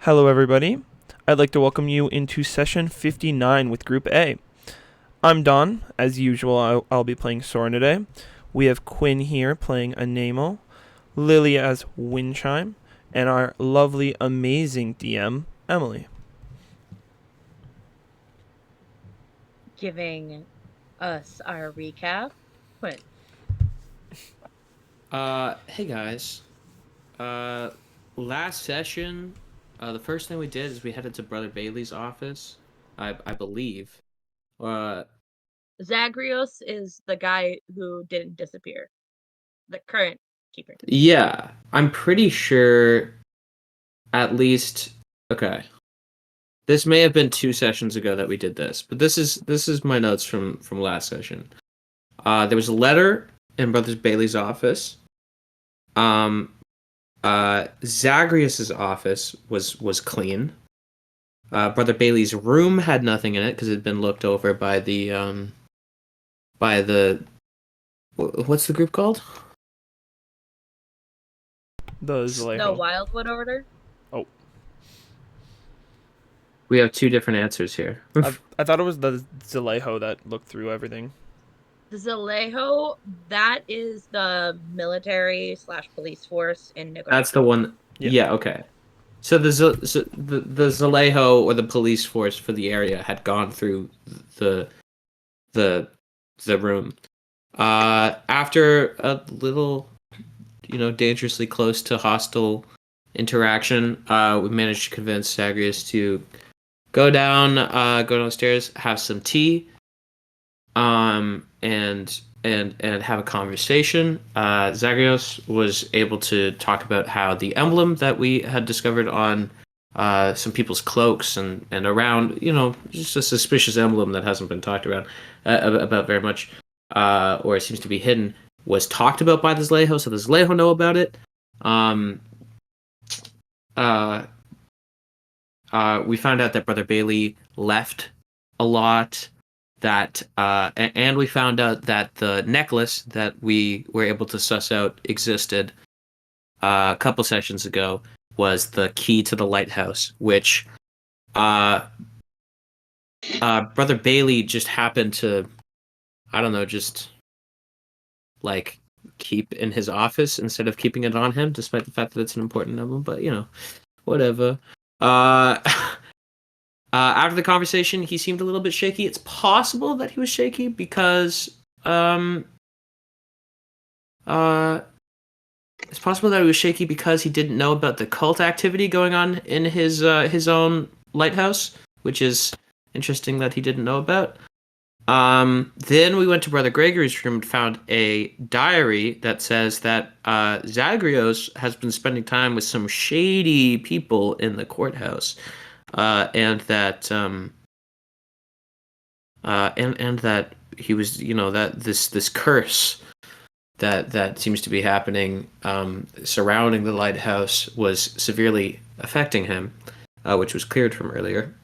Hello, everybody. I'd like to welcome you into session 59 with Group A. I'm Don. As usual, I'll be playing Soren today. We have Quinn here playing Anemo, Lily as Windchime, and our lovely, amazing DM, Emily. Giving us our recap. Quinn. Hey guys. Uh, Last session, the first thing we did is we headed to Brother Bailey's office, I believe. Uh, Zagreus is the guy who didn't disappear. The current keeper. yeah, I'm pretty sure at least, okay. This may have been 2 sessions ago that we did this, but this is my notes from last session. There was a letter in Brother Bailey's office. Um, Zagreus's office was clean. Brother Bailey's room had nothing in it because it had been looked over by the what's the group called? The The Zalejo. Wildwood Order. Oh, We have two different answers here. I thought it was the Zalejo that looked through everything. The Zalejo, that is the military slash police force in That's Nicaragua. the one. Yeah. Yeah, okay. So the Zalejo or the police force for the area had gone through the the the room. After a little, dangerously close to hostile interaction, we managed to convince Zagreus to go downstairs, have some tea, and have a conversation. Zagreus was able to talk about how the emblem that we had discovered on some people's cloaks and around, just a suspicious emblem that hasn't been talked about very much, or it seems to be hidden, was talked about by the Zalejo, so the Zalejo know about it. Um, uh, we found out that Brother Bailey left a lot. And we found out that the necklace that we were able to suss out existed a couple sessions ago was the key to the lighthouse, which Brother Bailey just happened to, I don't know, just like keep in his office instead of keeping it on him, despite the fact that it's an important emblem. But whatever. Uh, After the conversation, he seemed a little bit shaky. It's possible that he was shaky because uh it's possible that he was shaky because he didn't know about the cult activity going on in his own lighthouse, which is interesting that he didn't know about. Then we went to Brother Gregory's room and found a diary that says that Zagreus has been spending time with some shady people in the courthouse, and that and that he was, that this curse that seems to be happening surrounding the lighthouse was severely affecting him, which was cleared from earlier.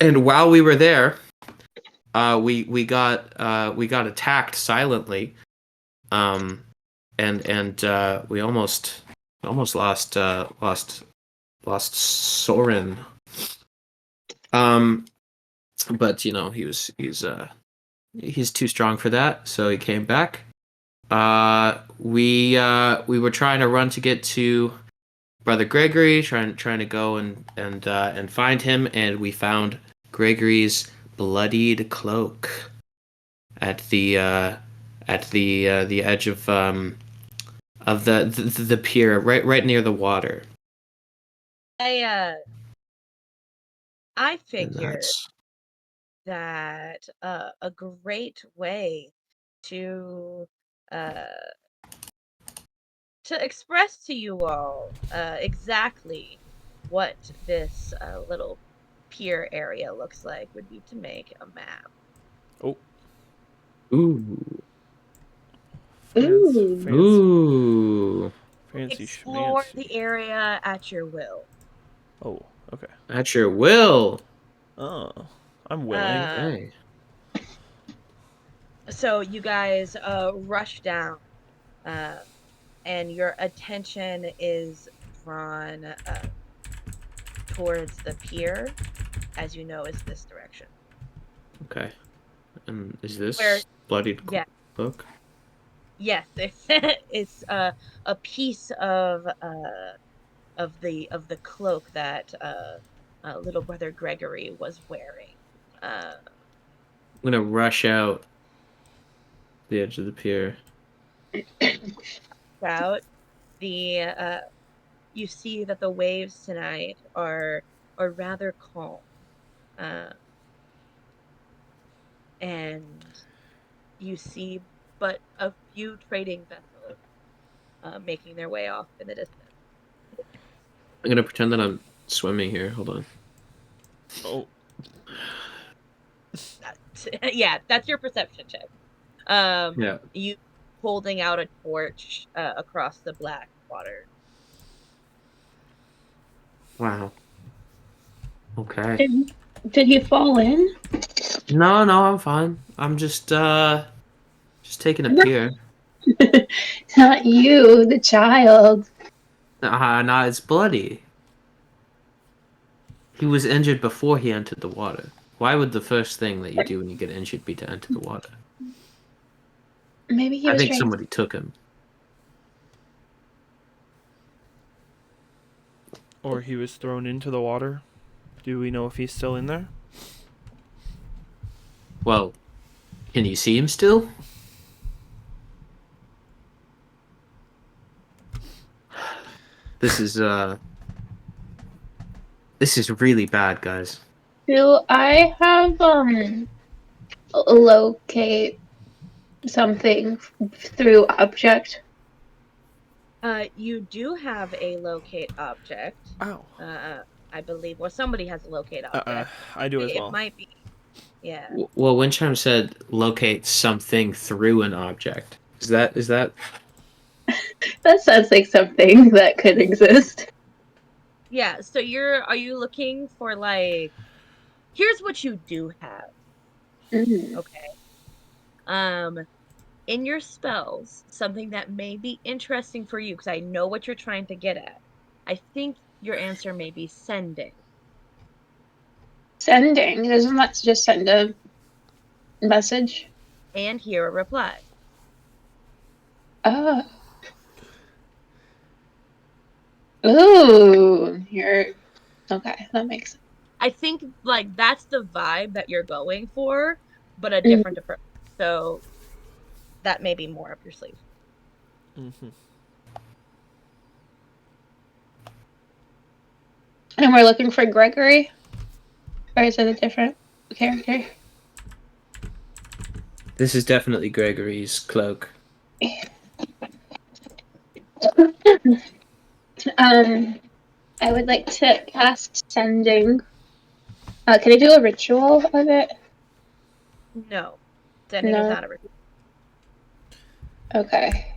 And while we were there, we got attacked silently, and we almost lost Soren. But he's too strong for that, so he came back. We were trying to run to get to Brother Gregory, trying to go and find him, and we found Gregory's bloodied cloak at the edge of the pier, right near the water. I I And figured that's that a great way to uh express to you all exactly what this little pier area looks like would be to make a map. Oh, ooh fancy, Ooh. fancy, ooh fancy Explore schmancy. the area at your will. Oh, okay. at your will. Oh, I'm willing. Uh, Okay. so you guys rush down, and your attention is drawn towards the pier, as you know, is this direction. Okay. And is this Where- bloodied Yeah. cloak? Yes, it's a piece of the cloak that little brother Gregory was wearing. I'm gonna rush out the edge of the pier. Out the you see that the waves tonight are rather calm, and you see but a few trading vessels making their way off in the distance. I'm gonna pretend that I'm swimming here. Hold on. Oh, Yeah, that's your perception check. Yeah. You holding out a torch across the black water. Wow. Okay. Did he fall in? No, I'm fine. I'm just taking a pier. Not you, the child. Nah, it's bloody. He was injured before he entered the water. Why would the first thing that you do when you get injured be to enter the water? Maybe he I was think trying. somebody took him. or he was thrown into the water. Do we know if he's still in there? Well, can you see him still? This is really bad, guys. Do I have locate something through object? You do have a locate object. Ow. I believe, or somebody has a locate object. I do as It well. might be, yeah. Well, Windchime said locate something through an object. Is that That sounds like something that could exist. Yeah, so are you looking for like, here's what you do have, Mm. okay? In your spells, something that may be interesting for you, because I know what you're trying to get at. I think your answer may be sending. Sending. Doesn't that just send a message? And hear a reply. Oh. Ooh. You're okay. That makes sense. I think like that's the vibe that you're going for, but a different approach. So that may be more up your sleeve. Mm-hmm. And we're looking for Gregory? Or is it a different character? This is definitely Gregory's cloak. I would like to cast sending. Can I do a ritual of it? No. Sending is No. not a ritual. Okay.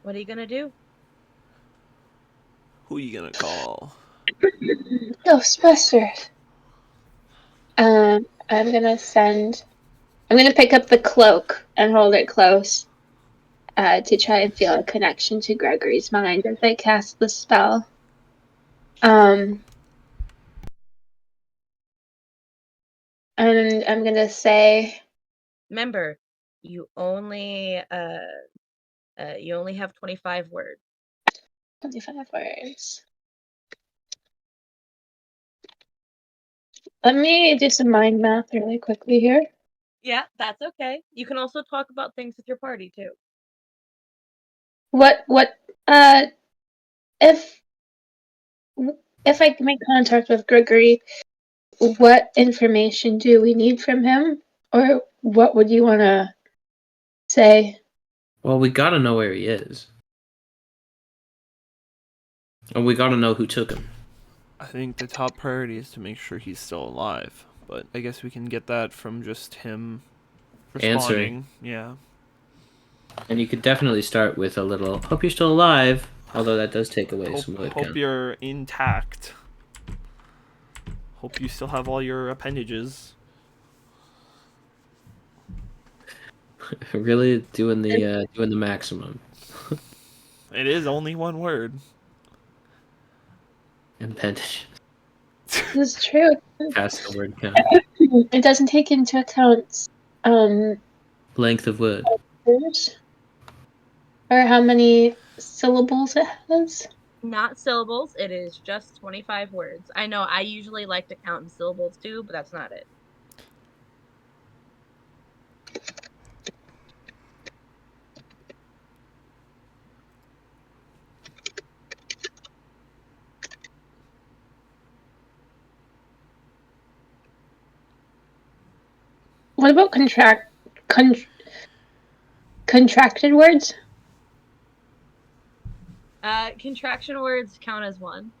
What are you gonna do? Who are you gonna call? Ghostbusters. I'm gonna pick up the cloak and hold it close to try and feel a connection to Gregory's mind as I cast the spell. And I'm gonna say, Remember, you only have 25 words. 25 words. Let me do some mind math really quickly here. Yeah, that's okay. You can also talk about things with your party too. If I can make contact with Gregory, what information do we need from him? Or what would you want to say? Well, we gotta know where he is. And we gotta know who took him. I think the top priority is to make sure he's still alive. But I guess we can get that from just him responding. Answering. Yeah. And you could definitely start with a little, hope you're still alive. Although that does take away some wood. Hope you're intact. Hope you still have all your appendages. Really doing the maximum. It is only one word. Appendage. This is true. Past the word count. It doesn't take into account Length of wood. words or how many syllables it has. Not syllables. It is just 25 words. I know I usually like to count in syllables too, but that's not it. What about contracted words? Contraction words count as one.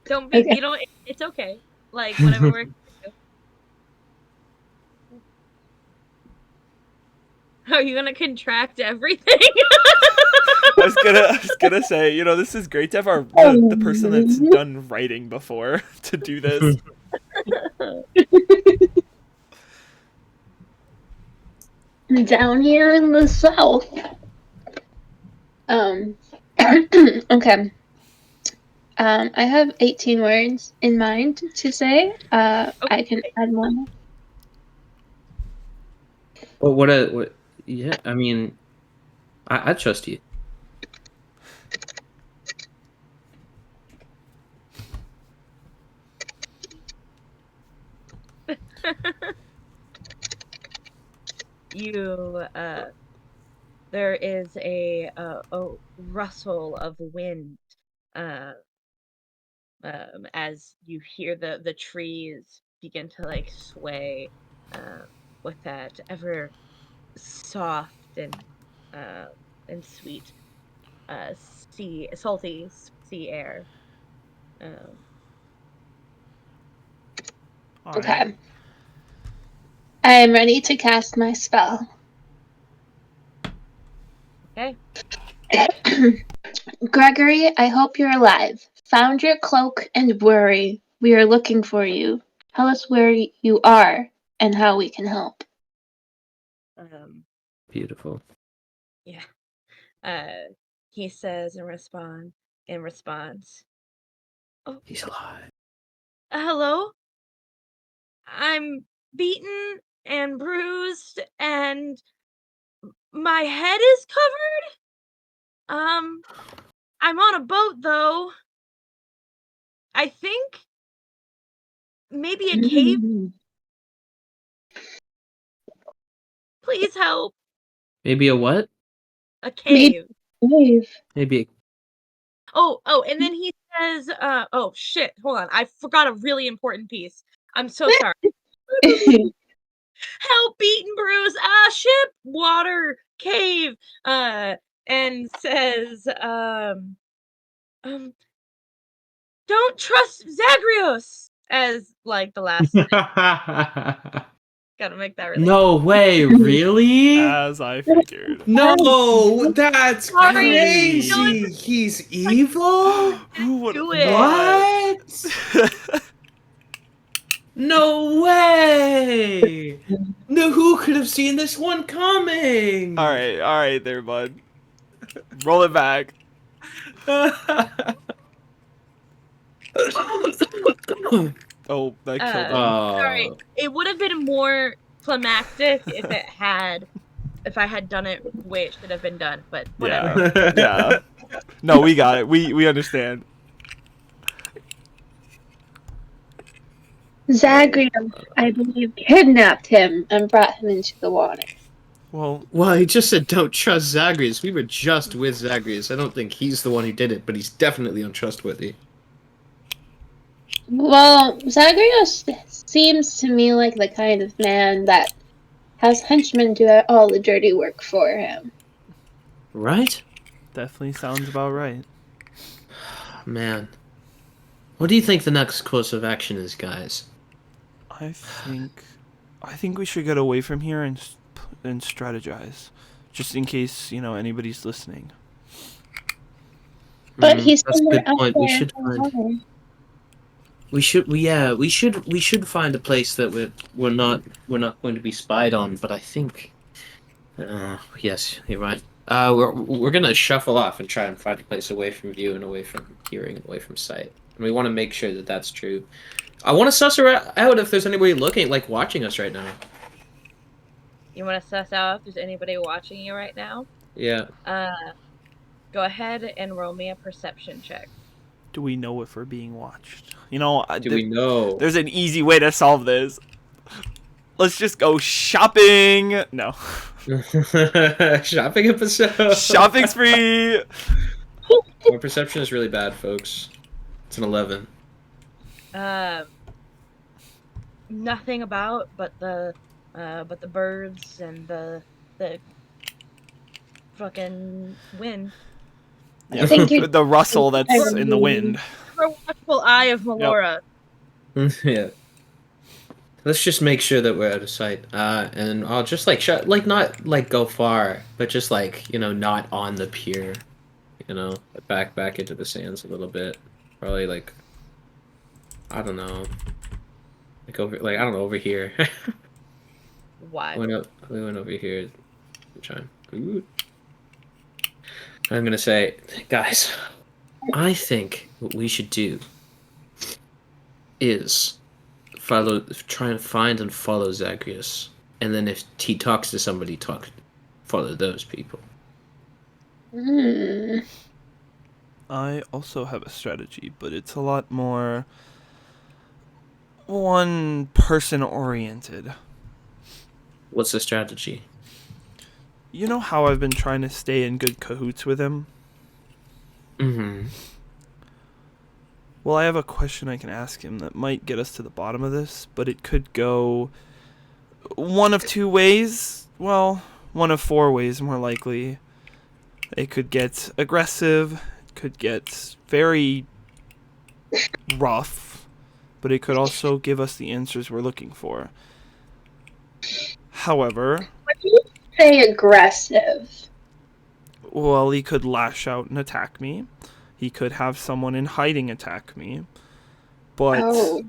Don't be. Okay. You don't. It's okay. Like whatever works for you. Are you gonna contract everything? I was gonna say, this is great to have the person that's done writing before to do this. Down here in the south. Okay. I have 18 words in mind to say. Okay. I can add one. Well, what? Yeah, I mean, I trust you. There is a rustle of wind, as you hear the trees begin to like sway, with that ever soft and sweet, salty sea air. All Okay. right. I am ready to cast my spell. Okay. Gregory, I hope you're alive. Found your cloak and worry. We are looking for you. Tell us where you are and how we can help. Beautiful. Yeah. He says in response, "Oh, He's alive. hello. I'm beaten and bruised and my head is covered. I'm on a boat though. I think maybe a cave. Please help. Maybe a what? A cave. Maybe. Oh, and then he says, oh shit, hold on. I forgot a really important piece. I'm so sorry. Help, beaten, bruise, ship, water, cave, and says, don't trust Zagreus as like the last thing. Gotta make that really No way, really? As I figured. No, that's Sorry. crazy. He's evil? Who would Do have it. What? No way! No, who could have seen this one coming? All right, there, bud. Roll it back. Oh, that killed him. Sorry. It would have been more climactic if I had done it the way it should have been done, but whatever. Yeah. No, we got it. We understand. Zagreus, I believe, kidnapped him and brought him into the water. Well, he just said don't trust Zagreus. We were just with Zagreus. I don't think he's the one who did it, but he's definitely untrustworthy. Well, Zagreus seems to me like the kind of man that has henchmen do all the dirty work for him. Right? definitely sounds about right. Man. What do you think the next course of action is, guys? I think we should get away from here and strategize, just in case anybody's listening. But he's That's a somewhere good up point. there We in should the find. water. We should find a place that we're not going to be spied on. But I think, yes, you're right. We're gonna shuffle off and try and find a place away from view and away from hearing, away from sight. And we want to make sure that that's true. I want to suss out if there's anybody looking, like watching us right now. You want to suss out if there's anybody watching you right now? Yeah. Go ahead and roll me a perception check. Do we know if we're being watched? You know, Do we know? there's an easy way to solve this. Let's just go shopping. No. Shopping episode. Shopping spree. My perception is really bad, folks. It's an 11. Nothing about but the birds and the fucking wind. Yeah, think you- the rustle that's in the wind. The watchful eye of Melora. Yeah. Let's just make sure that we're out of sight. And I'll just not like go far, but just like, not on the pier. Back into the sands a little bit. Probably like, I don't know. Over here. Why? We went over here. Ooh. I'm gonna say, guys, I think what we should do is try and find and follow Zagreus, and then if he talks to somebody, follow those people. I also have a strategy, but it's a lot more one person oriented. What's the strategy? You know how I've been trying to stay in good cahoots with him? Mm-hmm. Well, I have a question I can ask him that might get us to the bottom of this, but it could go one of two ways. Well, one of four ways, more likely. It could get aggressive, it could get very rough, but it could also give us the answers we're looking for. However, When you say aggressive, well, he could lash out and attack me. He could have someone in hiding attack me. But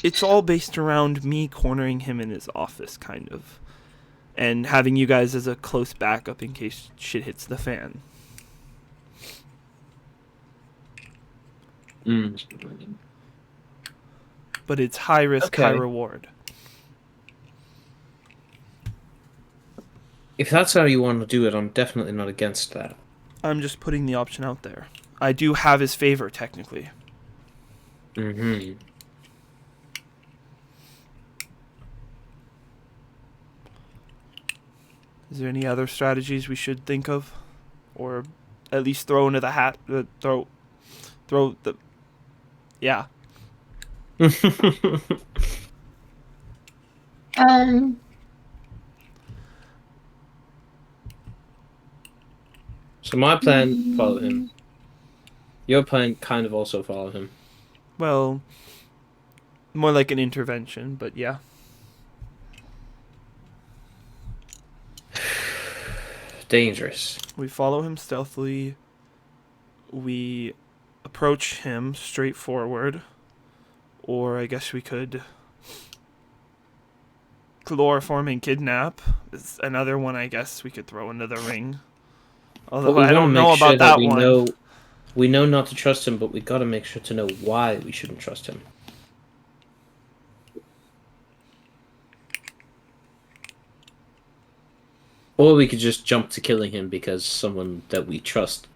it's all based around me cornering him in his office, kind of. And having you guys as a close backup in case shit hits the fan. But it's high risk, high reward. If that's how you want to do it, I'm definitely not against that. I'm just putting the option out there. I do have his favor, technically. Mm-hmm. Is there any other strategies we should think of? Or at least throw into the hat? Throw the... Yeah. So my plan, follow him. Your plan, kind of also follow him. Well, more like an intervention, but yeah. Dangerous. We follow him stealthily. We approach him straightforward. Or I guess we could chloroform and kidnap is another one I guess we could throw into the ring. Although I don't know about that one. We know not to trust him, but we gotta make sure to know why we shouldn't trust him. Or we could just jump to killing him because someone that we trust.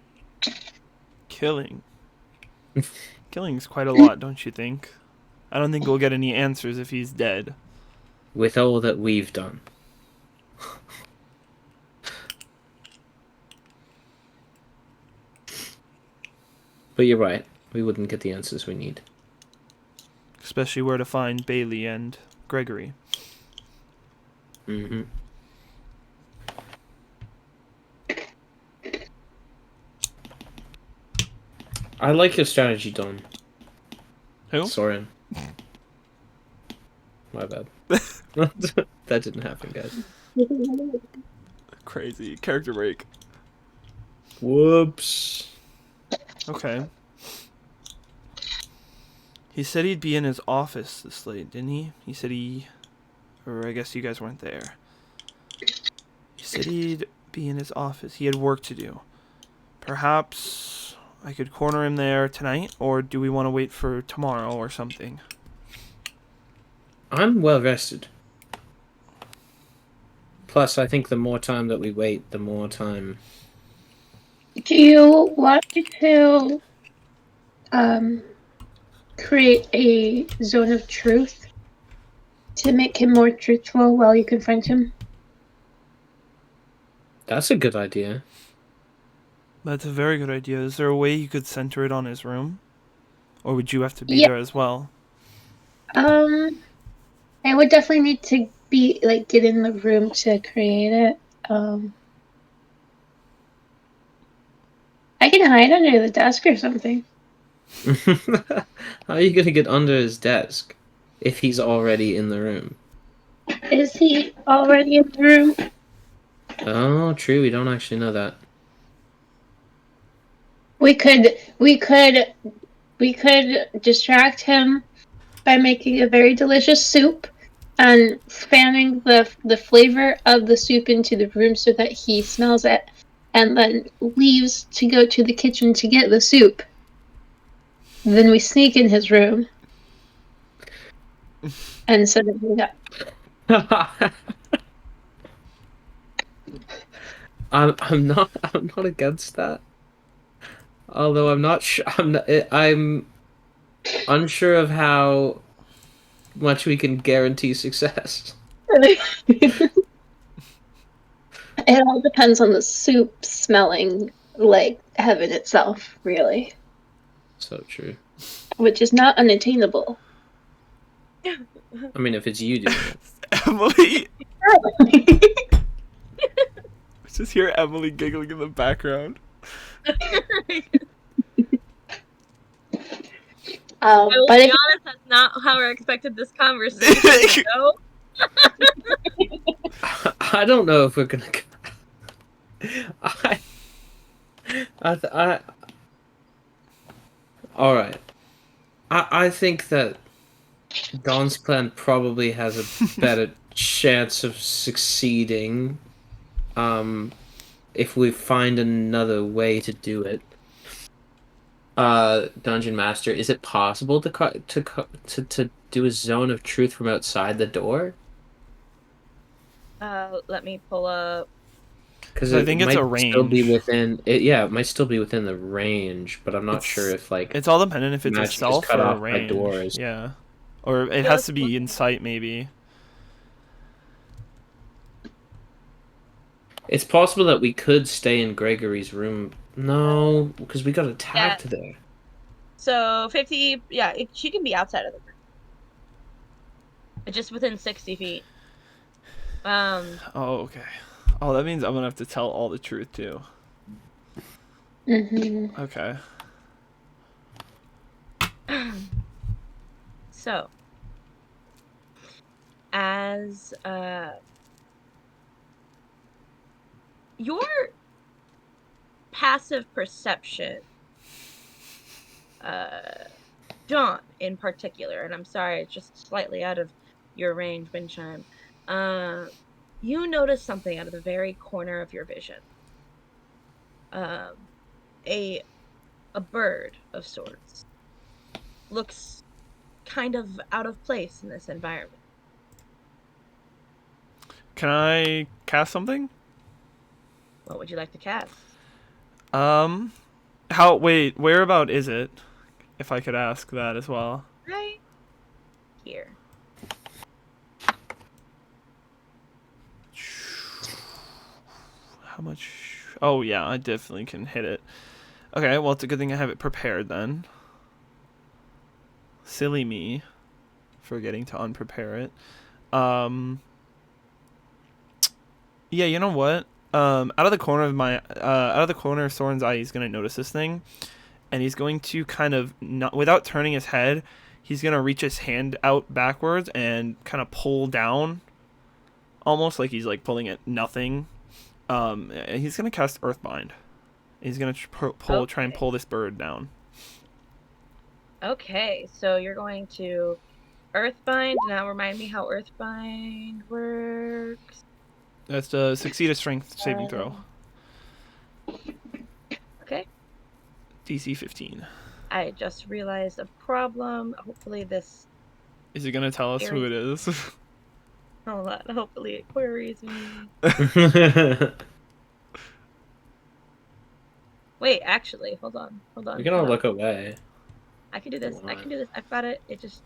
Killing. Killing's quite a lot, don't you think? I don't think we'll get any answers if he's dead. With all that we've done. But you're right. We wouldn't get the answers we need. Especially where to find Bailey and Gregory. Mm-hmm. I like your strategy, Don. Who? Soren. My bad. That didn't happen, guys. Crazy. Character break. Whoops. Okay. He said he'd be in his office this late, didn't he? He said or I guess you guys weren't there. He said he'd be in his office. He had work to do. Perhaps I could corner him there tonight, or do we want to wait for tomorrow or something? I'm well rested. Plus, I think the more time that we wait, the more time. Do you want me to create a zone of truth to make him more truthful while you confront him? That's a good idea. That's a very good idea. Is there a way you could center it on his room? Or would you have to be Yeah. there as well? I would definitely need to get in the room to create it. I can hide under the desk or something. How are you going to get under his desk if he's already in the room? Is he already in the room? Oh, true. We don't actually know that. We could distract him by making a very delicious soup and fanning the flavor of the soup into the room so that he smells it and then leaves to go to the kitchen to get the soup. Then we sneak in his room and set everything up. I'm not against that. Although I'm not sure. I'm unsure of how much we can guarantee success. It all depends on the soup smelling like heaven itself, really, So true. which is not unattainable. I mean, if it's you doing it. Emily! I just hear Emily giggling in the background. I will But be if honest, that's not how I expected this conversation to go. I don't know if we're gonna. All right. I think that Dawn's plan probably has a better chance of succeeding. If we find another way to do it. Dungeon Master, is it possible to do a zone of truth from outside the door? Let me pull up. Because I think it's a Still be range. within it. Yeah, it might still be within the range, but I'm not sure if It's all dependent if it's a magic is self cut or a off by range. doors. Yeah. Or it has to be in sight, maybe. It's possible that we could stay in Gregory's room. No, because we got attacked there. So 50, yeah, she can be outside of the room. Just within 60 feet. Oh, okay. Oh, that means I'm gonna have to tell all the truth too. Mm-hmm. Okay. So, as your passive perception, John in particular, and I'm sorry, it's just slightly out of your range, Windchime. You notice something out of the very corner of your vision. A bird of sorts. Looks kind of out of place in this environment. Can I cast something? What would you like to cast? Whereabout is it? If I could ask that as well. Right here. How much? Oh, yeah, I definitely can hit it. Okay, well, it's a good thing I have it prepared then. Silly me. Forgetting to unprepare it. Yeah, you know what? Out of the corner of Soren's eye, he's gonna notice this thing, and he's going to kind of not, without turning his head, he's gonna reach his hand out backwards and kind of pull down, almost like he's like pulling at nothing. He's gonna cast Earthbind He's gonna try and Okay. pull this bird down. Okay, so you're going to Earthbind. Now remind me how Earthbind works. That's to succeed a strength saving throw. Okay. DC 15. I just realized a problem. Hopefully this... Is it gonna tell us who it is? Hold on. Hopefully it queries me. Wait, actually, hold on. We can all look away. I can do this. I've got it. It just...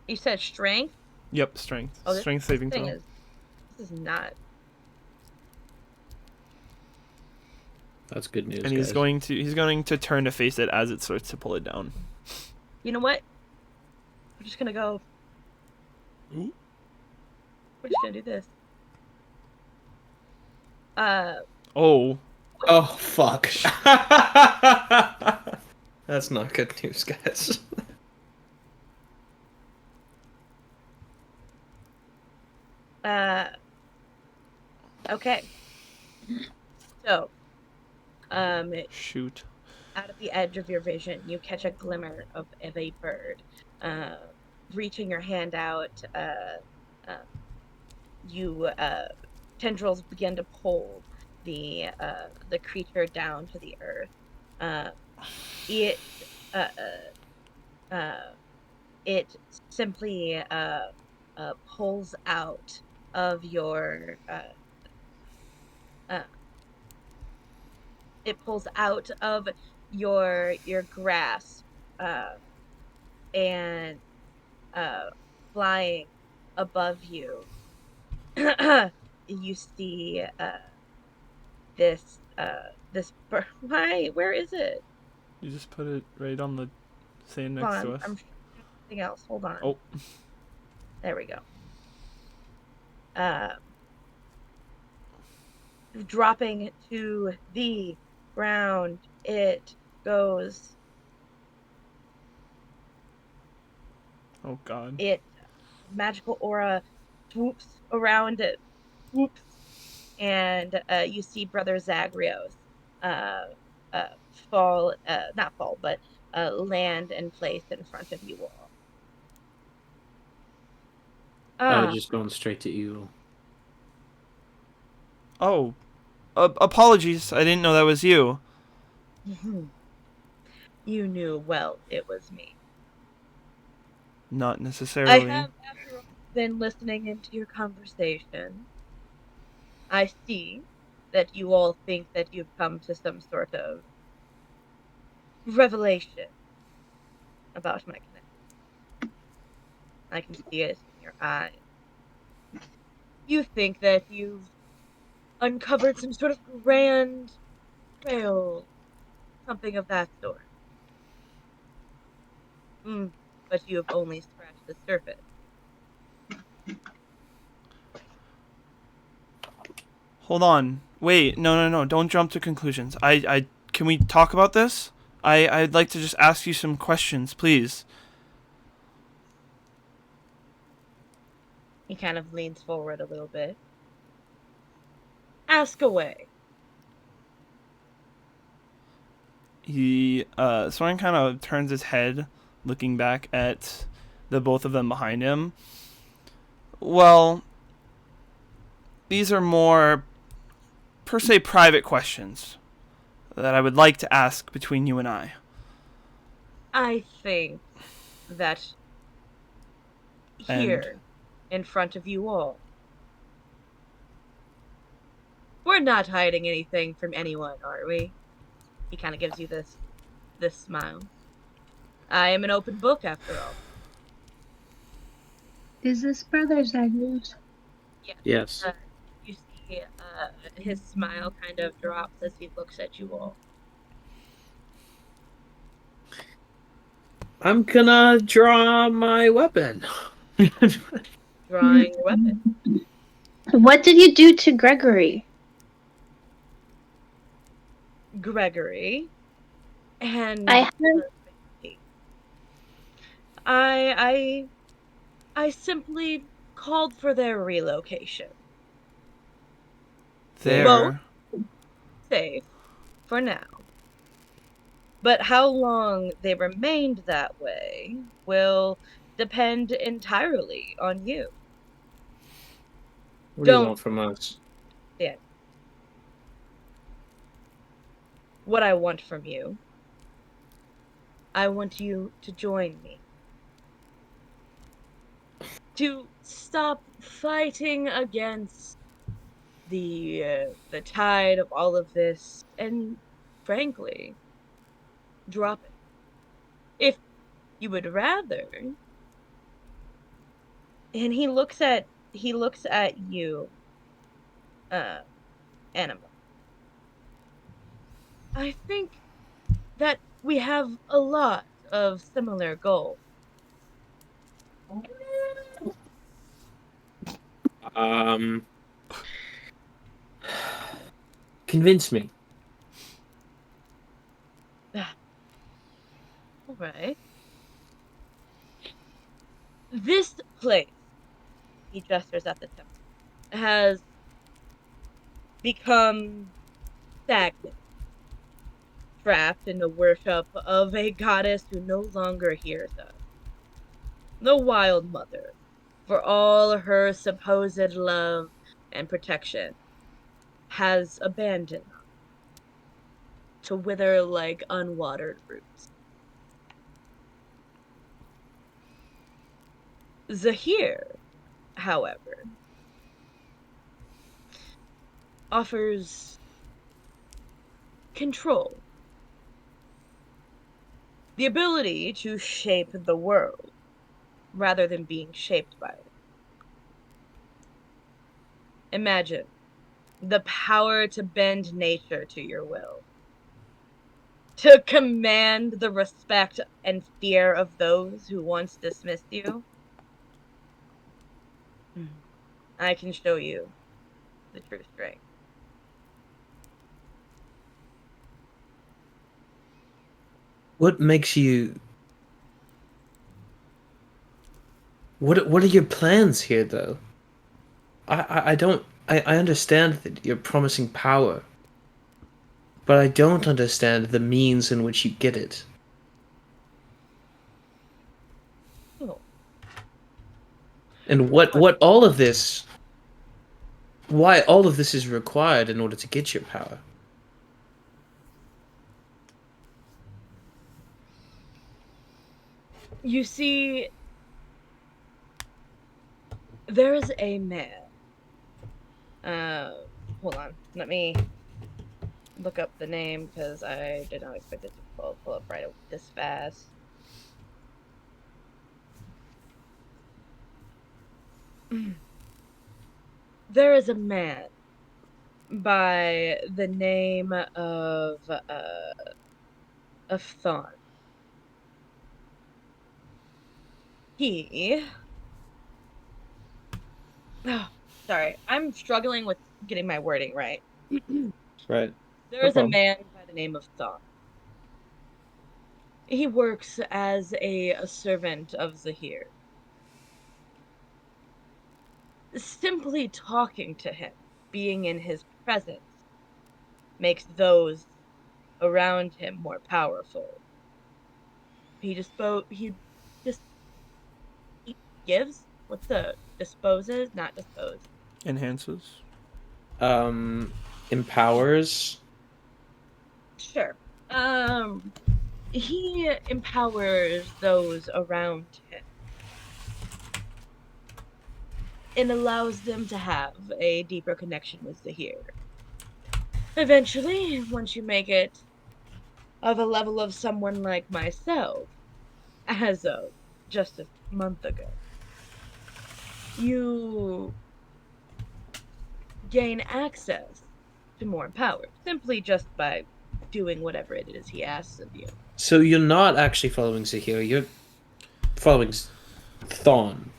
You said strength? Yep, strength. Oh, Strength saving throw. This is not... That's good news. And he's guys. going to turn to face it as it starts to pull it down. You know what? We're just gonna go... Ooh. We're just gonna do this. Oh. Oh, fuck. That's not good news, guys. Okay. So, Shoot. out of the edge of your vision, you catch a glimmer of a bird. Reaching your hand out, tendrils begin to pull the creature down to the earth. It simply pulls out of your grasp, and flying above you, you see this bird. Where is it? You just put it right on the sand next to us. I'm something else. Hold on. Oh. There we go. Dropping to the ground, it goes. Oh God. Magical aura swoops around it, and you see Brother Zagreus land and place in front of you all. Just going straight to you. Oh. Apologies. I didn't know that was you. You knew well it was me. Not necessarily. I have, after all, been listening into your conversation. I see that you all think that you've come to some sort of revelation about my connection. I can see it in your eyes. You think that you've uncovered some sort of grand trail, something of that sort. But you have only scratched the surface. Hold on. Wait. No. Don't jump to conclusions. Can we talk about this? I'd like to just ask you some questions, please. He kind of leans forward a little bit. Ask away. Soren kind of turns his head, looking back at the both of them behind him. Well, these are more, per se, private questions that I would like to ask between you and I. I think that here, in front of you all, we're not hiding anything from anyone, are we? He kind of gives you this smile. I am an open book, after all. Is this Brother Zagreus? Yes. You see his smile kind of drops as he looks at you all. I'm gonna draw my weapon. Drawing your weapon. What did you do to Gregory? Gregory. And I simply called for their relocation. there. Safe for now. But how long they remained that way will depend entirely on you. What do you Don't want from us? stand. What I want from you, I want you to join me. To stop fighting against the tide of all of this, and frankly, drop it. If you would rather. And he looks at you, uh, Anima. I think that we have a lot of similar goals. Um, convince me. All right. This place, he gestures at the temple, has become stagnant, trapped in the worship of a goddess who no longer hears us. The Wild Mother, for all her supposed love and protection, has abandoned us to wither like unwatered roots. Zahir, however, offers control, the ability to shape the world rather than being shaped by it. Imagine the power to bend nature to your will, to command the respect and fear of those who once dismissed you. I can show you the true strength. What makes you? What are your plans here, though? I don't. I understand that you're promising power, but I don't understand the means in which you get it. Oh, And what all of this, why all of this is required in order to get your power. you see, there's a man. Uh, Hold on. Let me look up the name because I did not expect it to pull up right this fast. There is a man by the name of Thon. He oh, sorry, I'm struggling with getting my wording right. Right. There No is a problem. man by the name of Thon. He works as a servant of Zahir. Simply talking to him, being in his presence, makes those around him more powerful. He just he gives? What's the disposes? Not dispose. Enhances. Um, empowers. Sure. Um he empowers those around him and allows them to have a deeper connection with Zahir. Eventually, once you make it of a level of someone like myself, as of just a month ago, you gain access to more power simply just by doing whatever it is he asks of you. So you're not actually following Zahir. You're following Thon.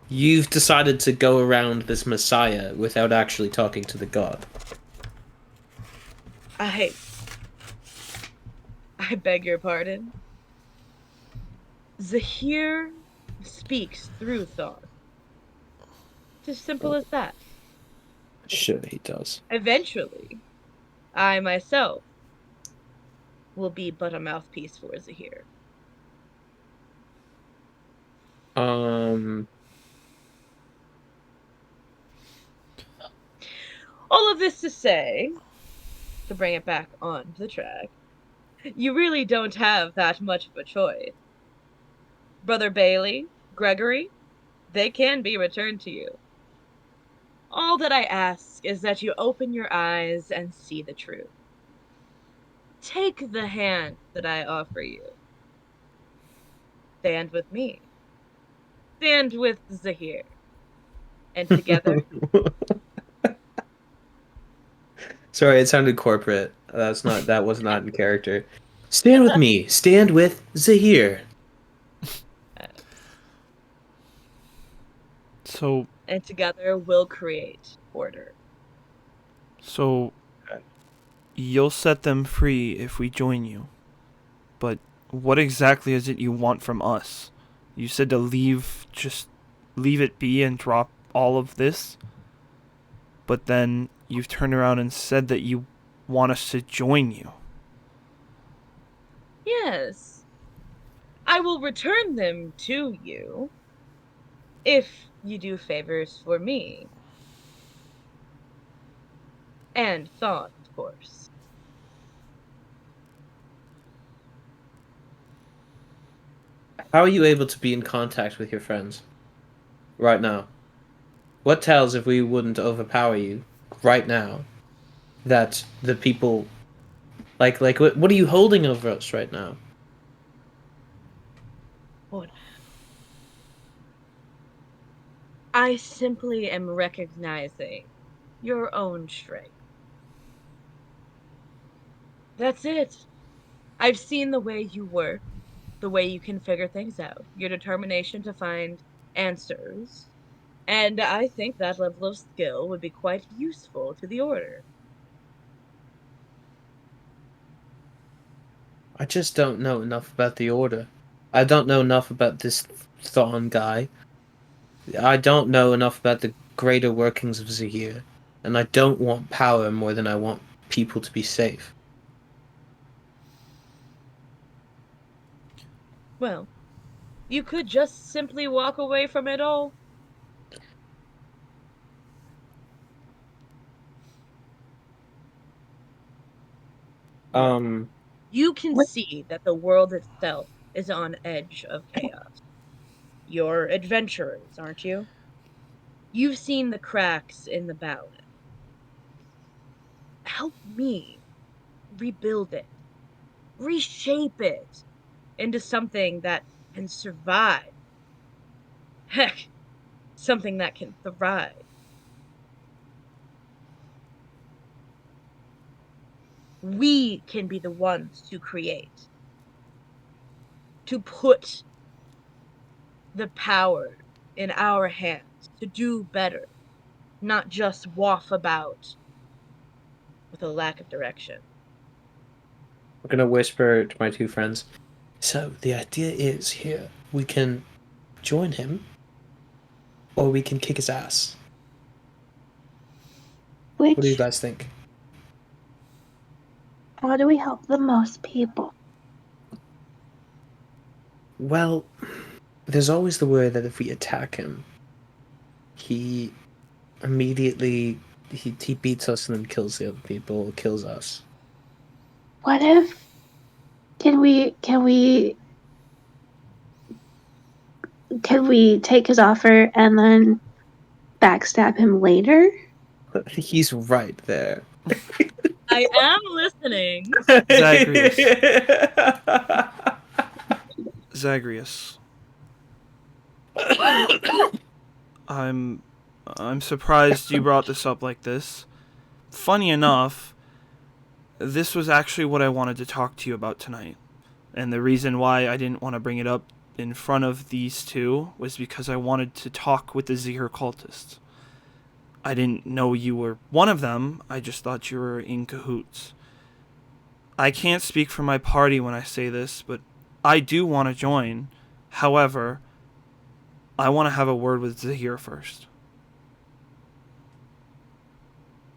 You've decided to go around this Messiah without actually talking to the god. I I beg your pardon. Zahir speaks through thought. It's as simple as that. Sure, he does. Eventually, I myself will be but a mouthpiece for Zahir. All of this to say, to bring it back on the track, you really don't have that much of a choice. Brother Bailey, Gregory, they can be returned to you. All that I ask is that you open your eyes and see the truth. Take the hand that I offer you. Stand with me. Stand with Zahir. And together, Sorry, it sounded corporate. That was not in character. Stand with me. Stand with Zahir. So, and together we'll create order. so you'll set them free if we join you. But what exactly is it you want from us? You said to just leave it be and drop all of this. But then you've turned around and said that you want us to join you. Yes, I will return them to you if you do favors for me. And Thawne, of course. How are you able to be in contact with your friends right now? What tells if we wouldn't overpower you right now that the people what are you holding over us right now? What? I simply am recognizing your own strength. That's it. I've seen the way you work, the way you can figure things out, your determination to find answers, and I think that level of skill would be quite useful to the Order. I just don't know enough about the order. I don't know enough about this Thawne guy. I don't know enough about the greater workings of Zahir. And I don't want power more than I want people to be safe. Well, you could just simply walk away from it all. Um, You can What? see that the world itself is on edge of chaos. You're adventurers, aren't you? You've seen the cracks in the balance. Help me rebuild it, reshape it into something that can survive. Heck, something that can thrive. We can be the ones to create, to put the power in our hands to do better, not just waft about with a lack of direction. I'm gonna whisper to my two friends. So the idea is here we can join him, or we can kick his ass. What do you Which? guys think? How do we help the most people? Well, there's always the worry that if we attack him, he immediately he beats us and then kills the other people, or kills us. What if? Can we take his offer and then backstab him later? He's right there. I am listening. Zagreus. Zagreus. I'm I'm surprised you brought this up like this. Funny enough, this was actually what I wanted to talk to you about tonight. And the reason why I didn't want to bring it up in front of these two was because I wanted to talk with the Zahir cultists. I didn't know you were one of them, I just thought you were in cahoots. I can't speak for my party when I say this, but I do want to join. However, I want to have a word with Zahir first.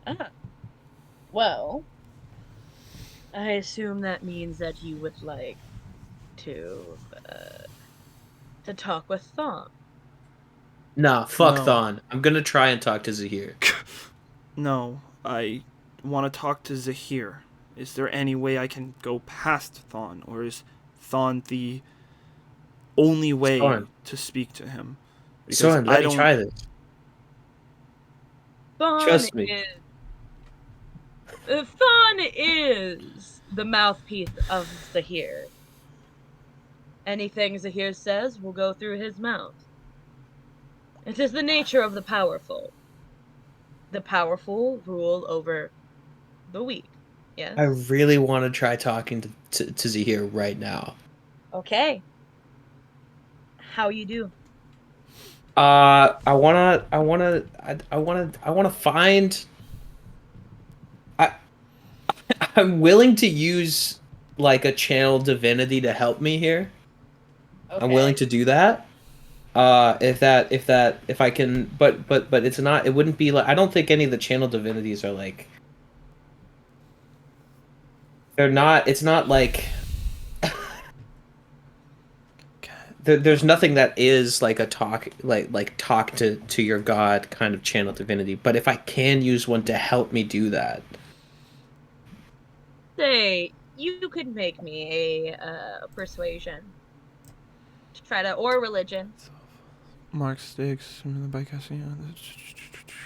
Ah, well, I assume that means that you would like to talk with Thom. Nah, fuck No. Thon. I'm gonna try and talk to Zahir. No, I want to talk to Zahir. Is there any way I can go past Thon, or is Thon the only way Soren, to speak to him? Because Soren, I let me don't. try this. Thon Trust me. is Thon is the mouthpiece of Zahir. Anything Zahir says will go through his mouth. It is the nature of the powerful. The powerful rule over the weak. Yes? I really want to try talking to Zahir right now. Okay. How you do? I wanna find. I I'm willing to use like a channel divinity to help me here. Okay. I'm willing to do that. If I can, but it's not. It wouldn't be like. I don't think any of the channel divinities are like. They're not. It's not like. There's nothing that is like a talk like talk to your god kind of channel divinity. But if I can use one to help me do that, Say you could make me a persuasion to try to, or religion. Mark Sticks by casting.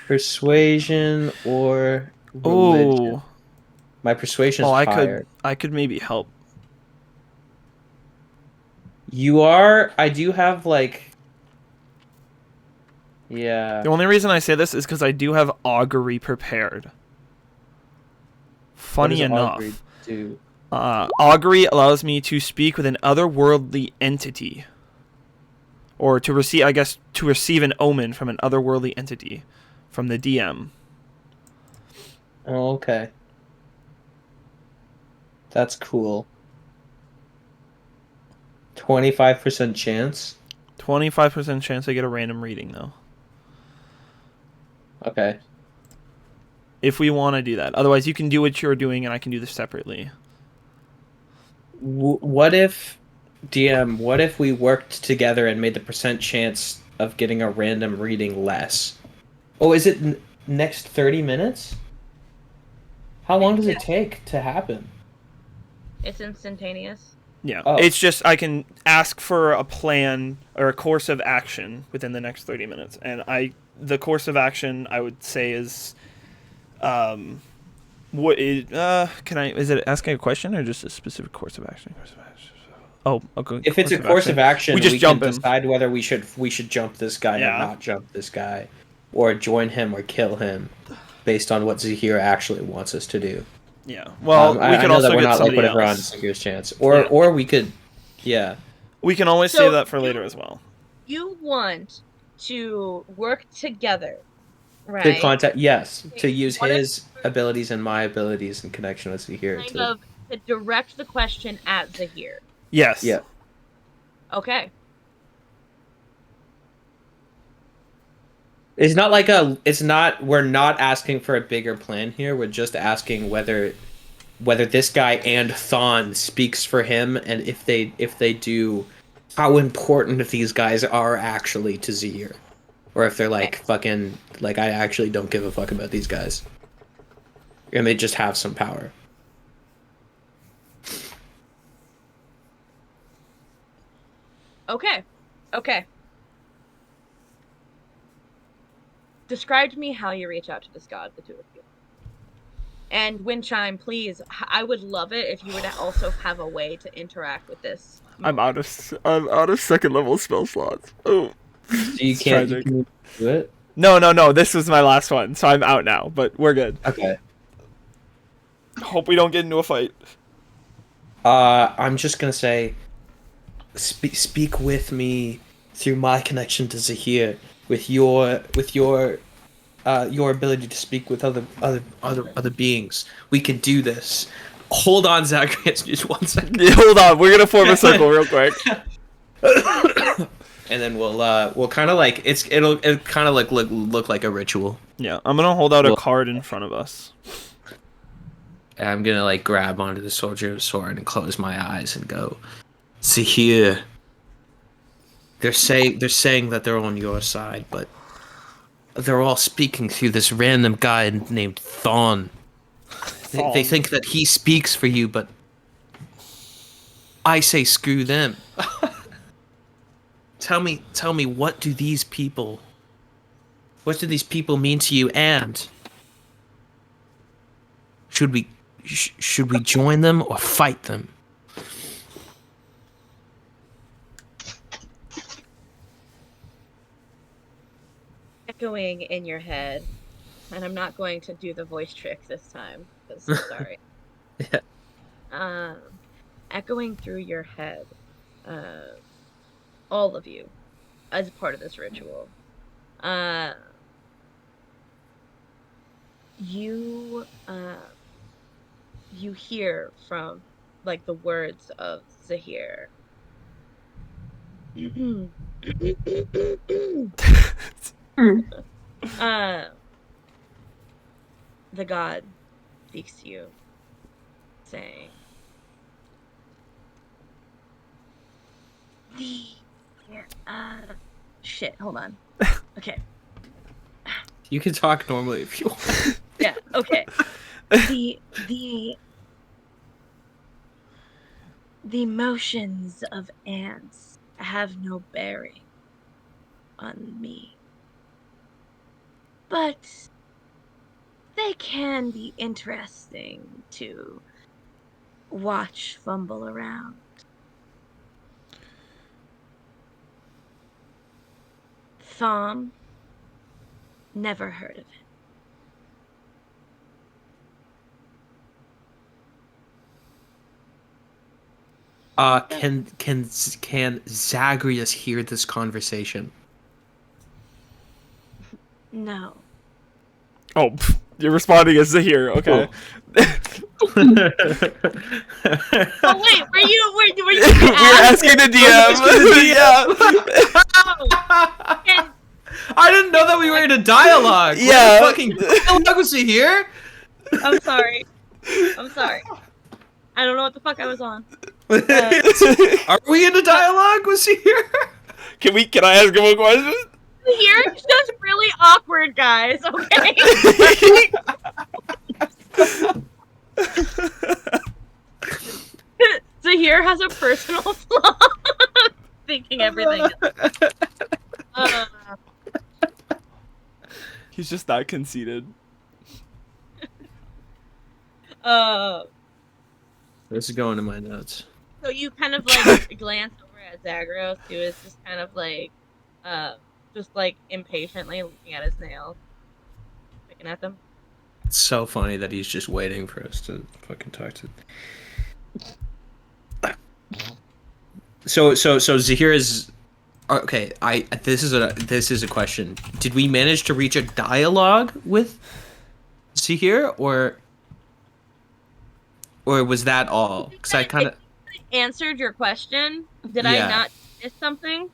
persuasion or religion. Oh. My persuasion's Oh, higher. I could maybe help. You are. I do have like. Yeah. The only reason I say this is because I do have augury prepared. What does Funny augury enough, do? augury allows me to speak with an otherworldly entity, or to receive, I guess, to receive an omen from an otherworldly entity, from the DM. Oh, okay. That's cool. 25% chance. 25% chance I get a random reading though. Okay. If we want to do that, otherwise you can do what you're doing and I can do this separately. What if, DM, what if we worked together and made the percent chance of getting a random reading less? Oh, is it next 30 minutes? How long does it take to happen? It's instantaneous. Yeah, Oh. it's just I can ask for a plan or a course of action within the next 30 minutes, and the course of action I would say is, what is can I is it asking a question or just a specific course of action? Oh, okay. If it's a course of action, we just jump can him. decide whether we should jump this guy Yeah. or not jump this guy, or join him or kill him, based on what Zahir actually wants us to do. Yeah. Well, I we could know also that we're get not like somebody whatever on else. Zahir's chance, or Yeah. or we could, yeah. We can always So save that for you- later as well. You want to work together, To right? contact, yes, to use What if- his abilities and my abilities in connection with Zahir. Kind of to direct the question at Zahir. Yes. Yeah. Okay. It's not like a. It's not. We're not asking for a bigger plan here. We're just asking whether this guy and Thon speaks for him, and if they do, how important these guys are actually to Zahir, or if they're like fucking like I actually don't give a fuck about these guys, and they just have some power. Okay. Okay. Describe to me how you reach out to this god, the two of you. And Windchime, please, I would love it if you would also have a way to interact with this. I'm out of second level spell slots. Oh. So you can't do it. No. This was my last one, so I'm out now. But we're good. Okay. Hope we don't get into a fight. I'm just gonna say, speak with me through my connection to Zahir, with your ability to speak with other beings. We can do this. Hold on, Zacharias, just 1 second. Yeah, hold on, we're gonna form a circle real quick. And then we'll kind of like it'll kind of like look like a ritual. Yeah, I'm gonna hold out a Well- card in front of us. And I'm gonna like grab onto the soldier's sword and close my eyes and go, "See here. They're saying that they're on your side, but they're all speaking through this random guy named Thon. They think that he speaks for you, but I say screw them. Tell me, what do these people mean to you, and should we join them or fight them?" Echoing in your head, and I'm not going to do the voice trick this time, because sorry. Yeah. Echoing through your head, all of you, as part of this ritual, you hear from like the words of Zahir. The god speaks to you, saying, shit, hold on. Okay. You can talk normally if you want. Yeah, okay. The motions of ants have no bearing on me. But they can be interesting to watch fumble around. Thom, never heard of it. Can Zagreus hear this conversation? No. Oh, you're responding as Zahir. Okay. Oh wait, were you We're asking the DM. Yeah. And I didn't know that we were in a dialogue. Yeah. What the fucking dialogue was he here? I'm sorry. I don't know what the fuck I was on. Are we in a dialogue? Was he here? Can I ask him a question? Here, it's just really awkward, guys. Okay. Zahir has a personal flaw. Thinking everything. He's just that conceited. This is going in my notes. So you kind of like glance over at Zagreus, who is just kind of like, just like impatiently looking at his nails, picking at them. It's so funny that he's just waiting for us to fucking talk to. So Zahir is okay. This is a question. Did we manage to reach a dialogue with Zahir, or was that all? Because I kind of answered your question. Did Yeah. I not miss something?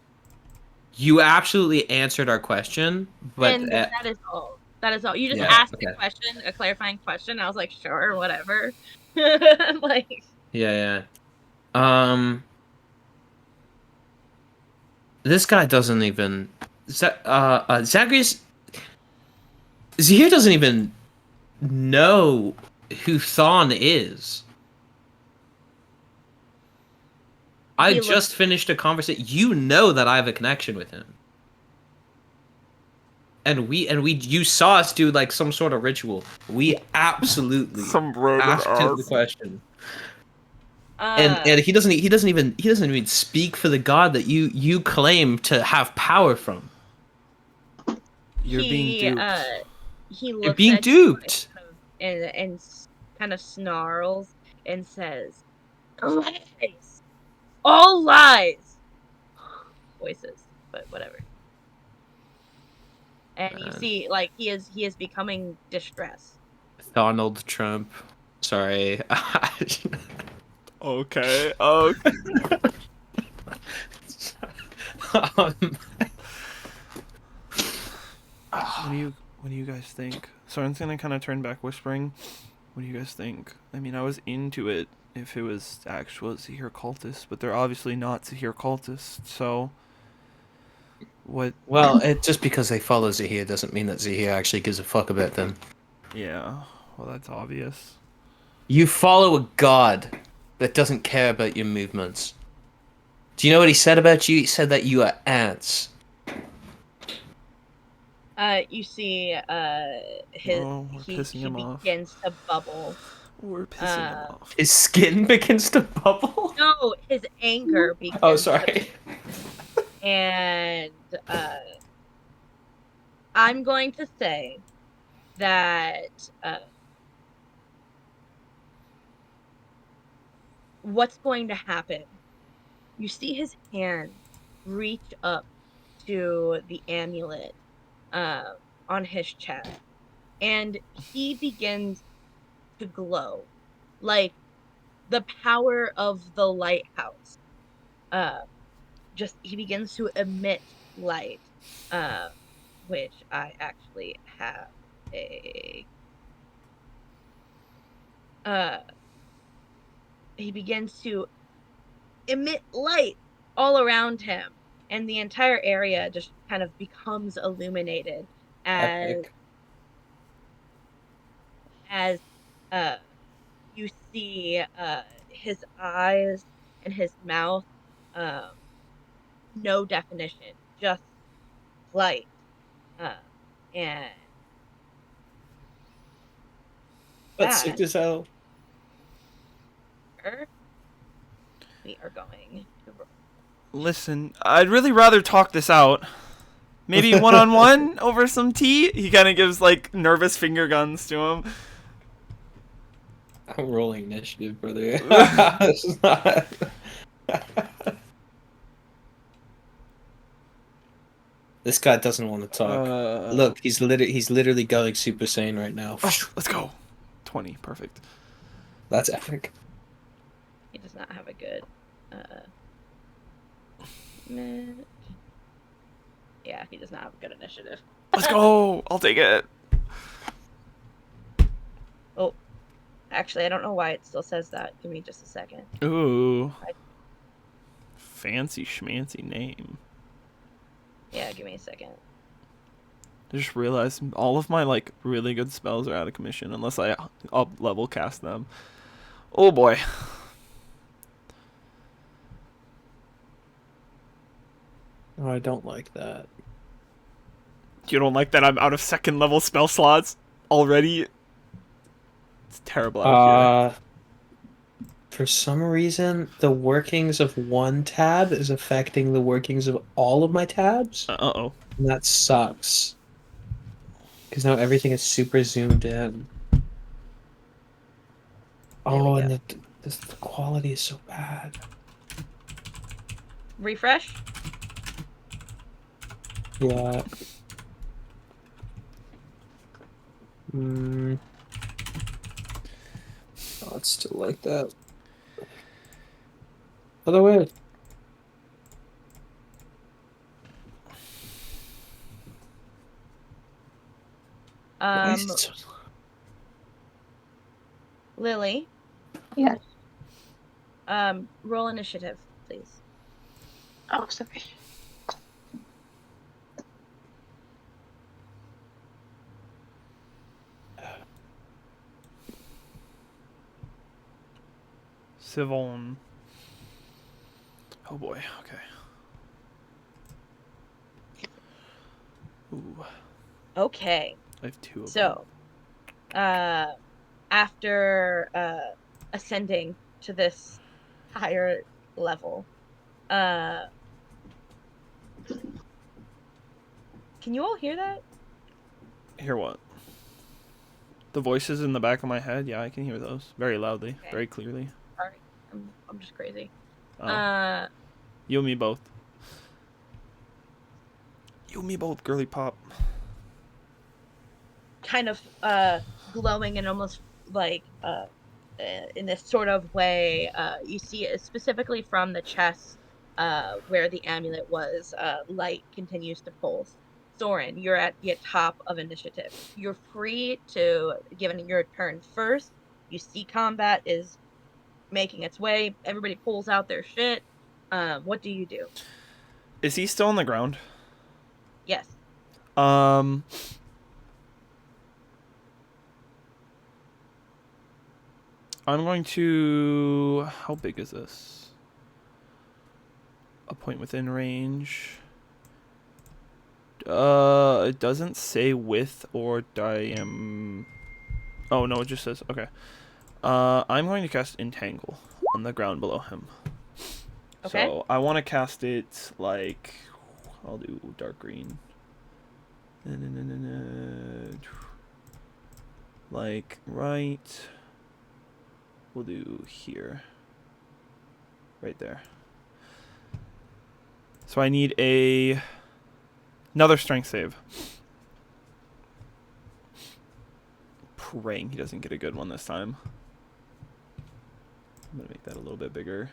You absolutely answered our question, but And that is all. That is all. You just Yeah, asked okay. a question, a clarifying question. I was like, sure, whatever. Like, yeah. This guy doesn't even. Zagreus. Zahir doesn't even know who Thon is. I He looks- just finished a conversation. You know that I have a connection with him. And you saw us do like some sort of ritual. We absolutely Some random asked him the ass. question. And he doesn't even speak for the god that you claim to have power from. You're being duped. He looks You're being at you duped. and kind of snarls and says, "Lies, all lies." Voices, but whatever. And you Man. see, like he is becoming distressed. Donald Trump. Sorry. Okay. Oh. Um, What What do you guys think? Soren's gonna kind of turn back, whispering. What do you guys think? I mean, I was into it if it was actual Zahir cultists, but they're obviously not Zahir cultists, so... What... Well, just because they follow Zahir doesn't mean that Zahir actually gives a fuck about them. Yeah, well, that's obvious. You follow a god that doesn't care about your movements. Do you know what he said about you? He said that you are ants. You see, We're he pissing him off. begins to bubble. We're pissing him off. His skin begins to bubble? No, his anger begins. Oh, sorry. And I'm going to say that what's going to happen? You see his hand reach up to the amulet on his chest, and he begins to glow like the power of the lighthouse. He begins to emit light, which I actually have a he begins to emit light all around him, and the entire area just kind of becomes illuminated Epic. as you see his eyes and his mouth, no definition, just light, and That's sick as hell. we are going to roll. Listen, I'd really rather talk this out. Maybe one-on-one over some tea? He kind of gives, like, nervous finger guns to him. I'm rolling initiative, brother. This is not... This guy doesn't want to talk. Look, he's literally going Super Saiyan right now. Oh, let's go. 20, perfect. That's epic. He does not have a good yeah, he does not have a good initiative. Let's go. I'll take it. Oh, actually, I don't know why it still says that. Give me just a second. Ooh. Fancy schmancy name. Yeah, give me a second. I just realized all of my, like, really good spells are out of commission unless I up-level cast them. Oh, boy. Oh, I don't like that. You don't like that I'm out of second level spell slots already? It's terrible out here. For some reason, the workings of one tab is affecting the workings of all of my tabs. Uh-oh. And that sucks. Because now everything is super zoomed in. Oh, and the quality is so bad. Refresh? Yeah. Oh, it's still like that. Other way. Lily? Yes. Roll initiative, please. Oh, sorry. Sivon. Oh boy, okay. Ooh. Okay. I have two of So, after ascending to this higher level, can you all hear that? Hear what? The voices in the back of my head? Yeah, I can hear those. Very loudly. Okay. Very clearly. Sorry, I'm just crazy. Oh. You and me both. You and me both, girly pop. Kind of glowing and almost like in this sort of way, you see it specifically from the chest where the amulet was, light continues to pulse. Soren, you're at the top of initiative. You're free to, given your turn first, you see combat is making its way. Everybody pulls out their shit. What do you do? Is he still on the ground? Yes. I'm going to... How big is this? A point within range. It doesn't say width or diam... Oh, no, it just says... Okay. I'm going to cast Entangle on the ground below him. Okay. So, I want to cast it, like... I'll do dark green. Like, right... We'll do here. Right there. So I need another strength save. Praying he doesn't get a good one this time. I'm going to make that a little bit bigger.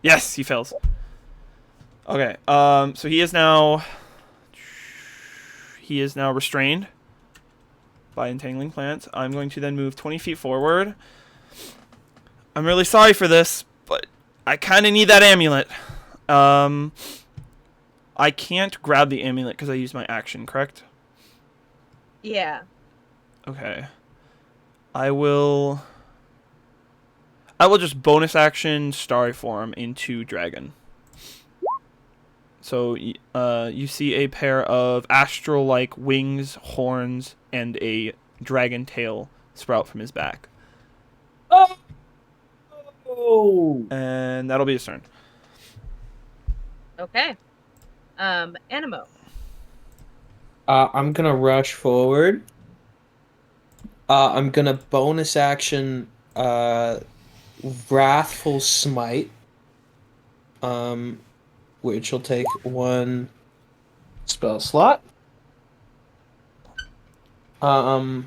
Yes, he fails. Okay, so he is now restrained by entangling plants. I'm going to then move 20 feet forward. I'm really sorry for this, but I kind of need that amulet. I can't grab the amulet because I used my action, correct? Yeah. Okay. I will just bonus action Starry Form into Dragon. So, you see a pair of astral-like wings, horns, and a dragon tail sprout from his back. Oh! And that'll be his turn. Okay. Animo. I'm gonna rush forward. I'm gonna bonus action Wrathful Smite. Which will take 1 spell slot. And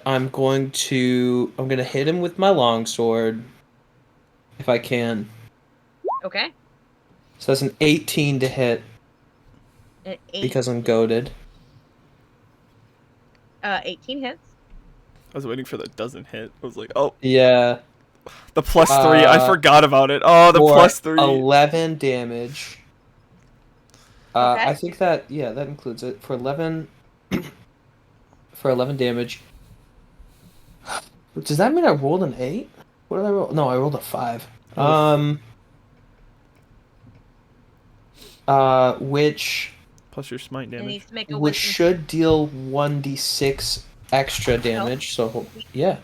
I'm gonna hit him with my longsword if I can. Okay. So that's an 18 to hit An 8. because I'm goaded. 18 hits. I was waiting for the doesn't hit. I was like, oh, Yeah. the +3. I forgot about it. Oh, the For +3. 11 damage. Okay. I think that includes it for 11. For 11 damage. Does that mean I rolled an 8? What did I roll? No, I rolled a 5. Which Plus your smite It damage. needs to make a which wisdom. should deal 1d6 extra damage. So yeah.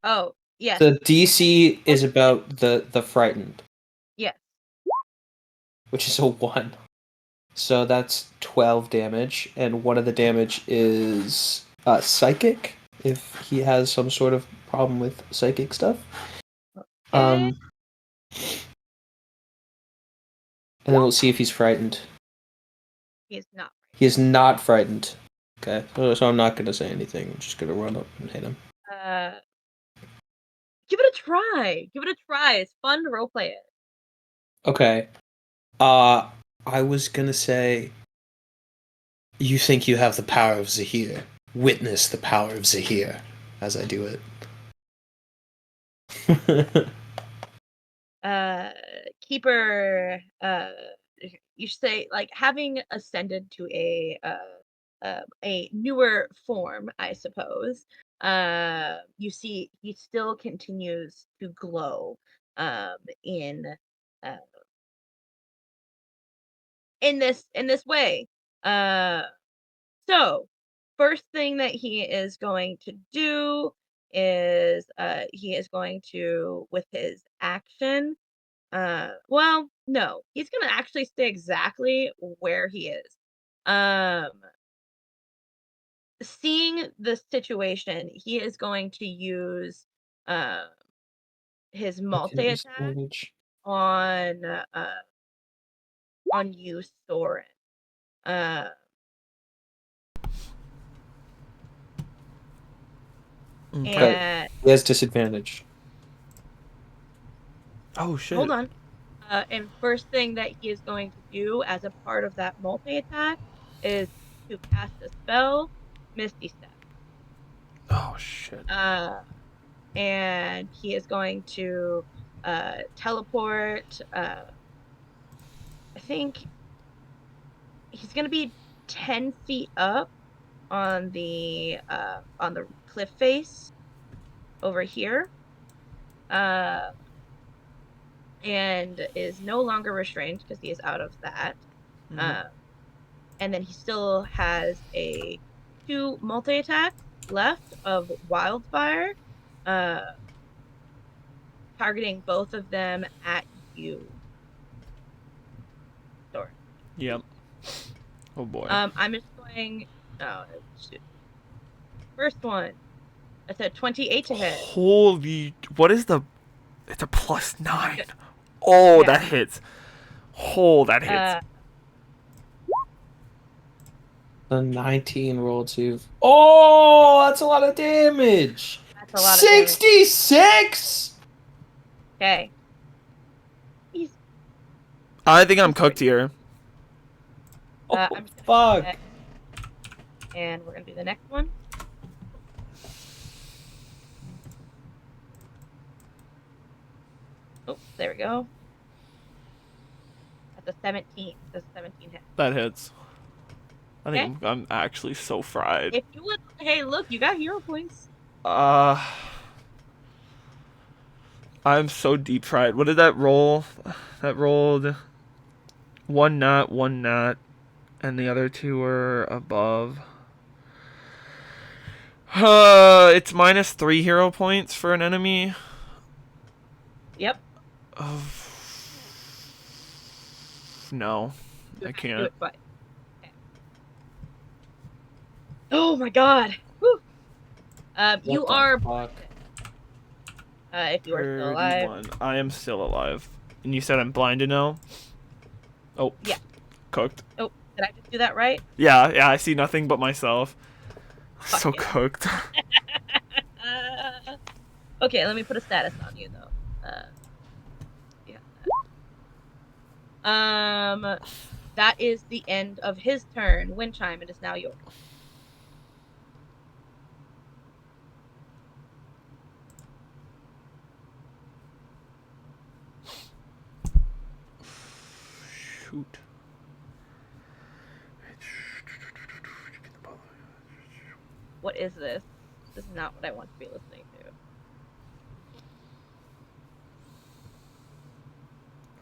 Oh, yes. The DC is about the frightened, Yes. which is a 1. So that's 12 damage, and one of the damage is psychic, if he has some sort of problem with psychic stuff. Okay. And then we'll see if he's frightened. He is not. He is not frightened. Okay, so I'm not gonna say anything. I'm just gonna run up and hit him. Give it a try. Give it a try. It's fun to roleplay it. Okay. I was gonna say, you think you have the power of Zahir. Witness the power of Zahir as I do it. Keeper, you should say, like, having ascended to a newer form, I suppose. You see, he still continues to glow, in uh, in this way. So first thing that he is going to do is he is going to, with his action, well, no, he's gonna actually stay exactly where he is. Um, Seeing the situation, he is going to use uh his multi attack on you, Soren. Uh, Okay. and He has disadvantage. Oh shit. Hold on. And first thing that he is going to do as a part of that multi-attack is to cast a spell, Misty Step. Oh shit. And he is going to teleport. I think he's going to be 10 feet up on the cliff face over here. And is no longer restrained because he is out of that. Mhm. And then he still has a 2 multi-attacks left of Wildfire, uh, targeting both of them at you. Sorry. Yep. Oh boy. I'm just going. Oh, shoot. First one. I said 28 to hit. Holy, what is the? It's a +9. Oh, Yeah. that hits. Oh, that hits. The 19 roll to. Oh, that's a lot of damage. That's a lot of damage. 66. Okay. I think I'm cooked here. Oh, I'm just gonna fuck. and we're gonna do the next one. Oh, there we go. That's a 17. That's a 17 hit. That hits. I think Okay. I'm actually so fried. If you would, hey, look, you got hero points. I'm so deep fried. What did that roll? That rolled 1 nat, 1 nat, and the other 2 were above. It's -3 hero points for an enemy. Yep. No, You I have to do can't. it twice. Okay. Oh my god. Whew. You the are fuck? if you are still alive. 31. I am still alive. And you said I'm blinded now? Oh. Yeah. Cooked. Oh, did I just do that right? Yeah, I see nothing but myself. Fuck So yeah. cooked. Okay, let me put a status on you though. Yeah. That is the end of his turn. Wind chime. It is now yours. Shoot. What is this? This is not what I want to be listening to.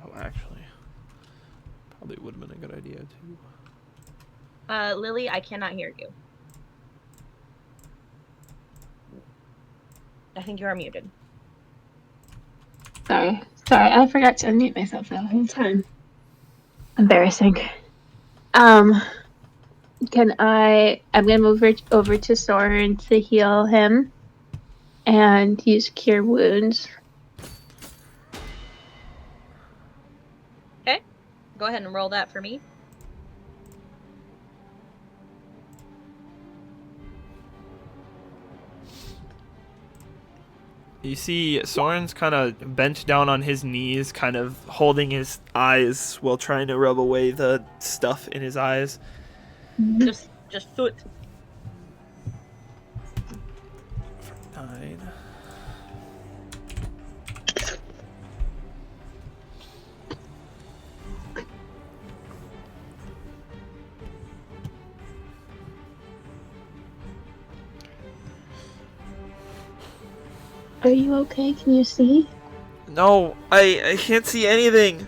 Oh, actually. Probably would have been a good idea, too. Lily, I cannot hear you. I think you are muted. Sorry, I forgot to unmute myself that whole time. Embarrassing. I'm gonna move over to Soren to heal him and use Cure Wounds. Okay. Go ahead and roll that for me. You see, Soren's kind of bent down on his knees, kind of holding his eyes while trying to rub away the stuff in his eyes. Just soot. 9. Are you okay? Can you see? No, I can't see anything.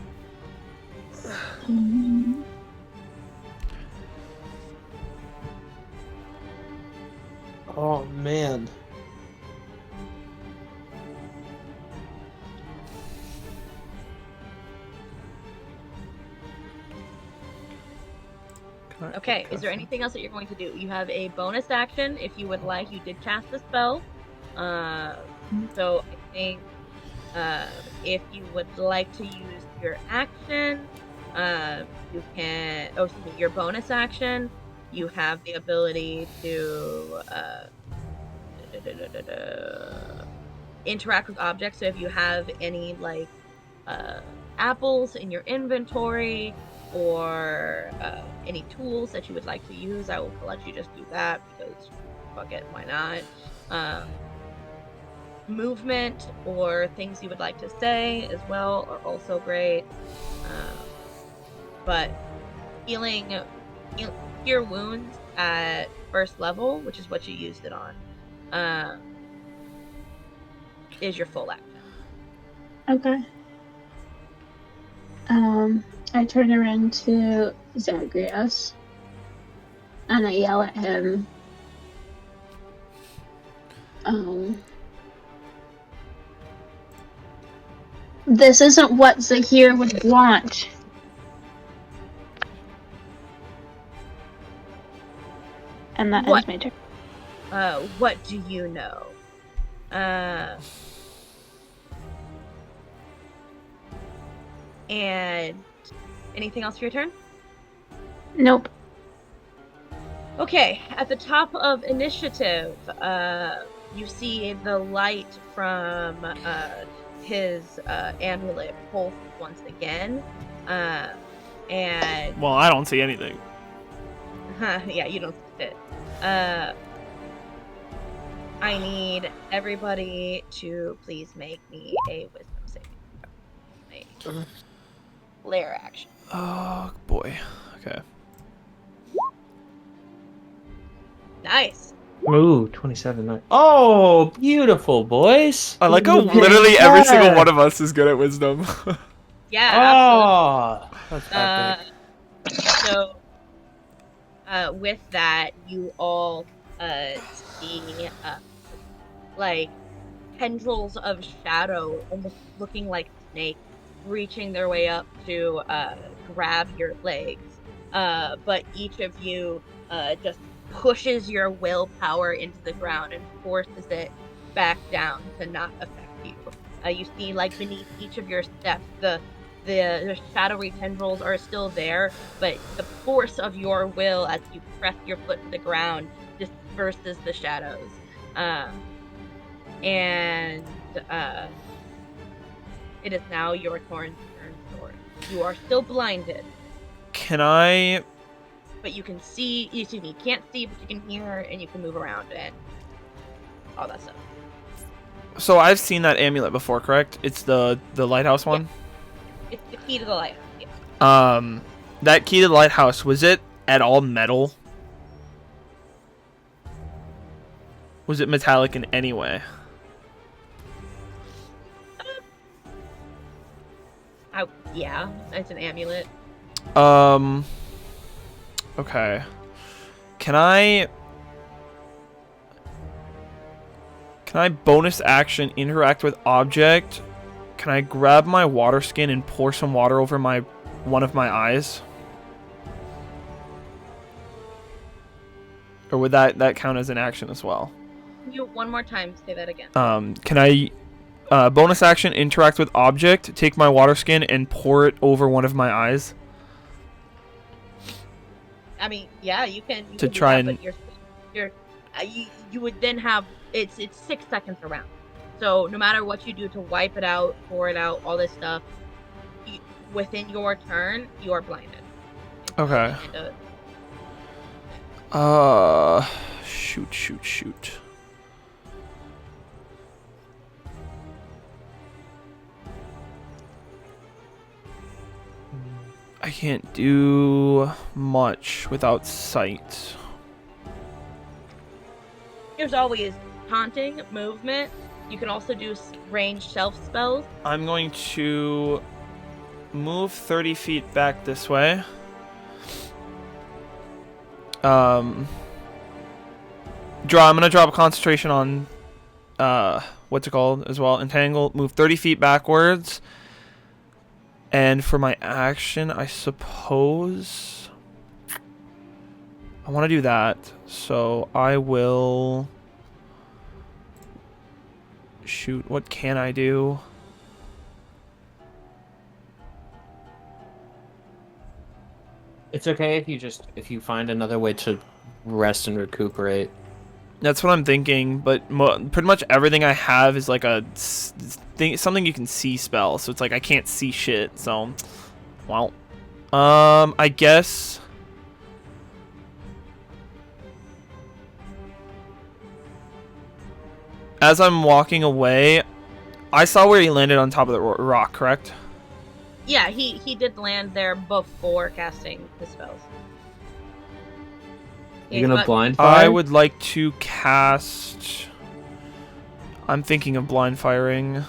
Oh man. Okay, is there anything else that you're going to do? You have a bonus action if you would like. You did cast the spell. So I think if you would like to use your action, you can. Oh, excuse me, your bonus action. You have the ability to interact with objects. So if you have any like apples in your inventory or any tools that you would like to use, I will let you just do that because fuck it, why not? Movement or things you would like to say as well are also great. But healing cure wounds at first level, which is what you used it on, is your full action. Okay. I turn around to Zagreus and I yell at him. This isn't what Zahir would want. And that ends my turn. What do you know? And anything else for your turn? Nope. Okay, at the top of initiative, you see the light from his amulet pulse once again. And Well, I don't see anything. yeah, you don't see it. I need everybody to please make me a wisdom saving throw. Lair action. Oh boy. Okay. Nice. Ooh, 27. Oh, beautiful, boys. I like how literally every single one of us is good at wisdom. Yeah, Oh, that's epic. So, with that, you all see like tendrils of shadow, almost looking like snakes, reaching their way up to grab your legs. But each of you just pushes your willpower into the ground and forces it back down to not affect you. You see, like beneath each of your steps, the shadowy tendrils are still there, but the force of your will as you press your foot to the ground disperses the shadows. And it is now your turn, Sword. You are still blinded, Can I? but you can see. Excuse me, you can't see, but you can hear, and you can move around and all that stuff. So I've seen that amulet before, correct? It's the lighthouse one. Yeah. It's the key to the lighthouse. Yeah. That key to the lighthouse, was it at all metal? Was it metallic in any way? Yeah, it's an amulet. Okay. Can I bonus action interact with object? Can I grab my water skin and pour some water over one of my eyes? Or would that count as an action as well? You one more time. Say that again. Can I bonus action interact with object, take my water skin and pour it over one of my eyes? I mean, yeah, you can. To try and but you would then have it's 6 seconds around. So no matter what you do to wipe it out, pour it out, all this stuff, within your turn, you are blinded. Okay. Shoot. I can't do much without sight. There's always taunting, movement. You can also do ranged self spells. I'm going to move 30 feet back this way. I'm gonna drop a concentration on what's it called as well? Entangle. Move 30 feet backwards. And for my action, I suppose I want to do that. So I will shoot. What can I do? It's okay if you find another way to rest and recuperate. That's what I'm thinking, but pretty much everything I have is like a something you can see spell, so it's like I can't see shit. So, well, I guess. As I'm walking away, I saw where he landed on top of the rock, correct? Yeah, he did land there before casting the spells. You're gonna blind I fire? would like to cast. I'm thinking of blind firing.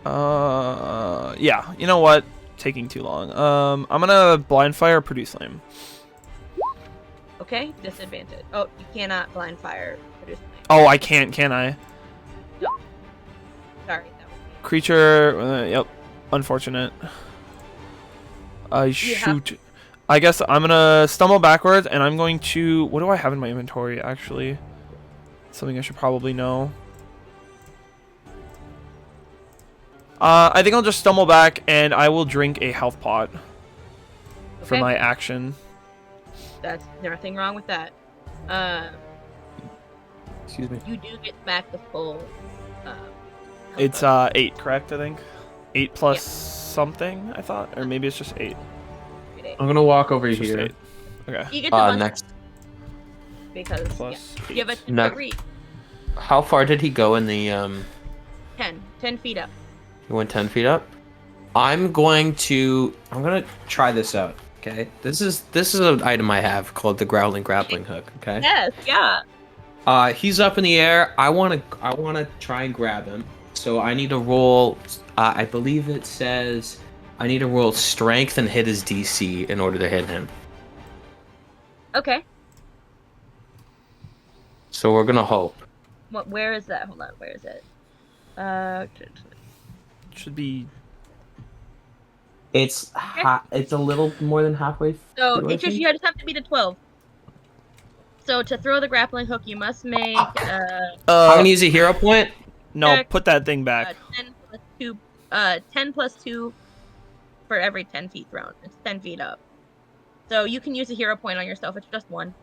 Yeah. You know what? Taking too long. I'm gonna blind fire produce flame. Okay, disadvantage. Oh, you cannot blind fire produce flame. Oh, I can't. Can I? Sorry, that was me. Creature. Yep. Unfortunate. I shoot. I guess I'm gonna stumble backwards, and I'm going to. What do I have in my inventory? Actually, something I should probably know. I think I'll just stumble back, and I will drink a health pot for Okay. my action. That's nothing wrong with that. Excuse me. You do get back the full. It's 8, correct? I think 8 plus Yeah. something. I thought, or maybe it's just 8. I'm gonna walk over It's just here. 8. Okay. You get the one Next. because Plus yeah, give it to No. Reed. How far did he go in the 10 feet up. He went 10 feet up. I'm gonna try this out. Okay. This is an item I have called the growling grappling hook. Okay. Yes, yeah. He's up in the air. I wanna try and grab him. So I need to roll. I believe it says I need to roll strength and hit his DC in order to hit him. Okay. So we're gonna hope. Where is that? Hold on. Where is it? Should be. It's it's a little more than halfway. So through, I it just think. you just have to beat a 12. So to throw the grappling hook, you must make I'm gonna use a hero point. No, check. put that thing back. 10 plus 2. 10 plus 2 for every 10 feet thrown. It's 10 feet up. So you can use a hero point on yourself. It's just one.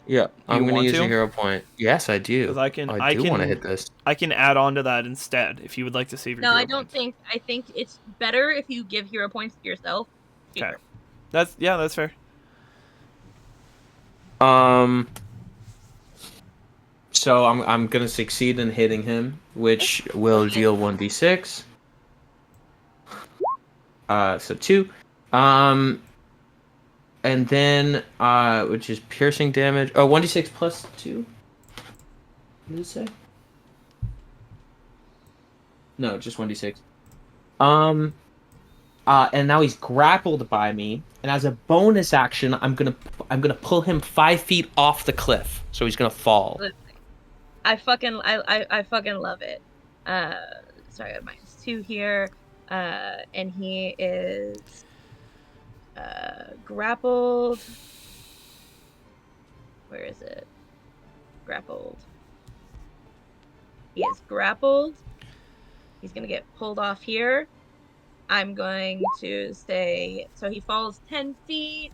Yeah, I'm gonna want use to? a hero point. Yes, I do. Because I can. I do want to hit this. I can add on to that instead if you would like to save your. No, hero I don't points. think. I think it's better if you give hero points to yourself. Okay. That's fair. So I'm gonna succeed in hitting him, which will deal 1d6. So 2. And then which is piercing damage. Oh, 1d6 plus 2. What did it say? No, just 1d6. And now he's grappled by me, and as a bonus action, I'm gonna pull him 5 feet off the cliff, so he's gonna fall. I fucking love it. Sorry, I have -2 here. And he is grappled. Where is it? Grappled. He is grappled. He's gonna get pulled off here. I'm going to say so he falls 10 feet.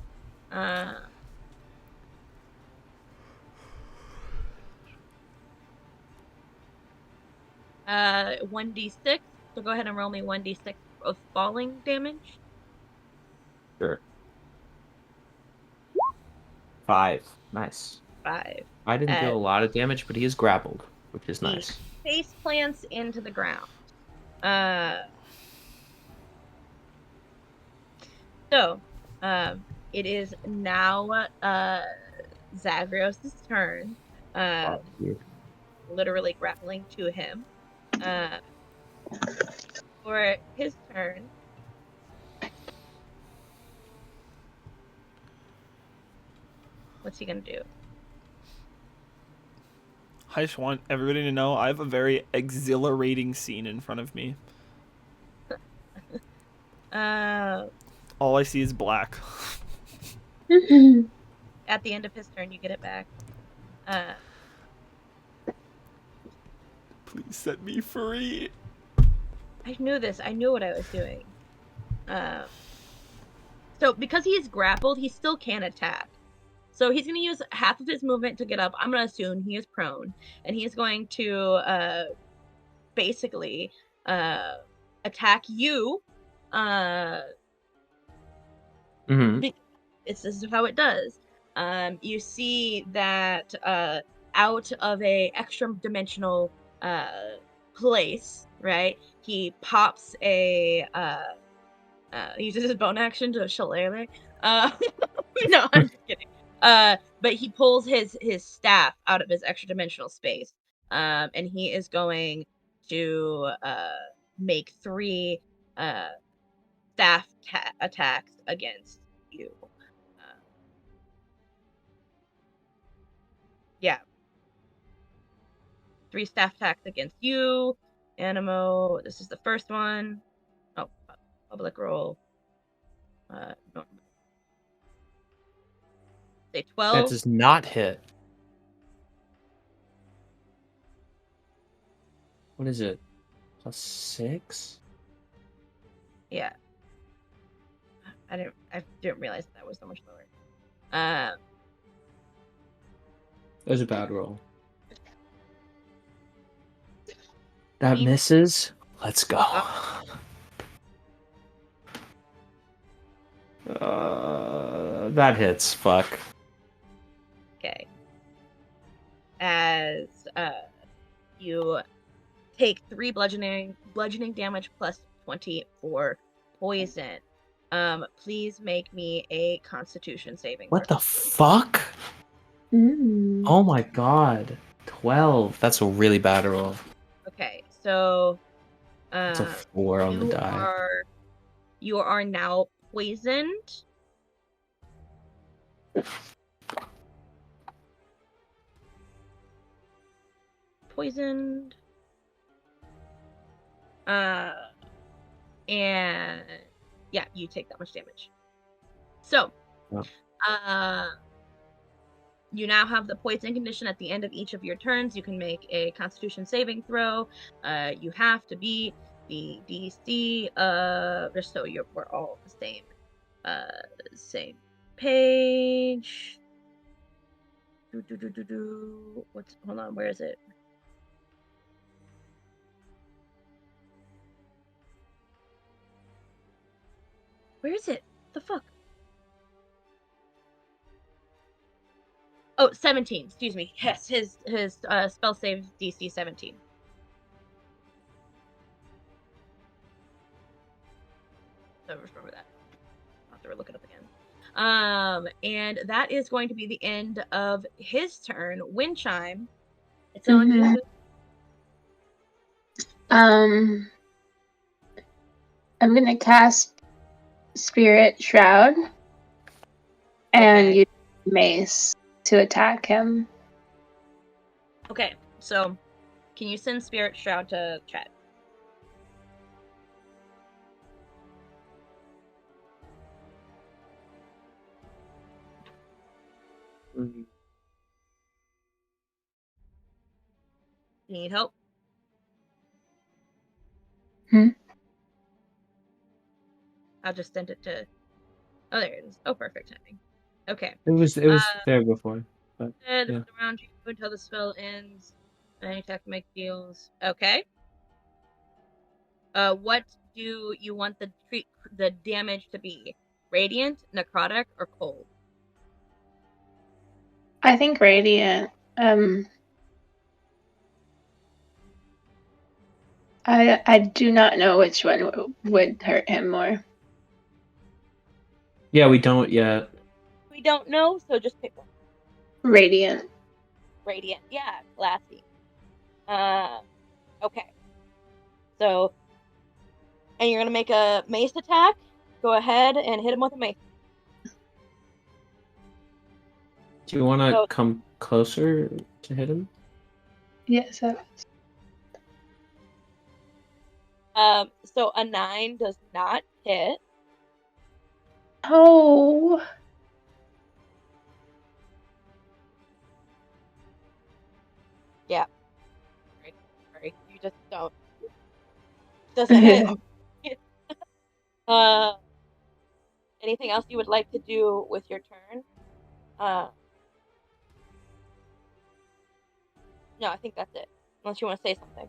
1d6. So go ahead and roll me 1d6 of falling damage. Sure. 5. Nice. 5. I didn't deal a lot of damage, but he is grappled, which is nice. Face plants into the ground. So, it is now Zagreus' turn. Literally grappling to him. For his turn, what's he gonna do? I just want everybody to know I have a very exhilarating scene in front of me. All I see is black. At the end of his turn, you get it back. Please set me free. I knew this. I knew what I was doing. So because he's grappled, he still can attack. So he's going to use half of his movement to get up. I'm going to assume he is prone, and he's going to basically attack you. This is how it does. You see that out of a extra dimensional place, right? He pops a uses his bone action to shillelagh. No, I'm just kidding. But he pulls his staff out of his extra dimensional space, and he is going to make 3 staff attacks against you. Yeah, 3 staff attacks against you. Animo, this is the first one. Oh, public roll. Normal. Say 12. That does not hit. What is it? +6? Yeah. I didn't realize that was so much lower. That was a bad roll. That misses. Let's go. That hits. Fuck. Okay. As you take 3 bludgeoning damage plus 20 for poison. Please make me a Constitution saving. What the fuck? Oh my god. 12. That's a really bad roll. Okay, so It's a 4 on the die. You are now poisoned. And yeah, you take that much damage. So, you now have the poison condition at the end of each of your turns. You can make a Constitution saving throw. You have to beat the DC. Just so we're all the same page. Hold on, where is it? Where is it? The fuck? Oh, 17. Excuse me. Yes, his spell save DC 17. So remember that. I'll have to look it up again. And that is going to be the end of his turn. Wind chime. It's on you. I'm gonna cast Spirit Shroud and use Mace to attack him. Okay, so can you send Spirit Shroud to chat? Mm-hmm. You need help? I'll just send it to... Oh, there it is. Oh, perfect timing. Okay. It was there before. But, yeah. Around you until the spell ends. Any attack make deals. Okay. What do you want the damage to be? Radiant, necrotic, or cold? I think Radiant. I do not know which one would hurt him more. Yeah, we don't yet. We don't know, so just pick one. Radiant. Radiant, yeah, classy. Okay. So, and you're gonna make a mace attack. Go ahead and hit him with a mace. Do you want to come closer to hit him? Yes. So a 9 does not hit. Oh. Yeah. Sorry. You just don't. Doesn't hit. Anything else you would like to do with your turn? No, I think that's it. Unless you want to say something.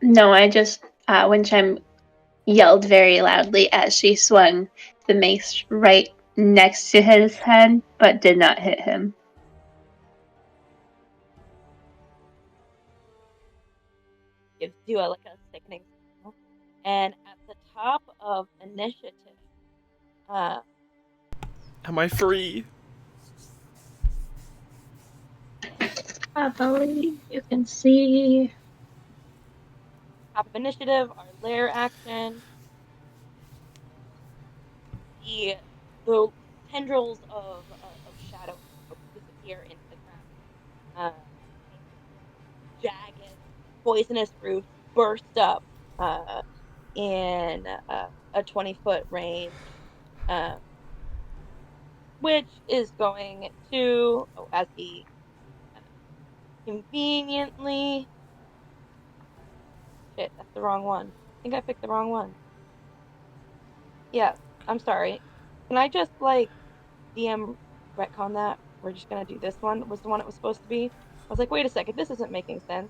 No, I just Windchime yelled very loudly as she swung the mace right next to his head, but did not hit him. Gives you a sickening smell. And at the top of initiative, Am I free? I believe you can see. top of initiative, our lair action. The tendrils of shadow disappear into the ground. Jagged, poisonous roots burst up in a 20-foot range, which is going to, as he conveniently. Shit, that's the wrong one. I think I picked the wrong one. Yeah, I'm sorry. Can I just DM retcon that? We're just gonna do this one. Was the one it was supposed to be? I was like, wait a second, this isn't making sense.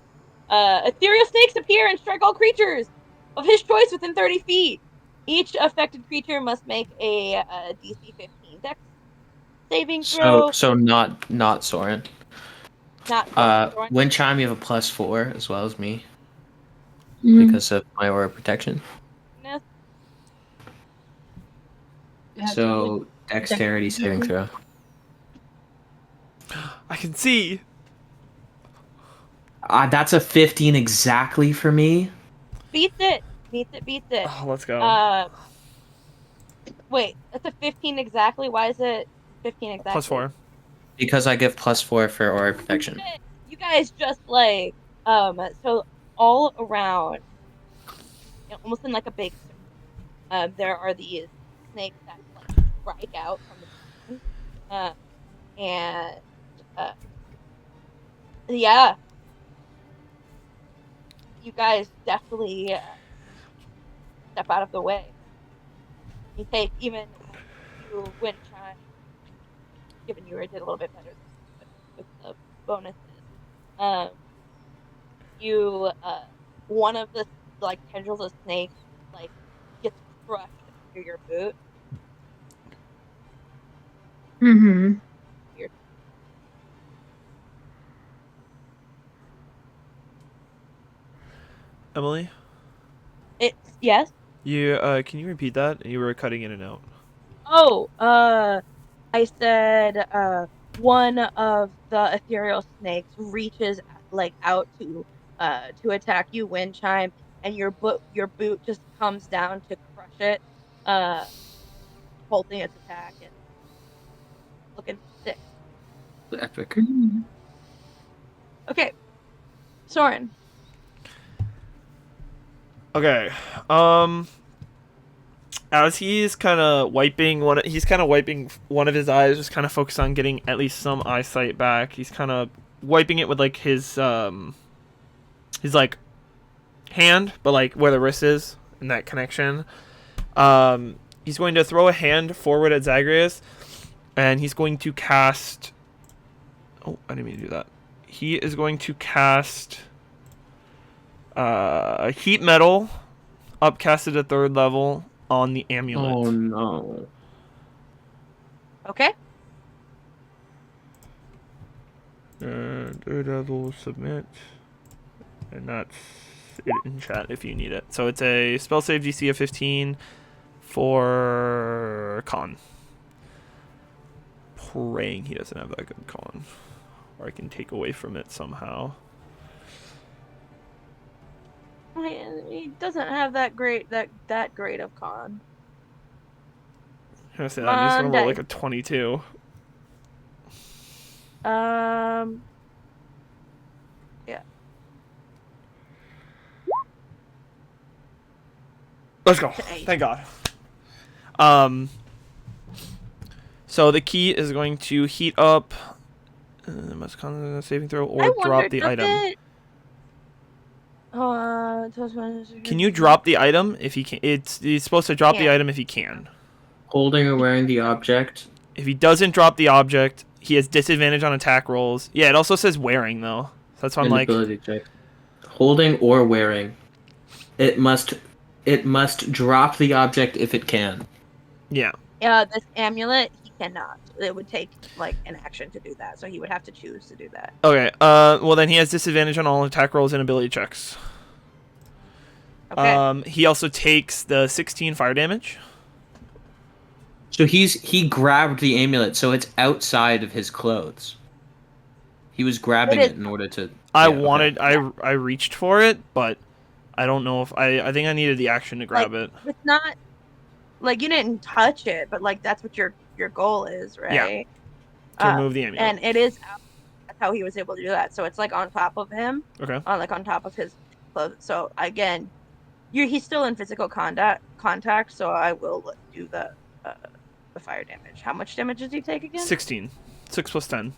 Ethereal snakes appear and strike all creatures of his choice within 30 feet. Each affected creature must make a DC 15 Dex saving throw. So not Soren. Not Soren. Wind chime, you have a +4 as well as me Mm. because of my aura protection. So dexterity saving throw. I can see. That's a 15 exactly for me. Beats it. Beats it. Oh, let's go. Wait, that's a 15 exactly. Why is it 15 exactly? +4. Because I give +4 for aura protection. You guys just so all around, almost in like a big circle, there are these snakes that strike out from the ground, and yeah, you guys definitely step out of the way. You take even you wind chime, given you did a little bit better with the bonuses. You one of the tendrils of snake gets crushed under your boot. Mm-hmm. Emily? It's yes. You can you repeat that? You were cutting in and out. Oh, I said one of the ethereal snakes reaches out to attack you, wind chime, and your boot just comes down to crush it, halting its attack and looking sick. Epic. Mm-hmm. Okay, Soren. Okay. As he's kind of wiping one of his eyes, just kind of focused on getting at least some eyesight back. He's kind of wiping it with his hand, but where the wrist is and that connection. He's going to throw a hand forward at Zagreus, and he's going to cast. Oh, I didn't mean to do that. He is going to cast heat metal, upcasted to 3rd level on the amulet. Oh no. Okay. And Daredevil submit. And that's it in chat if you need it. So it's a spell save DC of 15 for con. Praying he doesn't have that good con. Or I can take away from it somehow. He doesn't have that great of con. I'm gonna say that. I'm just gonna roll a 22. Yeah. Let's go. Thank God. So the key is going to heat up. Must con saving throw or drop the item. Can you drop the item if he can? It's supposed to drop the item if he can. Holding or wearing the object If he doesn't drop the object, he has disadvantage on attack rolls. Yeah, it also says wearing though. So that's why I'm And like, ability check. Holding or wearing. It must drop the object if it can. yeah. This amulet, he cannot. It would take like an action to do that, so he would have to choose to do that. Okay. Well then he has disadvantage on all attack rolls and ability checks. Okay. He also takes the 16 fire damage. So he grabbed the amulet, so it's outside of his clothes. He was grabbing it in order to. I Yeah, okay. wanted. I reached for it, but I don't know if I think I needed the action to grab it. It's not like you didn't touch it, but like that's what your goal is, right? To remove the amulet. And it is that's how he was able to do that. So it's like on top of him. Okay. Like on top of his clothes. So again, he's still in physical contact. So I will do the fire damage. How much damage does he take again? 16. 6 plus 10.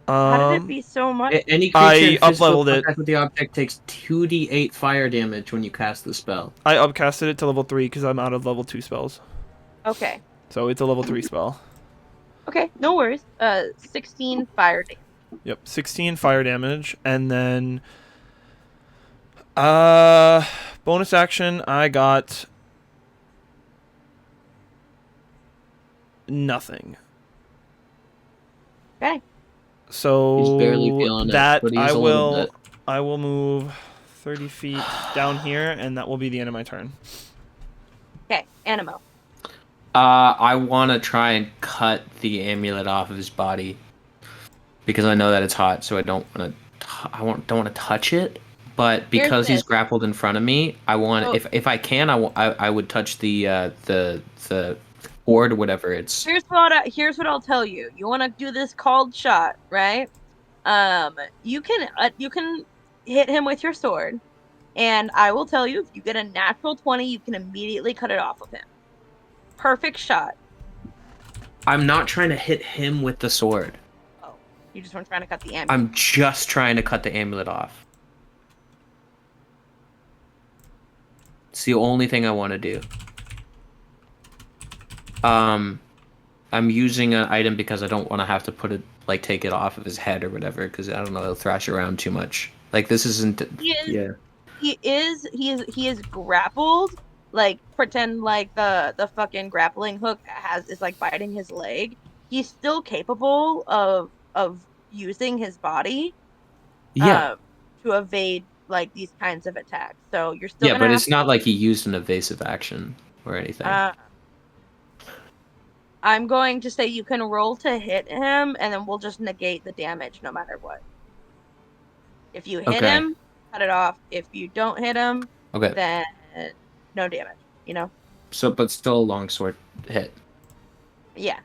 How did it be so much? Any creature I in physical up-leveled it. contact with the object takes 2d8 fire damage when you cast the spell. I upcasted it to level 3 because I'm out of level 2 spells. Okay. So it's a level 3 spell. Okay, no worries. 16 fire damage. Yep, 16 fire damage, and then bonus action I got nothing. Okay. So He's barely feeling that it, but he's I a little bit. will move 30 feet down here, and that will be the end of my turn. Okay, Animo. I want to try and cut the amulet off of his body because I know that it's hot, so I don't want to. Don't want to touch it. But because he's grappled in front of me, I want if I can, I would touch the board or whatever it's. Here's what I'll tell you. You want to do this called shot, right? You can hit him with your sword, and I will tell you if you get a natural 20, you can immediately cut it off of him. Perfect shot. I'm not trying to hit him with the sword. Oh, you just weren't trying to cut the amulet. I'm just trying to cut the amulet off. It's the only thing I want to do. I'm using an item because I don't want to have to put it, like, take it off of his head or whatever, because I don't know, it'll thrash around too much. Like, this isn't. He is grappled. Like, pretend like the fucking grappling hook is like biting his leg. He's still capable of using his body. Yeah. To evade like these kinds of attacks. So you're still. Yeah, but it's not like he used an evasive action or anything. I'm going to say you can roll to hit him, and then we'll just negate the damage no matter what. If you hit him, cut it off. If you don't hit him, then no damage. You know. So, but still a longsword hit. Yeah.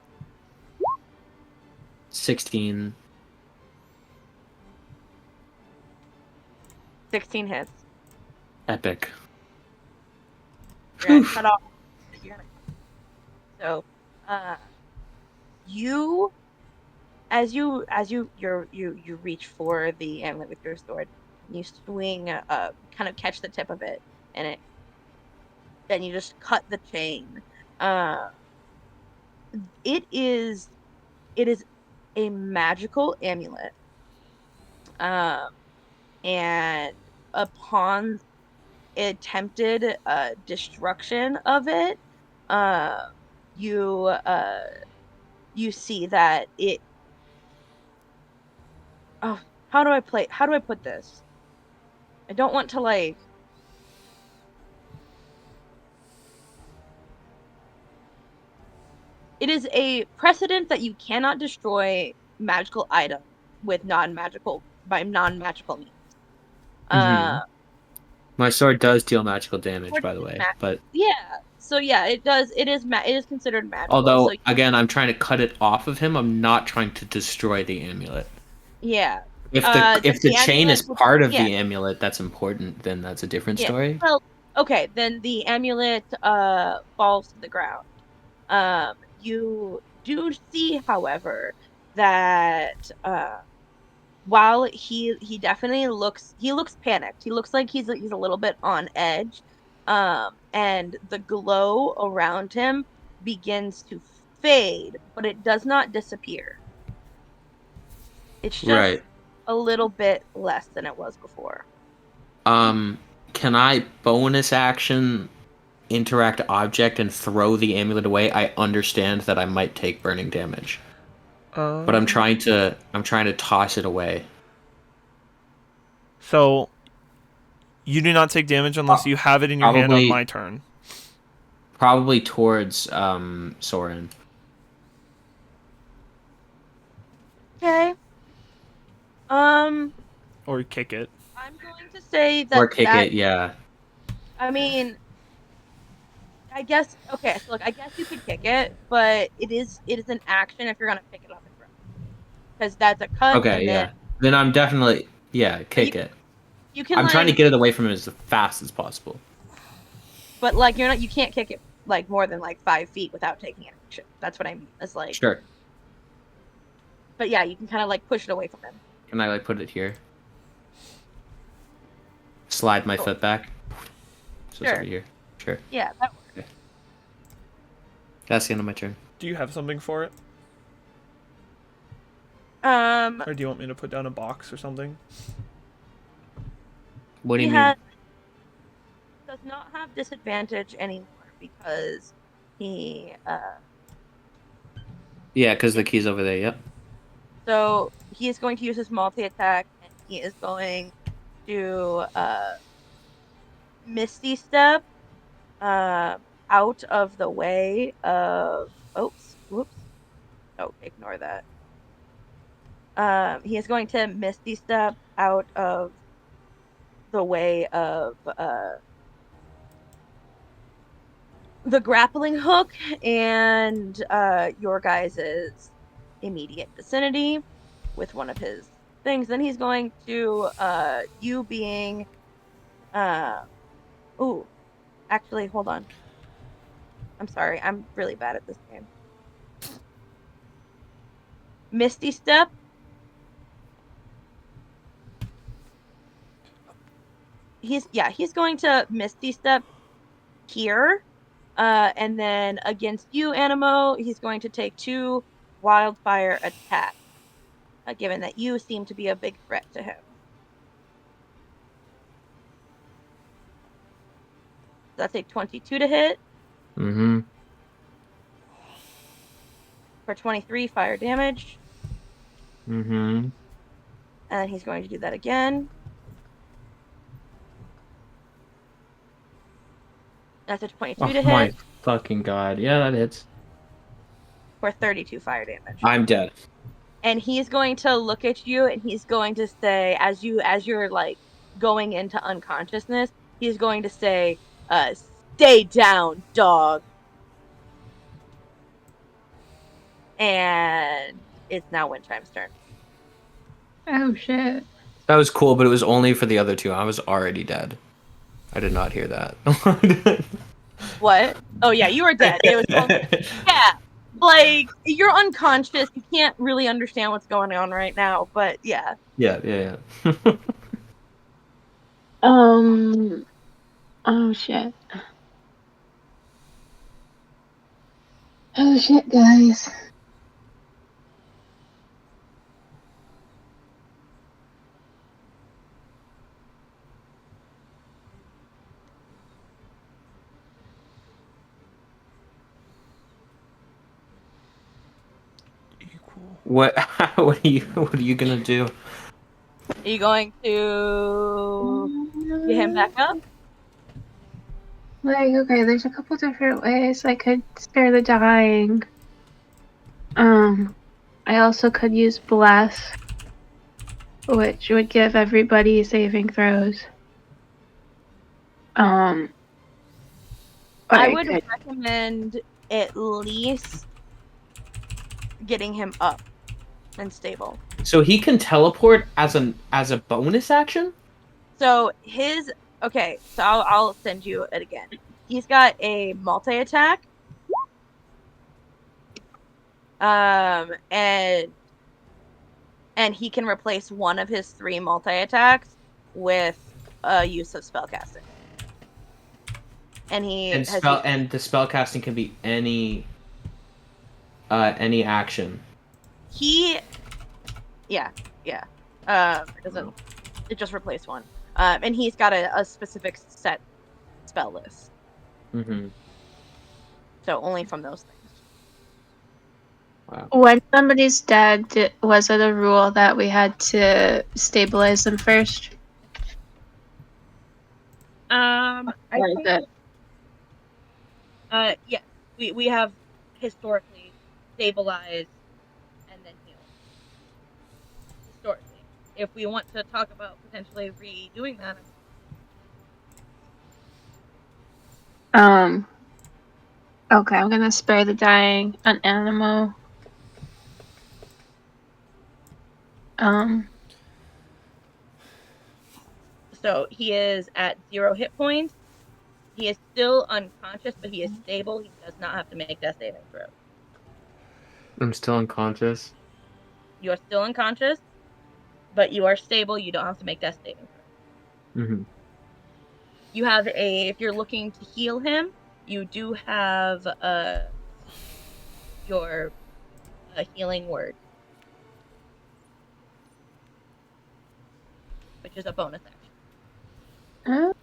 16. 16 hits. Epic. You're gonna cut off. So, you reach for the amulet with your sword, you swing, kind of catch the tip of it, and then you just cut the chain. It is a magical amulet. And upon attempted destruction of it, you see that it. Oh, how do I put this? I don't want to like. It is a precedent that you cannot destroy magical items with non-magical means. My sword does deal magical damage, by the way, but yeah. So yeah, it does. It is considered magical. Although, again, I'm trying to cut it off of him. I'm not trying to destroy the amulet. Yeah. If the chain is part of the amulet, that's important. Then that's a different story. Well, okay. Then the amulet falls to the ground. You do see, however, that while he definitely looks panicked. He looks like he's a little bit on edge. And and the glow around him begins to fade, but it does not disappear. It's just Right. a little bit less than it was before. Can I bonus action interact object and throw the amulet away? I understand that I might take burning damage, but I'm trying to toss it away. So you do not take damage unless you have it in your hand on my turn. Probably towards Soren. Okay. Or kick it. I'm going to say that Or kick it, yeah. I mean, I guess okay. So look, I guess you could kick it, but it is an action if you're gonna pick it up and throw, because that's a cut. Okay, and yeah. Then I'm definitely kick it. You can I'm trying to like, get it away from him as fast as possible. but like you can't kick it like more than like 5 feet without taking an action. That's what I mean. It's like Sure. But yeah, you can kind of like push it away from him. Can I like put it here? Slide my foot back. So it's Sure. over here. Sure. Yeah, that works. Okay. That's the end of my turn. Do you have something for it? Or do you want me to put down a box or something? What do you mean? Does not have disadvantage anymore because he Yeah, because the key's over there, yep. So he is going to use his multi-attack, and he is going to Misty Step out of the way of... Oops. Whoops. Oh, ignore that. He is going to Misty Step out of the way of the grappling hook and your guys' immediate vicinity with one of his things. Then he's going to you being ooh, actually, hold on. I'm sorry, I'm really bad at this game. Misty Step. He's going to Misty Step here. And then against you, Animo, he's going to take 2 wildfire attacks, given that you seem to be a big threat to him. That's a 22 to hit. Mm-hmm. For 23 fire damage. Mm-hmm. And he's going to do that again. That's a 22 to hit. Oh my fucking god. Yeah, that hits. For 32 fire damage. I'm dead. And he's going to look at you and he's going to say, as you're like going into unconsciousness, he's going to say, stay down, dog. And it's now Windchime's turn. Oh shit. That was cool, but it was only for the other 2. I was already dead. I did not hear that. What? Oh yeah, you were dead. It was only... Yeah. Like, you're unconscious. You can't really understand what's going on right now, but yeah. Yeah. Oh shit. Oh shit, guys. What are you gonna do? Are you going to get him back up? Like, okay, there's a couple different ways I could spare the dying. I also could use Bless, which would give everybody saving throws. I would recommend at least getting him up and stable. So he can teleport as a bonus action? So I'll send you it again. He's got a multi-attack. And he can replace one of his 3 multi-attacks with a use of spellcasting. and he And has the spell casting can be any action. Yeah. It doesn't. It just replaced one. And he's got a specific set spell list. Mm-hmm. So only from those things. Wow. When somebody's dead, was it a rule that we had to stabilize them first? I Or is think. it- Yes. We have historically stabilized and then healed. Historically, if we want to talk about potentially redoing that, Okay, I'm gonna spare the dying an animal. so he is at 0 hit points. He is still unconscious, but he is stable. He does not have to make death saving throws. I'm still unconscious. You are still unconscious, but you are stable. You don't have to make death saving throws. Mm-hmm. You have if you're looking to heal him, you do have your healing word, which is a bonus action.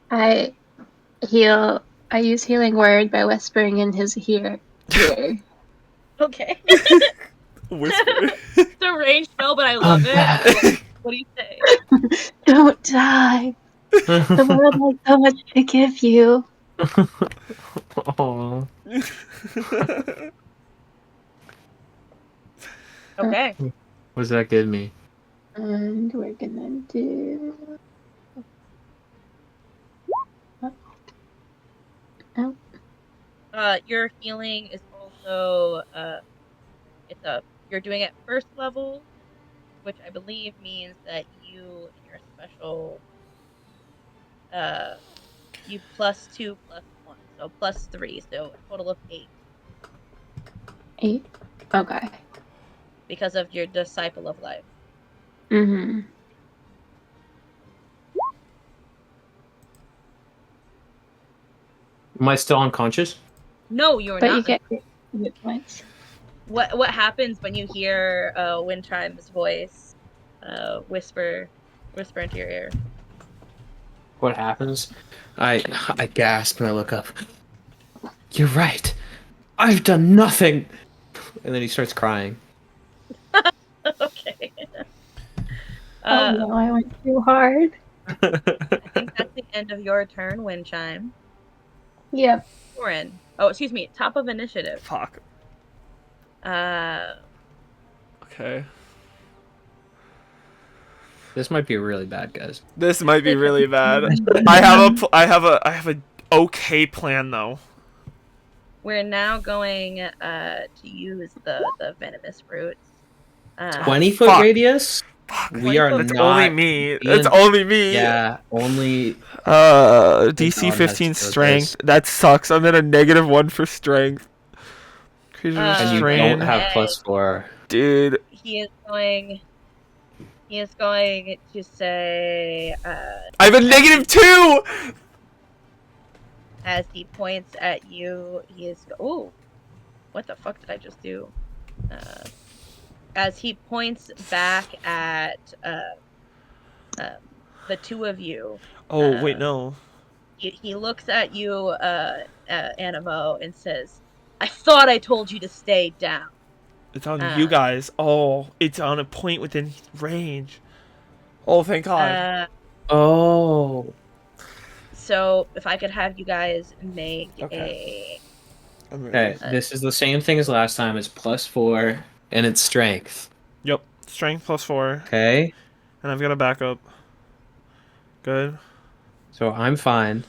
I use healing word by whispering in his ear. Okay. Whisper. It's a ranged spell, but I love it. What do you say? Don't die. The world has so much to give you. Aww. Okay. What does that give me? And we're gonna do. Your healing is also you're doing it first level, which I believe means that you in your special you +2 +1, so +3, so a total of 8 8. Okay. because of your disciple of life. Mm-hmm. Am I still unconscious? No, you're But you not. get hit points. What happens when you hear Wind Chime's voice whisper into your ear? What happens? I gasp and I look up. You're right. I've done nothing. And then he starts crying. Okay. Oh no, I went too hard. I think that's the end of your turn, Wind Chime. Yep. Orin. Oh, excuse me. Top of initiative. Fuck. Uh, Okay. This might be really bad, guys. This might be really bad. I have a okay plan though. we're now going to use the venomous roots. 20-foot fuck. radius? Fuck. We are That's not only me. being- That's only me. Yeah, only DC God has 15 to do strength. this. That sucks. I'm at a -1 for strength. Creature and you restrained. don't have Okay. +4. Dude. He is going to say I have a -2! as he points at you, he is ooh. What the fuck did I just do? As he points back at the two of you. Oh, wait, no. He looks at you, Animo, and says, "I thought I told you to stay down." It's on you guys. Oh, it's on a point within range. Oh, thank God. Oh. So if I could have you guys make Okay. Okay, this is the same thing as last time. It's +4, and it's strength. Yep. Strength +4. Okay? And I've got a backup. Good. So I'm fine.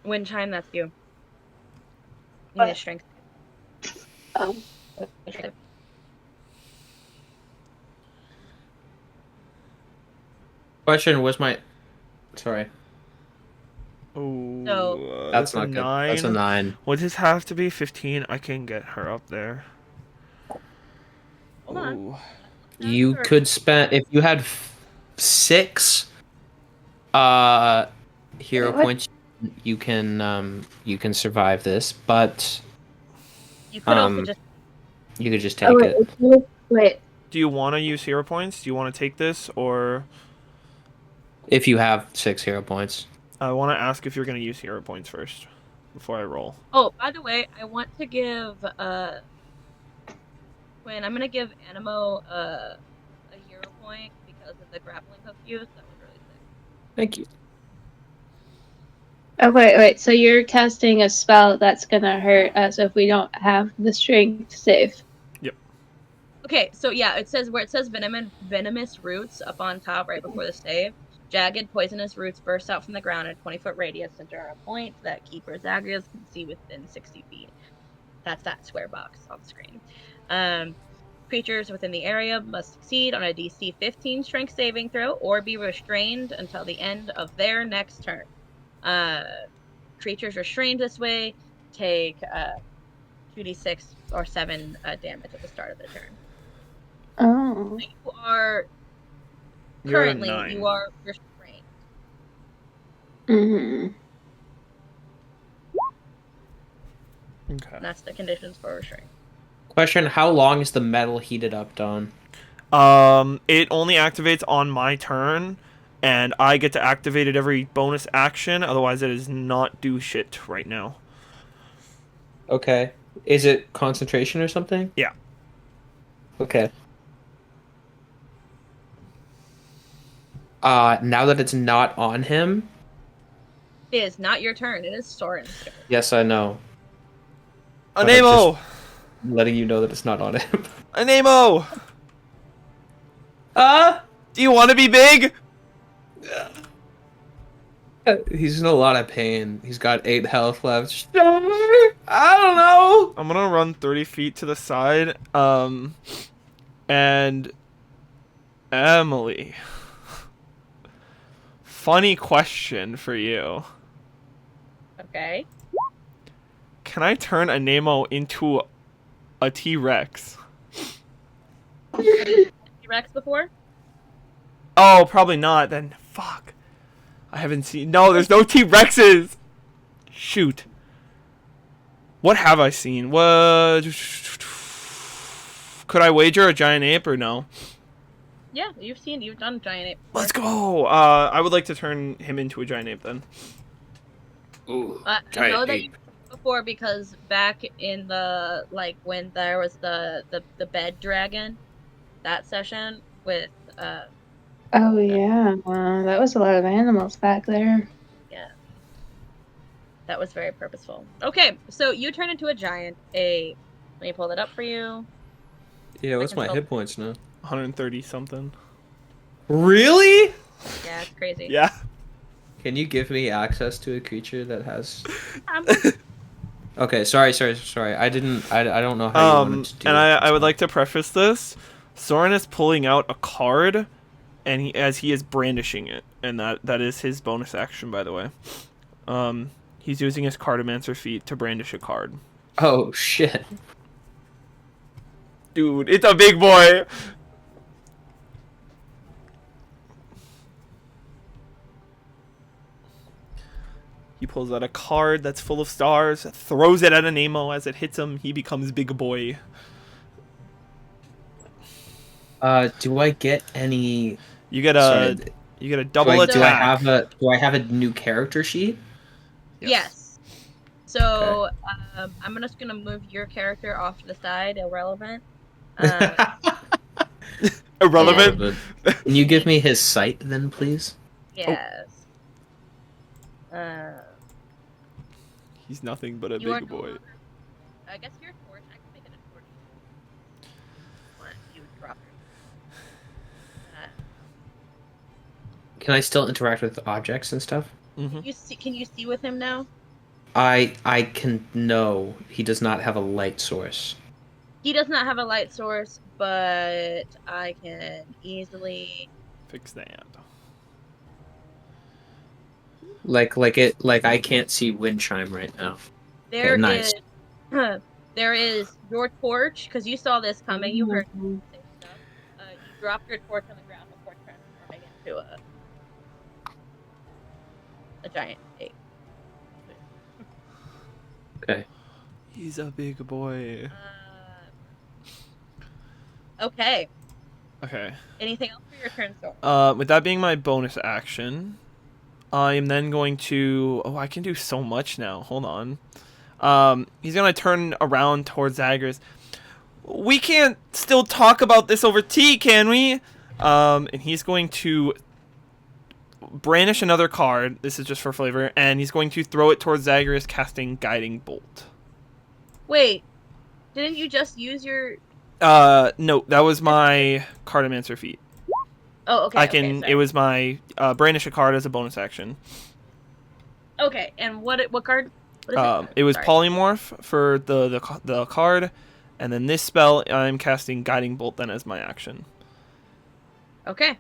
Wind Chime, that's you. You need a strength. Oh. Question, was my Sorry. Oh, So- That's a not good. 9. That's a 9. Would this have to be 15? I can get her up there. Hold on. Ooh. You Sure. could spend if you had 6 hero Wait, what? points. You can survive this, but You could also um just. you could just Oh take wait, it. wait. Do you want to use hero points? Do you want to take this, or If you have 6 hero points. I want to ask if you're going to use hero points first before I roll? Oh, by the way, I want to give Quinn. I'm gonna give Animo a hero point because of the grappling hook use. That was really sick. Thank you. Oh wait. So you're casting a spell that's gonna hurt us if we don't have the strength save. Okay, so yeah, it says where it says venomous roots up on top right before the save. Jagged poisonous roots burst out from the ground at a 20-foot radius center a point that Keeper Zagreus can see within 60 feet. That's that square box on the screen. Creatures within the area must succeed on a DC 15 strength saving throw or be restrained until the end of their next turn. Creatures restrained this way take 2d6 or 7 damage at the start of the turn. Oh. You are You're at a currently 9. you are restrained. Mm-hmm. Okay. And that's the conditions for restraint. Question: how long is the metal heated up, Don? It only activates on my turn, and I get to activate it every bonus action. Otherwise, it does not do shit right now. Okay. Is it concentration or something? Yeah. Okay. Now that it's not on him, It is not your turn. It is Soren's turn. yes, I know. But I'm Anemo! letting you know that it's not on him. Anemo! Ah! Do you want to be big? He's in a lot of pain. He's got 8 health left. I don't know. I'm gonna run 30 feet to the side. And Emily. Funny question for you. Okay. Can I turn a Nemo into a T-Rex? T-Rex before? Oh, probably not. Then fuck. I haven't seen. No, there's no T-Rexes. Shoot. What have I seen? What? Could I wager a giant ape or no? Yeah, you've done giant ape before. Let's go. I would like to turn him into a giant ape then. Ooh, I know giant that you ape. before because back in the when there was the bed dragon, that session with Oh yeah. That was a lot of animals back there. yeah. That was very purposeful. Okay, so you turn into a giant ape. Let me pull that up for you. Yeah, what's can my spell- hit points now? 130 something. Really? Yeah, it's crazy. Yeah. Can you give me access to a creature that has... Um, Okay, sorry. I don't know how you wanted to do And it. I would like to preface this. Soren is pulling out a card, and he is brandishing it, and that is his bonus action, by the way. He's using his Cartomancer feat to brandish a card. Oh, shit. Dude, it's a big boy. He pulls out a card that's full of stars, throws it at a Nemo. As it hits him, he becomes big boy. Do I get any... You get Sorry, a double attack. do I have a new character sheet? yes. So I'm just gonna move your character off to the side, irrelevant. Irrelevant. Can you give me his sight then, please? Yes. He's nothing but a You are big no boy. longer- I guess your torch. I can make it a torch. What? You drop it. Can I still interact with objects and stuff? Mm-hmm. Can you see with him now? I can... No, he does not have a light source. He does not have a light source, but I can easily. Fix that. Like I can't see wind chime right now. There Okay, nice. is there is your torch, because you saw this coming. You heard me say stuff. You dropped your torch on the ground before transforming into a giant ape. Okay. He's a big boy. Okay. Okay. Anything else for your turn, Sora? With that being my bonus action, I am then going to. Oh, I can do so much now. Hold on. He's gonna turn around towards Zagreus. We can't still talk about this over tea, can we? And he's going to brandish another card. This is just for flavor, and he's going to throw it towards Zagreus, casting Guiding Bolt. Wait, didn't you just use your? No, that was my Cartomancer feat. Oh, okay. I can. Okay, it was my brandish a card as a bonus action. Okay, and what card? What is It was Sorry. Polymorph for the card, and then this spell I'm casting Guiding Bolt then as my action. Okay.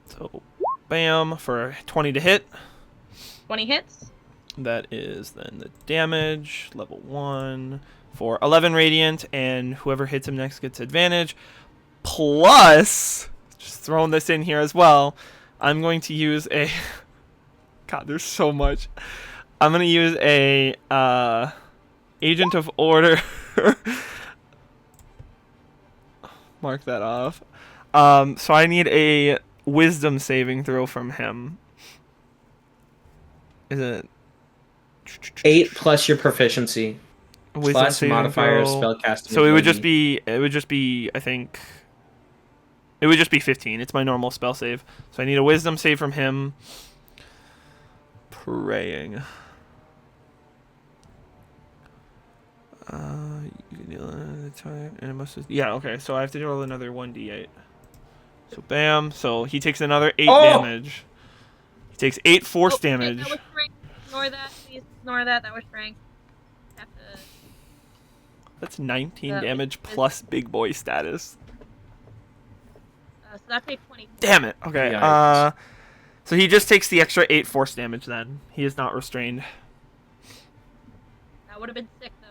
So, bam for 20 to hit. 20 hits. That is then the damage level 1 for 11 radiant, and whoever hits him next gets advantage. Plus, just throwing this in here as well, I'm going to use a. God, there's so much. I'm gonna use a Agent of Order. Mark that off. So I need a Wisdom saving throw from him. Is it 8 plus your proficiency Wisdom plus saving modifier throw? spellcasting. So it would just ability. be. It would just be. I think. It would just be 15. It's my normal spell save. So I need a Wisdom save from him. Praying. You can deal another time, and it must. Yeah. Okay. So I have to roll another 1d8. So bam. So he takes another 8 damage. He takes 8 force damage. That was strength. Ignore that. Please ignore that. That was strength. Have to... That's 19 damage plus big boy status. So that's a 20. Damn it. Okay. Yikes. So he just takes the extra 8 force damage then. He is not restrained. That would have been sick, though.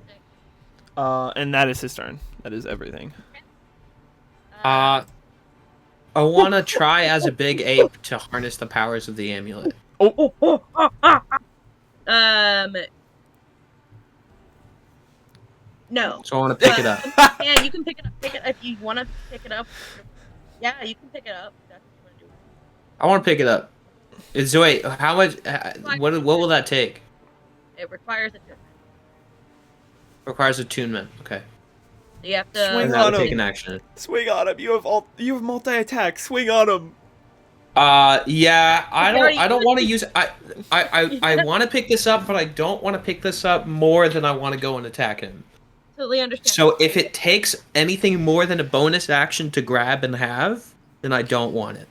Sick. And that is his turn. That is everything. I want to try as a big ape to harness the powers of the amulet. No. So I want to pick it up. Yeah, you can pick it up. If you want to pick it up. Yeah, you can pick it up. That's what you want to do. I want to pick it up. Wait, how much? What will that take? It requires attunement. Requires attunement. Okay. So you have to. Swing And on that would him. take an action. Swing on him. You have multi-attack. Swing on him. Yeah, I don't want to use. I want to pick this up, but I don't want to pick this up more than I want to go and attack him. Totally understand. So if it takes anything more than a bonus action to grab and have, then I don't want it.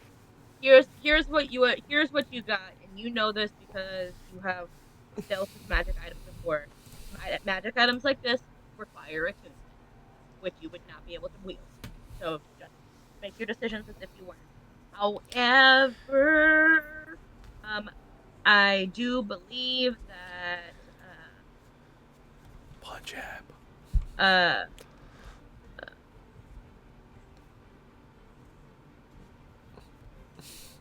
Here's what you got, and you know this because you have dealt with magic items before. Magic items like this require attunement, which you would not be able to wield. So just make your decisions as if you weren't. However, I do believe that Punjab.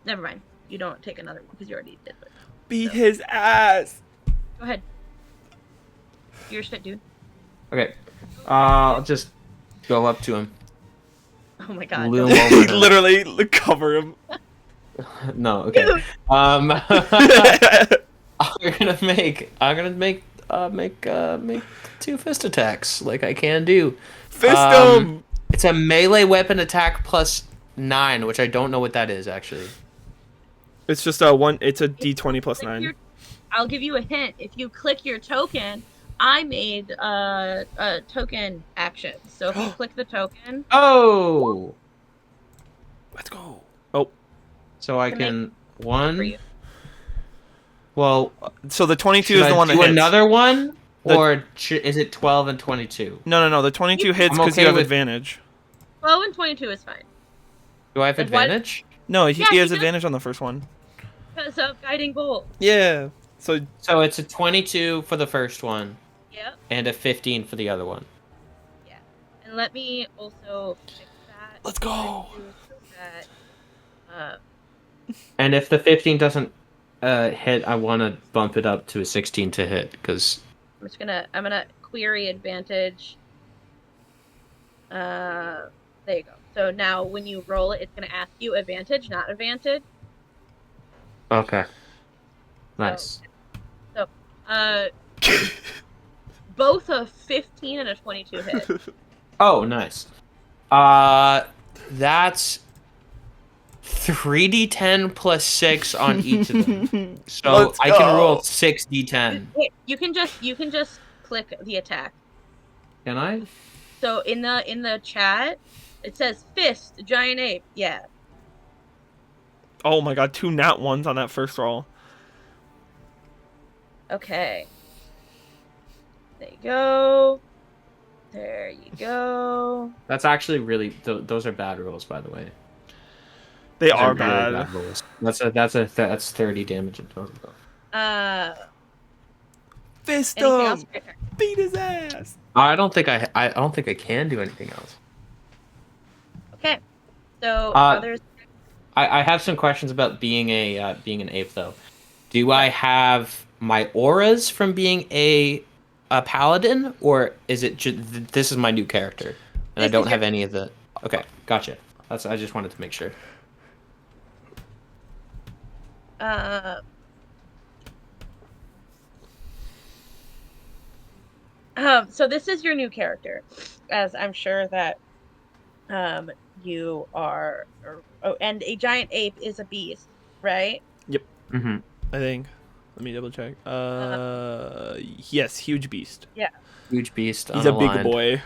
Never mind. You don't take another one because you already did it. Beat his ass. Go ahead. Your shit, dude. Okay. I'll just go up to him. Oh my god. Loom don't- over him. Literally cover him. No, okay. Dude. I'm gonna make 2 fist attacks like I can do. Fist him. It's a melee weapon attack plus 9, which I don't know what that is actually. It's just a one. It's a D20 plus 9. I'll give you a hint. If you click your token, I made a token action. So if you click the token, Oh. Let's go. Oh, So I To can for one. you. Well, so the 22 should is the I one that do hits. another one, The- or is it 12 and 22? No. The 22 hits I'm because okay you have with- advantage. 12 and 22 is fine. Do I have And why- advantage? No, Yeah, he he has does. advantage on the first one. Because of guiding bolt. Yeah. So So it's a 22 for the first one Yep. and a 15 for the other one. Yeah. And let me also fix that. let's go. for you so that, And if the 15 doesn't hit, I want to bump it up to a 16 to hit because I'm gonna query advantage. There you go. So now when you roll it, it's gonna ask you advantage, not advantage. okay, nice. So, both a 15 and a 22 hit. Oh, nice. That's 3d10 plus 6 on each of them. So Let's I can roll go. 6d10. You can just click the attack. Can I? So in the chat, it says fist, giant ape. Yeah. Oh my god, 2 nat 1s on that first roll. Okay. There you go. There you go. That's actually really those are bad rolls, by the way. They Those are really bad. rolls. That's 30 damage in total. Fist Anything else? him. Beat his ass. I don't think I can do anything else. Okay. So Uh, others. I have some questions about being an ape though. Do I have my auras from being a paladin, or is it just this is my new character and I This don't is have any of the? Okay, gotcha. I just wanted to make sure. So this is your new character, as I'm sure that you are. Oh, and a giant ape is a beast, right? Yep. Mm-hmm. I think. Let me double check. Yes, huge beast. Yeah. Huge beast. He's a big unaligned. boy.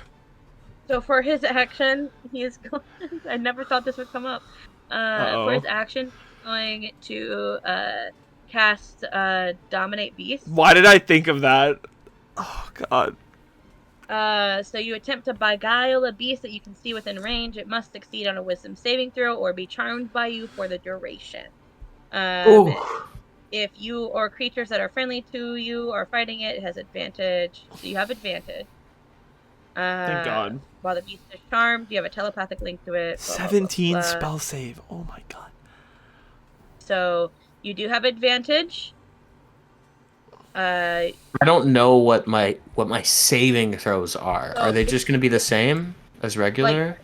So for his action, he is going. I never thought this would come up. For his action, he's going to cast Dominate Beast. Why did I think of that? Oh god. So you attempt to beguile a beast that you can see within range. It must succeed on a Wisdom saving throw or be charmed by you for the duration. If you or creatures that are friendly to you are fighting it, it has advantage. So you have advantage. Thank god. While the beast is charmed, you have a telepathic link to it. Blah, blah, blah, 17 blah. spell save. Oh my god. So you do have advantage. I don't know what my saving throws are. So Are they just going to be the same as regular?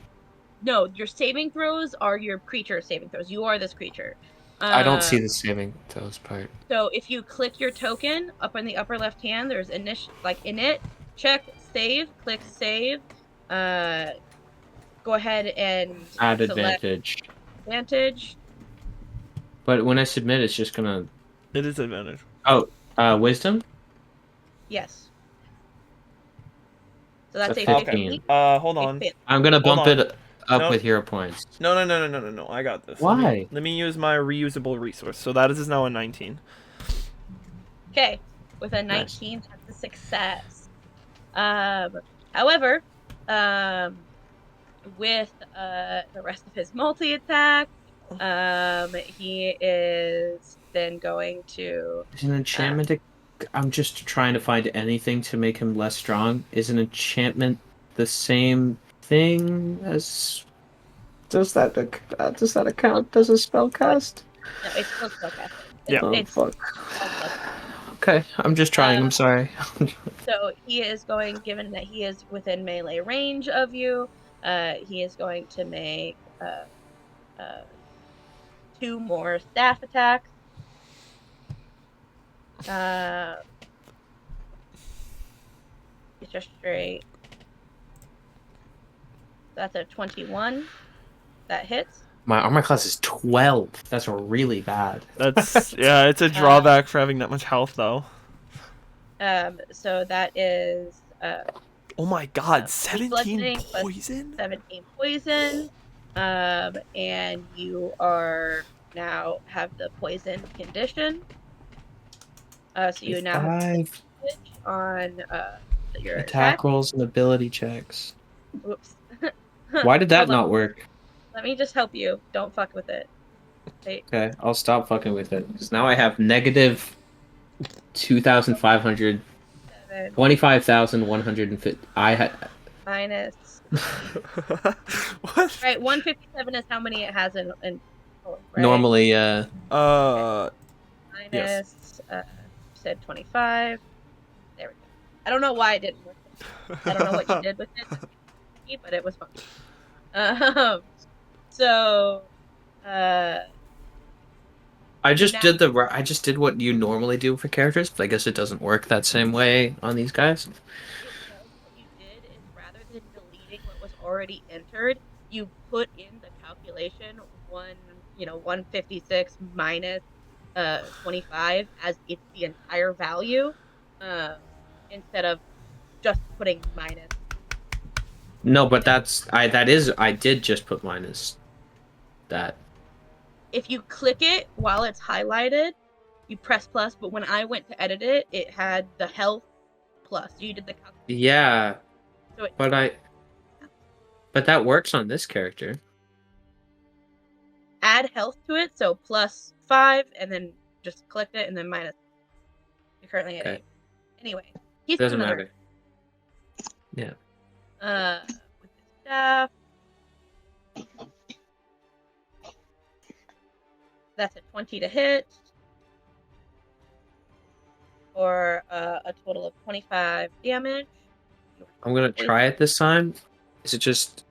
No, your saving throws are your creature saving throws. You are this creature. I don't see the saving throws part. So if you click your token up in the upper left hand, there's init, check, save, click save. Go ahead and Add select advantage. But when I submit, it's just gonna. It is advantage. Oh, wisdom. Yes. So that's So a 15. 15. Hold on. I'm gonna bump on. it up No. with hero points. No. I got this. Why? Let me use my reusable resource. So that is now a 19. Okay. With a 19, that's a success. However, with the rest of his multi-attack, he is then going to... Is an enchantment... I'm just trying to find anything to make him less strong. Is an enchantment the same thing as... Does that account as a spell cast? No, it's still spellcasting. Yeah. Fuck. Okay, I'm just trying. I'm sorry. So he is going, given that he is within melee range of you, he is going to make 2 more staff attacks. It's just straight. That's a 21. That hits. My armor class is 12. That's really bad. That's yeah, it's a drawback for having that much health though. So that is oh my god, 17 poison? 17 poison. And you are now have the poison condition. So you now have advantage on your attack rolls and ability checks. Whoops. Why did that not work? Let me just help you. Don't fuck with it. Wait, Okay, I'll stop fucking with it because now I have negative 2,500, 7 25,150. I had. minus. What? Right, 157 is how many it has in total, right? Normally, Yes. Minus, you said 25. There we go. I don't know why it didn't work. I don't know what you did with it, but it was fun. So, uh, I just now I just did what you normally do for characters, but I guess it doesn't work that same way on these guys. it does. What you did is rather than deleting what was already entered, you put in the calculation 156 minus 25 as it's the entire value, um, instead of just putting minus. No, but I did just put minus that. If you click it while it's highlighted, you press plus, but when I went to edit it, it had the health plus. So you did the calculation. Yeah, So it, but that works on this character. add health to it, so plus 5, and then just click it, and then minus. You're currently at Okay. 8. Anyway, he's Doesn't another. matter. Yeah. With his staff. That's a 20 to hit. Or a total of 25 damage. I'm gonna try it this time. Is it just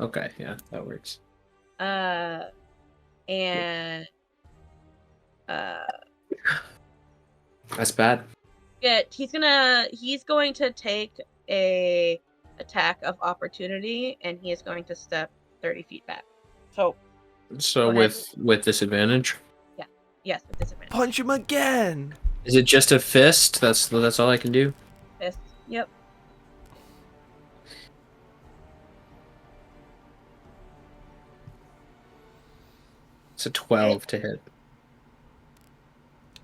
okay? Yeah, that works. And That's bad. he's going to take a attack of opportunity, and he is going to step 30 feet back. So So go ahead. with disadvantage. Yeah. Yes, with disadvantage. Punch him again. Is it just a fist? That's all I can do. Fist. Yep. It's a 12 to hit.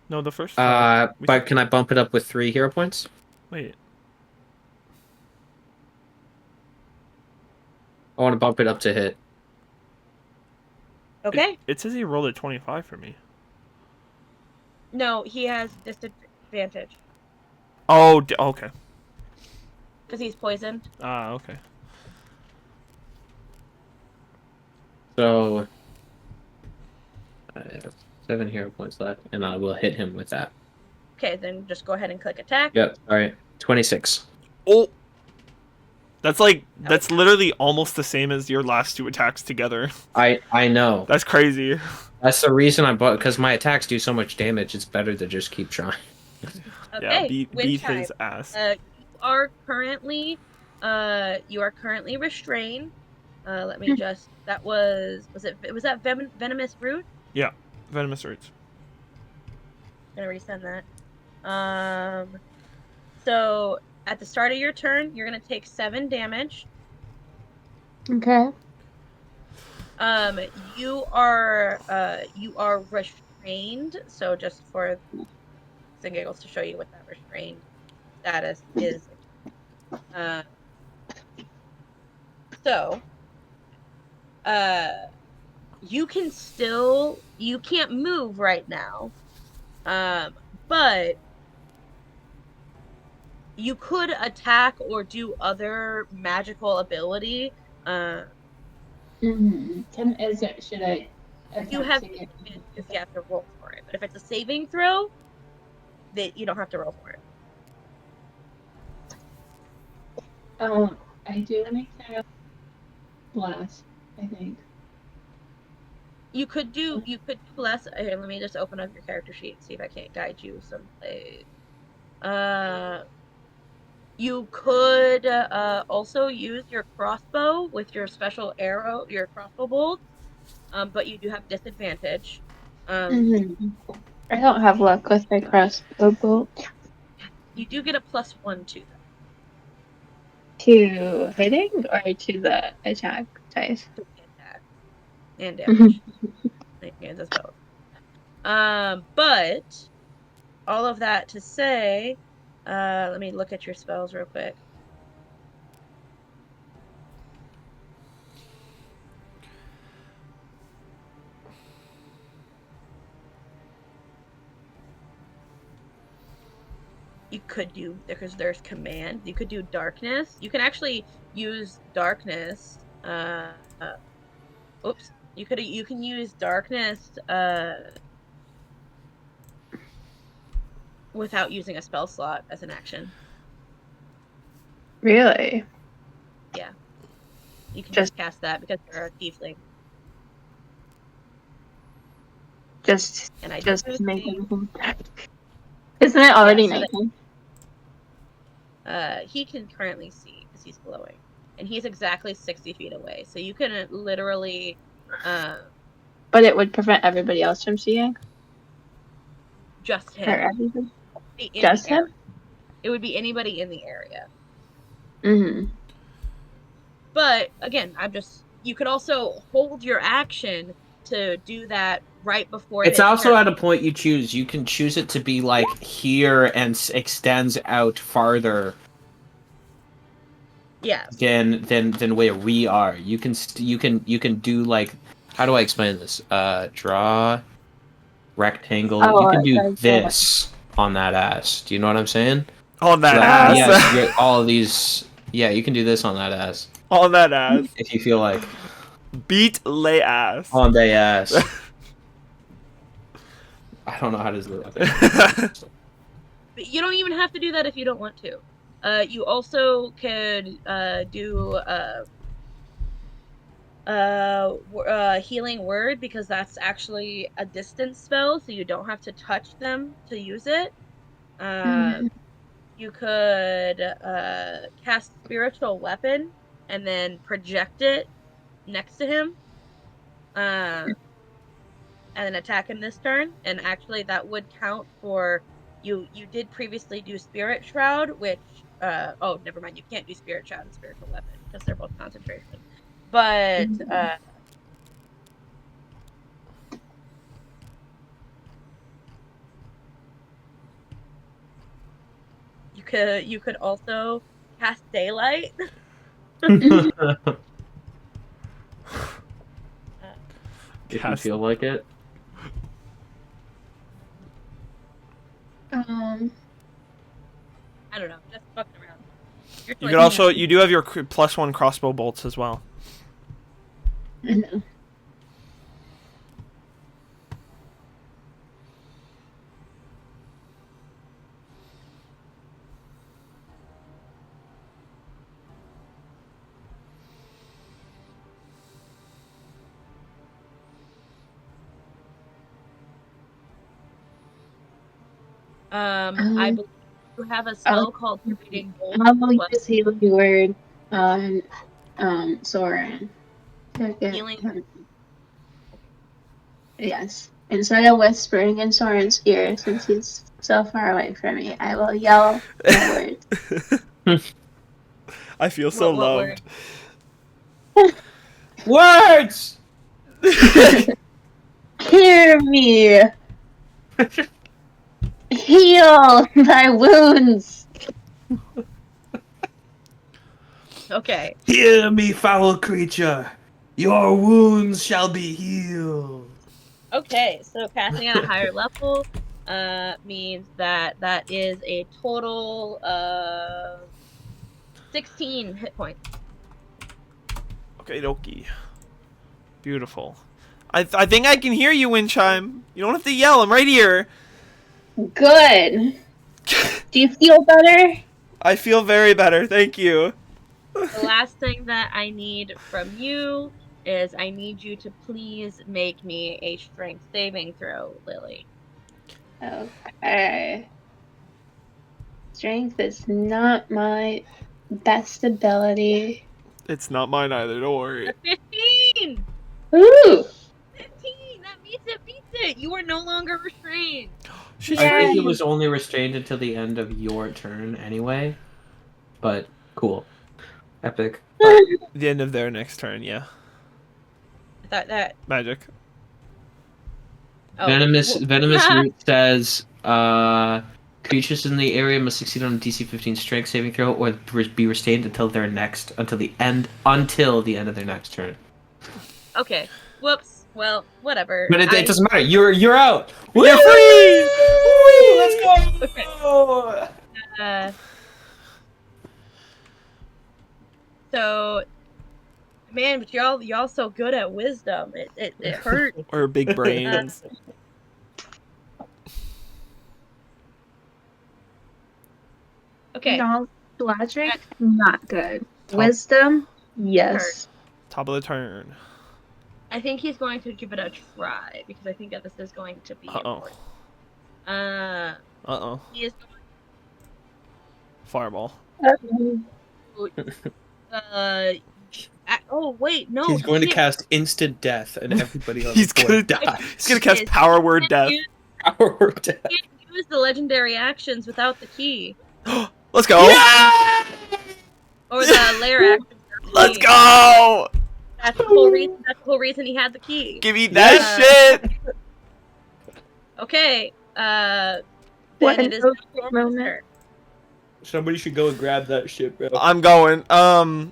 No, the first five. But can I bump it up with 3 hero points? Wait. I want to bump it up to hit. Okay. It says he rolled a 25 for me. No, he has disadvantage Oh, okay. because he's poisoned. Ah, okay. So I have 7 hero points left, and I will hit him with that. Okay, then just go ahead and click attack. Yep. All right. 26. Oh. That's literally almost the same as your last 2 attacks together. I know. That's crazy. That's the reason I bought, because my attacks do so much damage. It's better to just keep trying. Yeah, Okay. beat his ass. You are currently restrained. Let me just. That was that venomous root? Yeah, venomous roots. I'm gonna resend that. So at the start of your turn, you're gonna take 7 damage. Okay. You are restrained. So just for and giggles to show you what that restrained status is. So you can't move right now, but you could attack or do other magical ability. Should I? You have if you have to roll for it, but if it's a saving throw, that you don't have to roll for it. I do make that blast, I think. You could do less. Here, let me just open up your character sheet and see if I can't guide you someplace. You could also use your crossbow with your special arrow, your crossbow bolt, but you do have disadvantage. I don't have luck with my crossbow bolt. You do get a +1 to that. To hitting or to the attack dice? To the attack and damage. And as both. But all of that to say, let me look at your spells real quick. you could do, because there's command. You could do darkness. You can actually use darkness. Oops. You can use darkness without using a spell slot as an action. Really? Yeah. You can Just- just cast that because you're a tiefling. Just And I just do make think, him. Isn't it already so nighttime? he can currently see because he's glowing. And he's exactly 60 feet away. So you can literally But it would prevent everybody else from seeing? just Or him. everybody? Be in Just the him? area. It would be anybody in the area. Mm-hmm. But again, you could also hold your action to do that right before It's his also turn. at a point you choose. You can choose it to be like here and extends out farther Yes. than where we are. You can do like, how do I explain this? Draw rectangle. You Oh, can do like this on that ass. Do you know what I'm saying? On that Like, ass. yes, all of these. Yeah, you can do this on that ass On that ass. if you feel like. Beat lay ass. On the ass. I don't know how to do that. But you don't even have to do that if you don't want to. You also could do healing word, because that's actually a distance spell, so you don't have to touch them to use it. Mhm. You could cast spiritual weapon and then project it next to him, and then attack him this turn. And actually, that would count for you. You did previously do spirit shroud, which oh, never mind. You can't do spirit shroud and spiritual weapon because they're both concentration. But you could also cast daylight. If you feel like it. I don't know, just fucking around. You could also, you do have your +1 crossbow bolts as well. I know. I believe you have a spell called Guiding Bolt. How will you use healing word on Soren? Healing. Yes. Instead of whispering in Soren's ear, since he's so far away from me, I will yell my words. I feel so What loved. Words! Hear me! Heal my wounds! Okay. Hear me, foul creature. Your wounds shall be healed. Okay, so casting at a higher level means that is a total of 16 hit points. Okay, dokie. Beautiful. I think I can hear you, Windchime. You don't have to yell. I'm right here. Good. Do you feel better? I feel very better. Thank you. The last thing that I need from you is I need you to please make me a strength saving throw, Lily. Okay. Strength is not my best ability. It's not mine either. Don't worry. A 15! Ooh! 15! That means it beats it! You are no longer restrained. She's I think free. it was only restrained until the end of your turn anyway. But cool. Epic. The end of their next turn, yeah. I thought that. Magic. Oh, Venomous well- Root says creatures in the area must succeed on a DC 15 strength saving throw or be restrained until the end of their next turn. Okay. Whoops. Well, whatever. But it doesn't matter. You're out. You're free! Let's go. Okay. So, man, but y'all so good at wisdom. It hurt. Or big brains. Okay. No, logic, not good. Top- Wisdom, yes. Top of the turn. I think he's going to give it a try because I think that this is going to be important. He is Fireball. oh wait, no. He's going to can't. cast instant death, and everybody on He's the gonna board dies. He's gonna cast power word death. Power word death. You can't use the legendary actions without the key. Let's go. Yeah! Or the lair action. Let's go. That's the whole reason. That's the whole reason he had the key. Give me that shit. Okay. Then What it an is epic moment. Somebody should go and grab that shit, bro. I'm going. So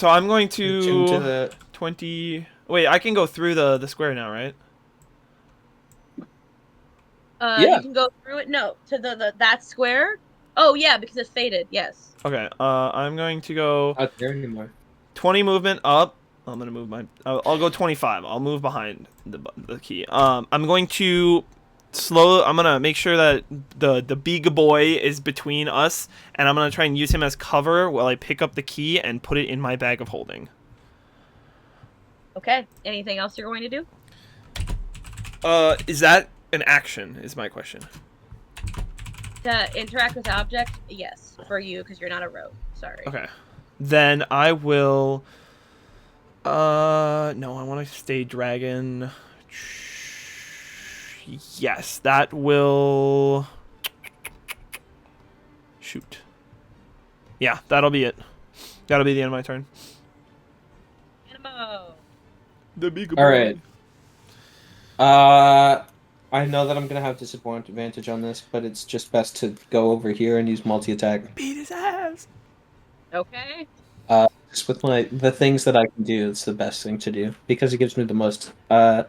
I'm going Into to the 20. Wait, I can go through the square now, right? Yeah. You can go through it. No, to that square. Oh yeah, because it faded. Yes. Okay. I'm going to go not there anymore. 20 movement up. I'm gonna move my. I'll go 25. I'll move behind the key. I'm going to I'm gonna make sure that the big boy is between us, and I'm gonna try and use him as cover while I pick up the key and put it in my bag of holding. Okay. Anything else you're going to do? Is that an action? Is my question. To interact with objects, yes, for you because you're not a rogue. Sorry. Okay. Then I will. No, I want to stay dragon. Yes, that will. Shoot. Yeah, that'll be it. That'll be the end of my turn. Animo. The big boy. All right. I know that I'm gonna have disadvantage on this, but it's just best to go over here and use multi-attack. Beat his ass. Okay. Just with the things that I can do, it's the best thing to do because it gives me the most I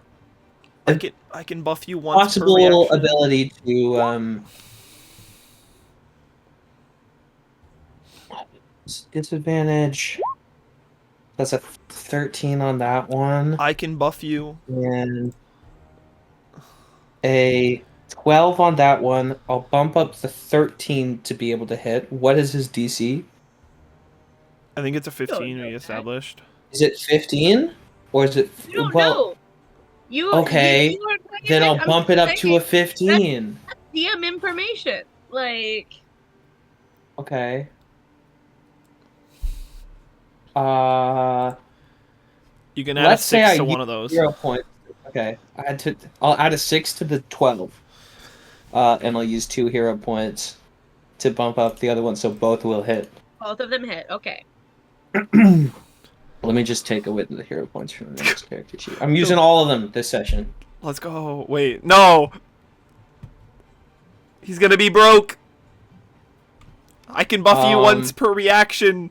can buff you once per possible reaction. ability to disadvantage. That's a 13 on that one, I can buff you. and a 12 on that one. I'll bump up the 13 to be able to hit. What is his DC? I think it's a 15 know we that. established. Is it 15 or is it? You don't well, know. You okay. you are playing Then I'll I'm bump it up to a saying 15. That's DM information. Like. Okay. You can add Let's a say 6 I to use one of those. 0 points. Okay. I'll add a 6 to the 12. And I'll use 2 hero points to bump up the other one so both will hit. Both of them hit. Okay. Let me just take away the hero points from the next character sheet. I'm using all of them this session. Let's go. Wait, no. He's gonna be broke. I can buff you once per reaction.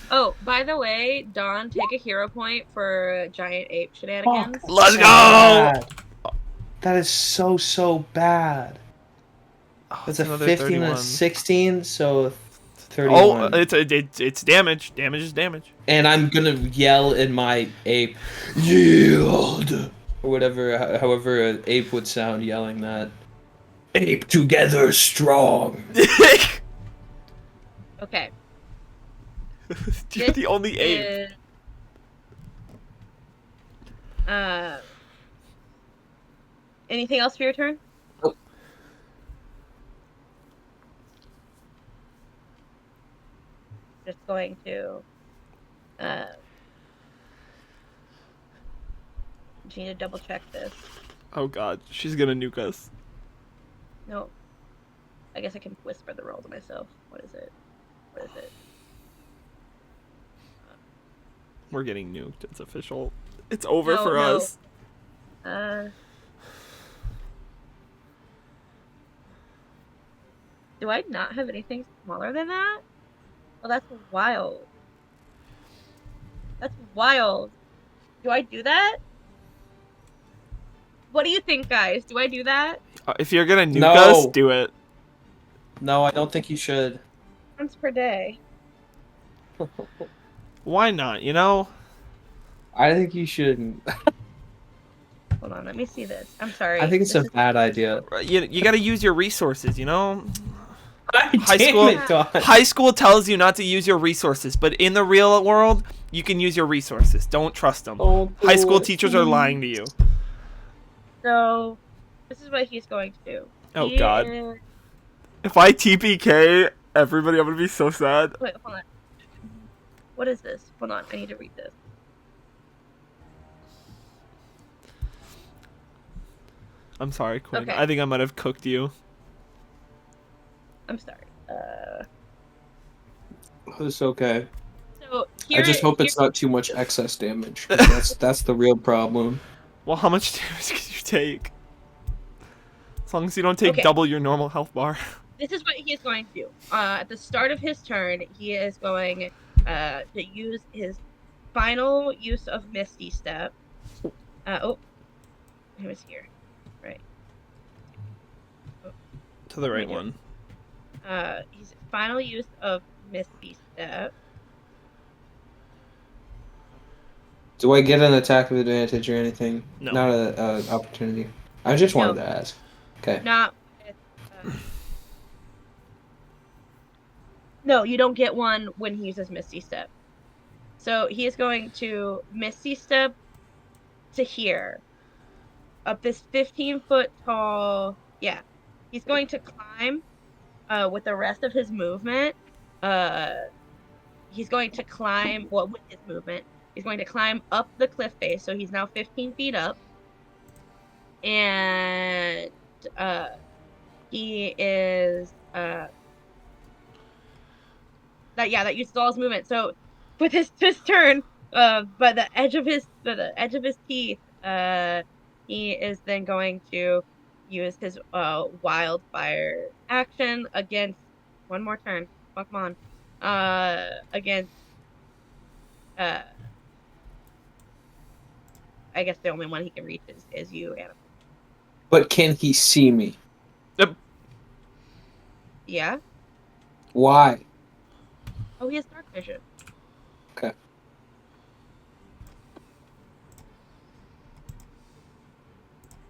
Oh, by the way, Dawn, take a hero point for giant ape shenanigans. Let's go. Bad. That is so bad. Oh, That's it's a another 15 31. and a 16, so 31. Oh, it's damage. Damage is damage. And I'm gonna yell in my ape, yield, or whatever, however an ape would sound yelling that. Ape together strong. Okay. You're the only ape. Anything else for your turn? Nope. Just going to just need to double check this. Oh god, she's gonna nuke us. No. I guess I can whisper the roll to myself. What is it? What is it? We're getting nuked. It's official. It's over No, for no. us. Do I not have anything smaller than that? Oh, that's wild. That's wild. Do I do that? What do you think, guys? Do I do that? If you're gonna nuke No. us, do it. No, I don't think you should. Once per day. Why not? You know. I think you shouldn't. Hold on, let me see this. I'm sorry. I think it's This a is- bad idea. You got to use your resources. You know. High school- High school tells you not to use your resources, but in the real world, you can use your resources. Don't trust them. High school teachers are lying to you. So, this is what he's going to do. Oh, He God. is- If I TPK everybody, I'm gonna be so sad. Wait, hold on. What is this? Hold on, I need to read this. I'm sorry, Quinn. Okay. I think I might have cooked you. I'm sorry. It's okay. So here, I just hope it's not too much excess damage. 'Cause that's the real problem. Well, how much damage can you take? As long as you don't take Okay. double your normal health bar. This is what he is going to do. At the start of his turn, he is going to use his final use of Misty Step. Oh, he was here. Right. To the right Yeah. one. His final use of Misty Step. Do I get an attack of advantage or anything? No. Not a opportunity. I just wanted to ask. Okay. Not with, no, you don't get one when he uses Misty Step. So he is going to Misty Step to here. Up this 15-foot tall... Yeah. He's going to climb with the rest of his movement. He's going to climb... Well, with his movement. He's going to climb up the cliff face. So he's now 15 feet up. And... he is that uses all his movement. So with his turn, by the edge of his teeth, he is then going to use his wildfire action against one more turn. Fuck on. Against I guess the only one he can reach is you, Anna. But can he see me? Yeah. Why? Oh, he has dark vision. Okay.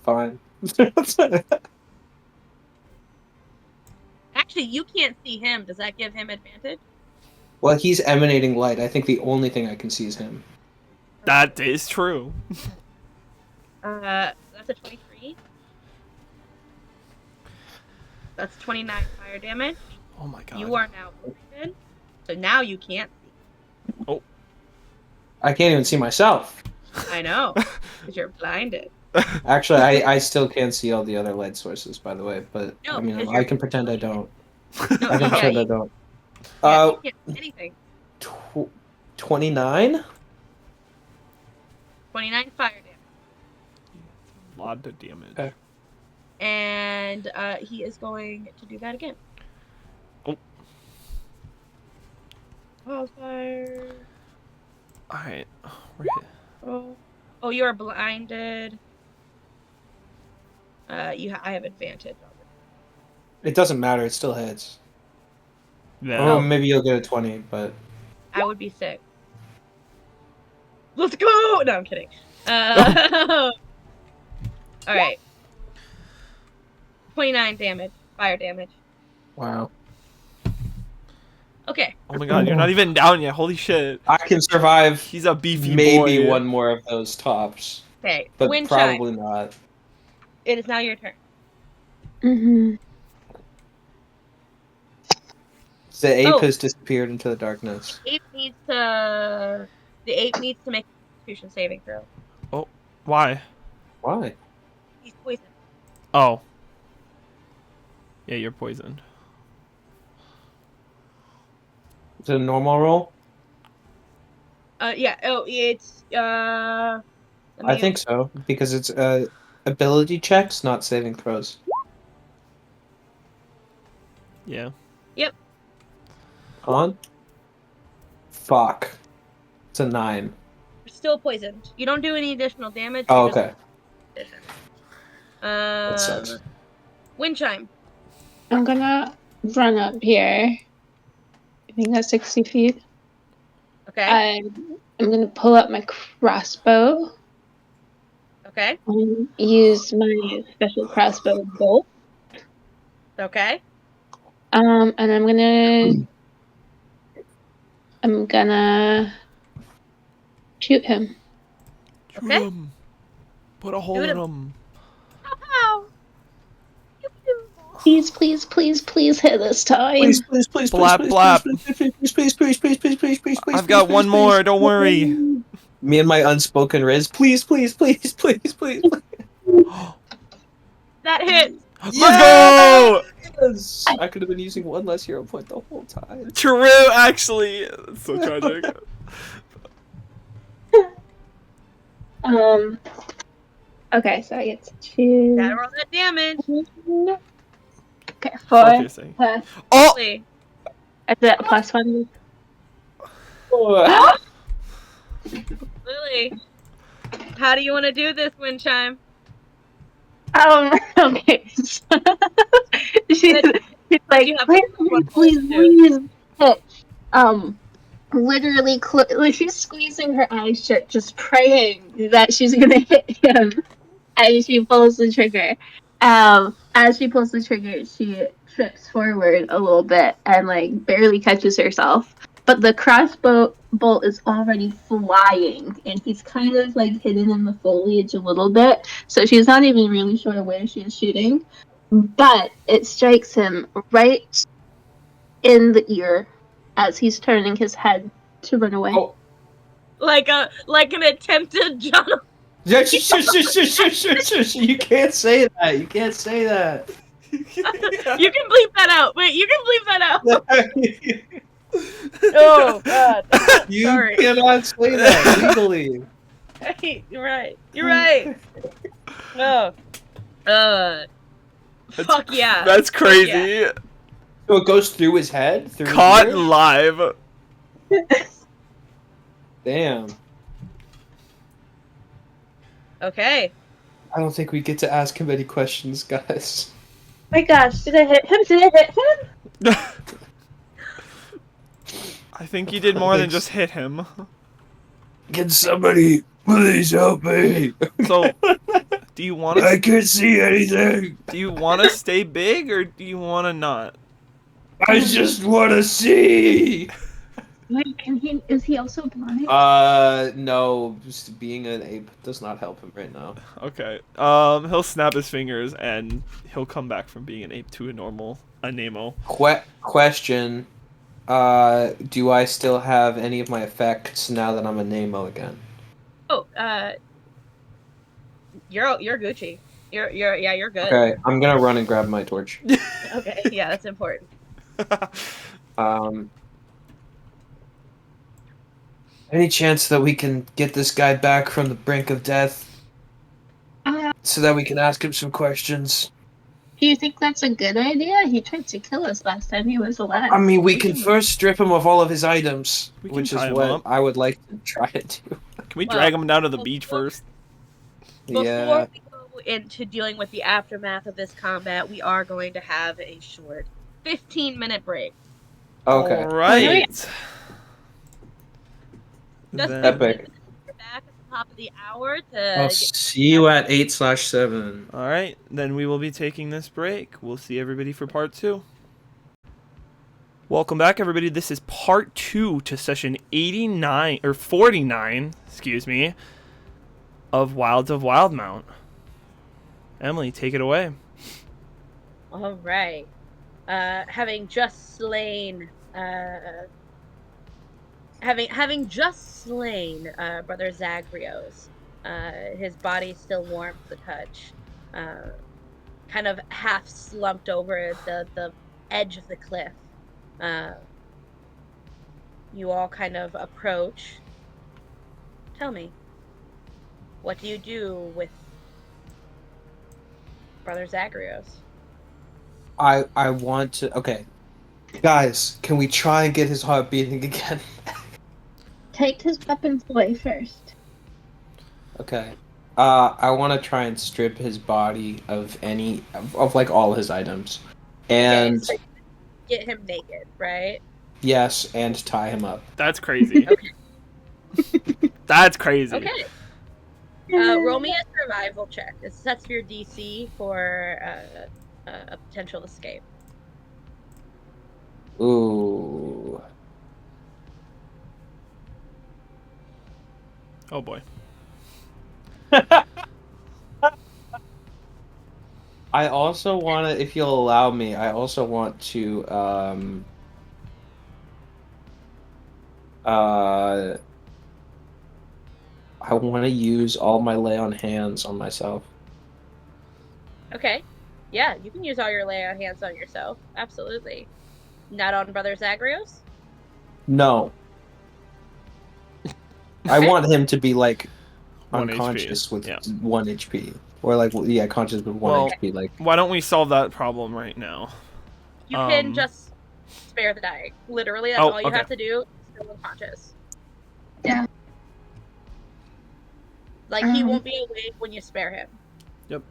Fine. Actually, you can't see him. Does that give him advantage? Well, he's emanating light. I think the only thing I can see is him. That is true. That's a 23. That's 29 fire damage. Oh my god. You are now blinded, so now you can't see. I can't even see myself. I know, because you're blinded. Actually, I still can't see all the other light sources, by the way. But No, I mean, because I you're can pretend I don't. No, I can yeah, pretend I you, don't. yeah, you can't see anything. 29? 29 fire damage. A lot of damage. Okay. And he is going to do that again. Oh. Wildfire. Alright. Oh, you are blinded. I have advantage on it. It doesn't matter. It still hits. Yeah. Oh, maybe you'll get a 20, but I would be sick. Let's go! No, I'm kidding. All right. 29 damage. Fire damage. wow. Okay. Oh my god, you're not even down yet. Holy shit. I can survive He's a beefy maybe boy. one more of those tops, Okay. but Wind chime. probably not. It is now your turn. Mm-hmm. The ape Oh. has disappeared into the darkness. The ape needs to make a Constitution saving throw. Why? Why? He's poisoned. Oh. Yeah, you're poisoned. Is it a normal roll? Yeah. Oh, it's I think so, because it's ability checks, not saving throws. Yeah. On? Fuck. It's a 9. You're still poisoned. You don't do any additional damage. Oh, you just okay. poison. That sucks. Wind chime. I'm gonna run up here. I think that's 60 feet. Okay. I'm gonna pull out my crossbow Okay. and use my special crossbow bolt. Okay. And I'm gonna shoot him. Shoot Okay. him. Put a hole Shoot in him. him. Pow. Pew, pew. Please, please, please, please hit this time. Please, please, please, please, Blap, please, blap. please, please, please, please, please, please, please, please, please, I've got please, one please, more, please. don't worry. Me and my unspoken riz. Please, please, please, please, please. That hits. Let's go! Yes! I could have been using one less hero point the whole time. True, actually. It's so tragic. Okay, so I get to choose. Gotta roll that damage. Okay, Four 4 piercing. plus. Oh! Really. Is it plus 1? Lily. How do you want to do this, Windchime? Okay. she's like, You have please, one please, point, please, hit. Literally, like she's squeezing her eyes shut, just praying that she's gonna hit him. And she pulls the trigger. As she pulls the trigger, she trips forward a little bit and like barely catches herself. But the crossbow bolt is already flying, and he's kind of like hidden in the foliage a little bit, so she's not even really sure where she is shooting. But it strikes him right in the ear as he's turning his head to run away. Oh. Like an attempted John. Yeah, shush. You can't say that. You can't say that. You can bleep that out. Wait, you can bleep that out. Oh God. You Sorry. cannot say that legally. Hey, you're right. You're right. Oh. Fuck yeah. That's Fuck yeah. crazy. So it goes through his head? Through Caught his ear? live. Damn. Okay. I don't think we get to ask him any questions, guys. My gosh, did I hit him? Did I hit him? I think you did more than just hit him. Can somebody please help me? So, do you want to? I can't see anything. Do you want to stay big or do you want to not? I just want to see. Wait, is he also blind? No, just being an ape does not help him right now. Okay. He'll snap his fingers and he'll come back from being an ape to a Nemo. Question. Do I still have any of my effects now that I'm a Nemo again? Oh, you're Gucci. You're good. Okay, I'm gonna run and grab my torch. Okay, yeah, that's important. Any chance that we can get this guy back from the brink of death so that we can ask him some questions? Do you think that's a good idea? He tried to kill us last time he was alive. I mean, we can first strip him of all of his items, We can which is tie him what up. I would like to try to do. Can we drag him down to the beach first? Before Yeah. we go into dealing with the aftermath of this combat, we are going to have a short 15-minute break. Okay. Alright. Just Then- Epic. we're back at the top of the hour I'll to see you at 8/7. Alright, then we will be taking this break. We'll see everybody for part 2. Welcome back, everybody. This is part 2 to session 89, or 49, excuse me, of Wilds of Wildemount. Emily, take it away. All right. Having just slain, having just slain Brother Zagreus, his body still warm to the touch, kind of half slumped over the edge of the cliff. You all kind of approach. Tell me, what do you do with Brother Zagreus? I want to. Okay, guys, can we try and get his heart beating again? Take his weapons away first. Okay. I want to try and strip his body of any of like all his items, and Okay, get him naked, right? Yes, and tie him up. That's crazy. Okay. That's crazy. Okay. Roll me a survival check. This sets your DC for a potential escape. Ooh. Oh boy. I also want to, if you'll allow me, I also want to, I want to use all my lay on hands on myself. Okay. Yeah, you can use all your lay on hands on yourself. Absolutely. Not on Brother Zagreus? No. I want him to be like 1 unconscious HP. with Yeah. 1 HP. Or like, yeah, conscious with 1 Well, HP. Like, why don't we solve that problem right now? You can just spare the dying. Literally, that's Oh, all you okay. have to do. Still unconscious. Yeah. Like, he won't be awake when you spare him. Yep.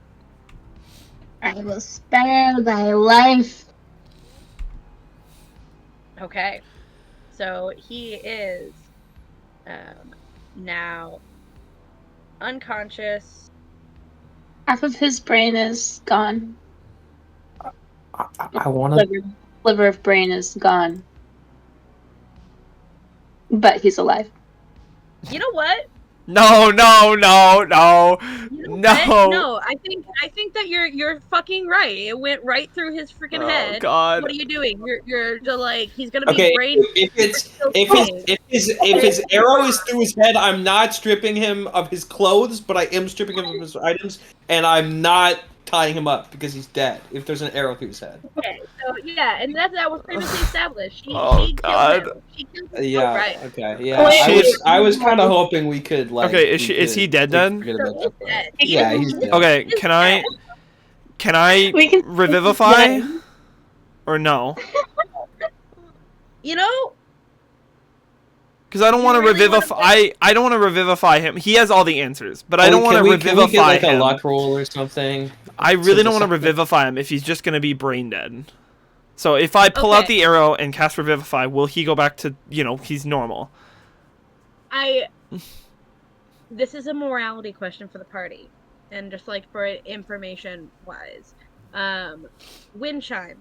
I will spare thy life. Okay. So he is now unconscious. Half of his brain is gone. I want to... Liver of brain is gone. But he's alive. You know what? No. You know No. what? No, I think that you're fucking right. It went right through his freaking head. Oh God. What are you doing? You're just like, he's gonna be Okay, brain. if his arrow is through his head, I'm not stripping him of his clothes, but I am stripping him of his items, and I'm not tying him up because he's dead. If there's an arrow through his head. Okay, so yeah, and that was previously established. Oh, she God. killed him. She killed him. Yeah. Right. Okay. Yeah. Wait, I was kind of hoping we could like. Okay, is he dead then? forget So about he's that part. dead. Yeah, he's dead. Okay, can I We can revivify or no? You know, Because I don't You want to really wanna revivify. I don't want to revivify him. He has all the answers, but I don't want to Can we get revivify like a him. luck roll or something? I really don't want to decide? revivify him if he's just going to be brain dead. So if I pull out Okay. the arrow and cast revivify, will he go back to, he's normal? this is a morality question for the party, and just like for information wise, wind chime.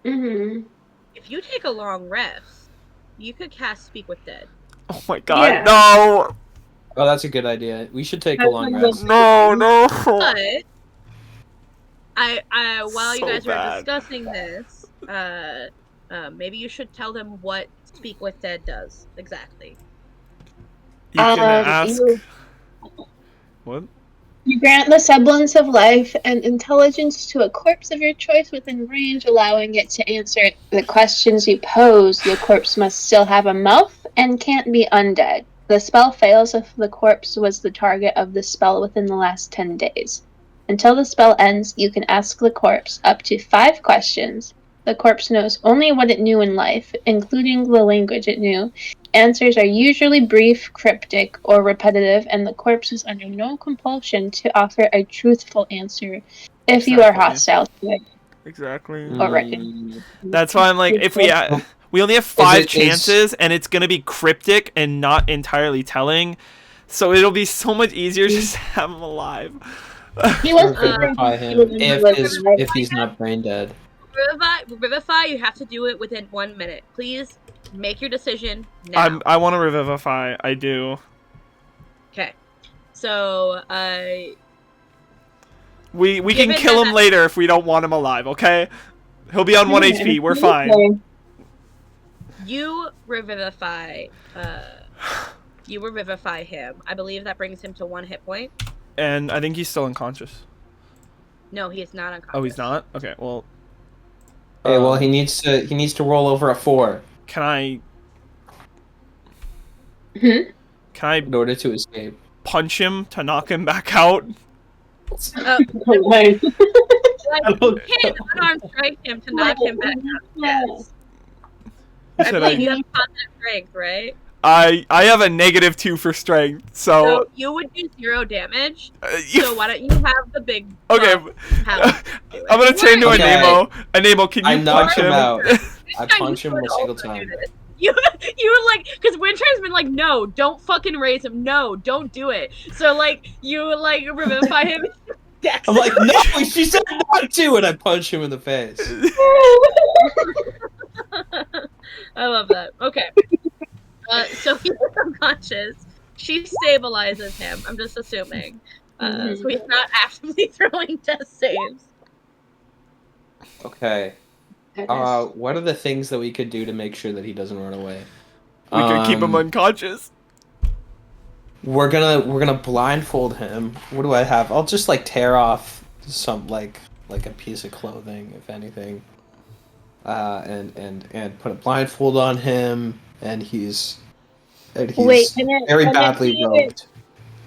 Mm-hmm. If you take a long rest, you could cast Speak with Dead. Oh my God, Yeah. no! Oh, that's a good idea. We should take a long rest. No! But while you So guys are bad. discussing this, maybe you should tell them what Speak with Dead does exactly. You can ask. What? You grant the semblance of life and intelligence to a corpse of your choice within range, allowing it to answer the questions you pose. The corpse must still have a mouth and can't be undead. The spell fails if the corpse was the target of the spell within the last 10 days. Until the spell ends, you can ask the corpse up to 5 questions. The corpse knows only what it knew in life, including the language it knew. Answers are usually brief, cryptic, or repetitive, and the corpse is under no compulsion to offer a truthful answer if you are Exactly. hostile to it Exactly. or reckon. That's why I'm like, if we only have 5 chances, and it's gonna be cryptic and not entirely telling, so it'll be so much easier just to have him alive. He was Revivify him if he's not brain dead. Revivify, you have to do it within 1 minute. Please make your decision now. I want to revivify. I do. Okay. So, We can Given kill that- him later if we don't want him alive. Okay. He'll be on 1 HP. We're fine. you revivify. You revivify him. I believe that brings him to 1 hit point. And I think he's still unconscious. No, he is not unconscious. Oh, he's not. Okay. Well. Okay, well he needs to roll over a 4 Can I? Hmm? Can I in order to escape. punch him to knock him back out? Like, you can unarmed strike him to knock him back out. Yes. You I said believe I. you have positive strength, right? I have a -2 for strength, so you would do 0 damage. you, So why don't you have the big okay. buff power do it? I'm gonna turn to Okay. Anemo. Anemo, can I you knock punch him him? out. This I time punch you him could a single also do time. this. You like, because Windchime's been like, no, don't fucking raise him. No, don't do it. So like you like revivify him. Dex. I'm like, no, she said not to, and I punch him in the face. I love that. Okay. So he's unconscious. She stabilizes him. I'm just assuming. So he's not actively throwing death saves. Okay. What are the things that we could do to make sure that he doesn't run away? We could keep him unconscious. We're gonna blindfold him. What do I have? I'll just like tear off some like a piece of clothing, if anything. And put a blindfold on him, and he's Wait, can it, very can it badly be- robed.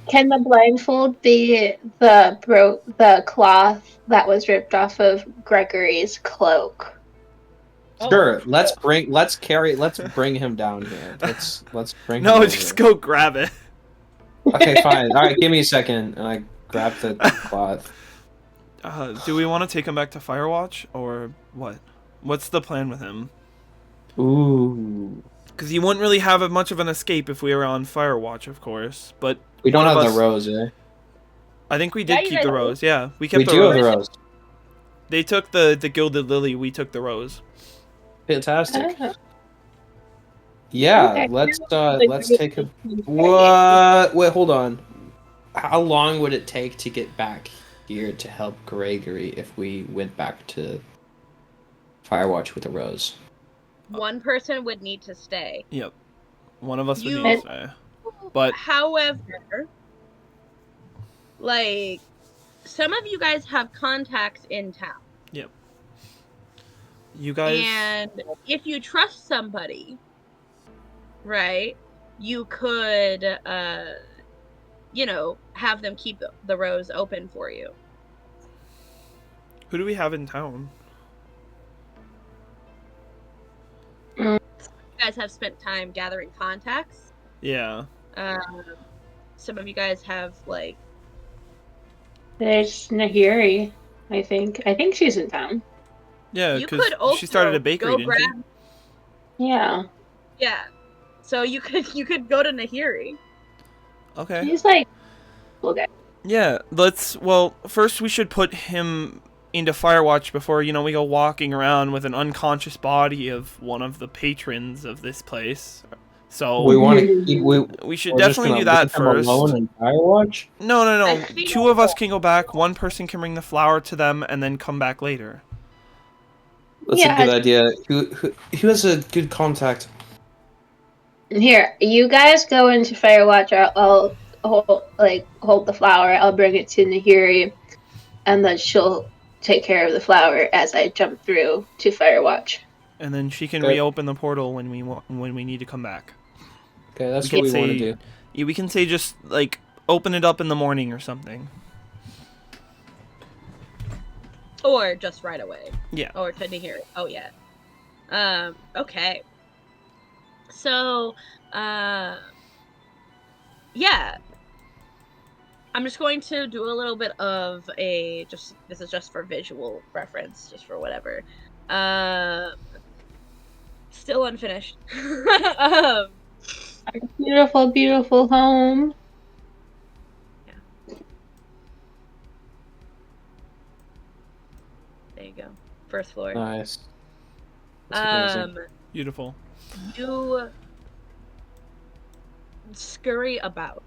Can the blindfold be the cloth that was ripped off of Gregory's cloak? Sure, let's bring him down here. Let's bring him No, over. just go grab it. Okay, fine. All right, give me a second, and I grab the cloth. Do we want to take him back to Firewatch or what? What's the plan with him? Ooh. Because he wouldn't really have much of an escape if we were on Firewatch, of course. But We don't one of have us- the rose, eh? I think we Yeah, did you keep guys the do. rose. Yeah, we We kept the do have rose. the rose. They took the gilded lily. We took the rose. Fantastic. Oh. Yeah, Okay. let's take him. What? Wait, hold on. How long would it take to get back here to help Gregory if we went back to Firewatch with the rose? One person would need to stay. Yep. One of us would You- need to stay. But However, like, some of you guys have contacts in town. you guys... And if you trust somebody, right, you could, have them keep the rose open for you. Who do we have in town? You guys have spent time gathering contacts. Yeah. Some of you guys have, like, There's Nahiri, I think. I think she's in town. Yeah, you because could also she started a bakery, go didn't grab. Yeah. Yeah. So you could go to Nahiri. she? Okay. She's like, okay. Yeah, first we should put him into Firewatch before, we go walking around with an unconscious body of one of the patrons of this place. So We want to keep. we should we're just definitely gonna do that leave him first. alone in Firewatch. No. I feel- 2 of us can go back, 1 person can bring the flower to them, and then come back later. That's Yeah. a good idea. Who has a good contact? Here, you guys go into Firewatch. I'll hold the flower. I'll bring it to Nahiri, and then she'll take care of the flower as I jump through to Firewatch. And then she can Okay. reopen the portal when we need to come back. Okay, that's We what we can want to say- do. Yeah, we can say just, open it up in the morning or something. Or just right away. Yeah. Or to Nahiri. Oh, yeah. Okay. So, yeah. I'm just going to do a little bit of this is just for visual reference, just for whatever. Still unfinished. Beautiful, beautiful home. There you go. First floor. Nice. That's amazing. Beautiful. You scurry about.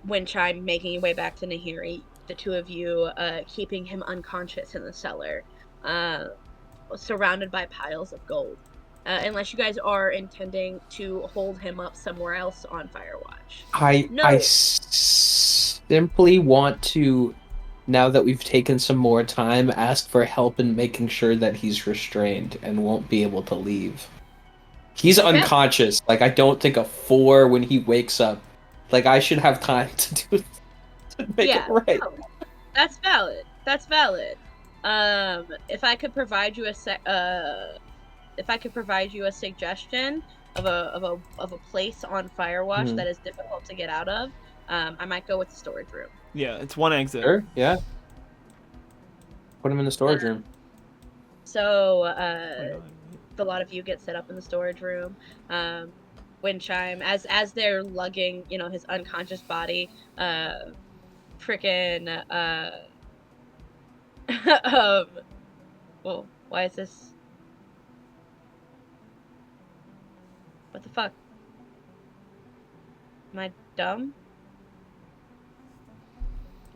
Windchime making your way back to Nahiri, the 2 of you keeping him unconscious in the cellar, surrounded by piles of gold. Unless you guys are intending to hold him up somewhere else on Firewatch. No. I simply want to, now that we've taken some more time, ask for help in making sure that he's restrained and won't be able to leave. He's unconscious. Like, I don't think a 4 when he wakes up. Like, I should have time to make it right. No, that's valid. That's valid. If I could provide you a suggestion, of a place on Firewatch Mhm. that is difficult to get out of, I might go with the storage room. Yeah, it's one exit. Sure, yeah. Put him in the storage room. So Why not? a lot of you get set up in the storage room. Wind chime as they're lugging, his unconscious body. Frickin' well, why is this? What the fuck? Am I dumb?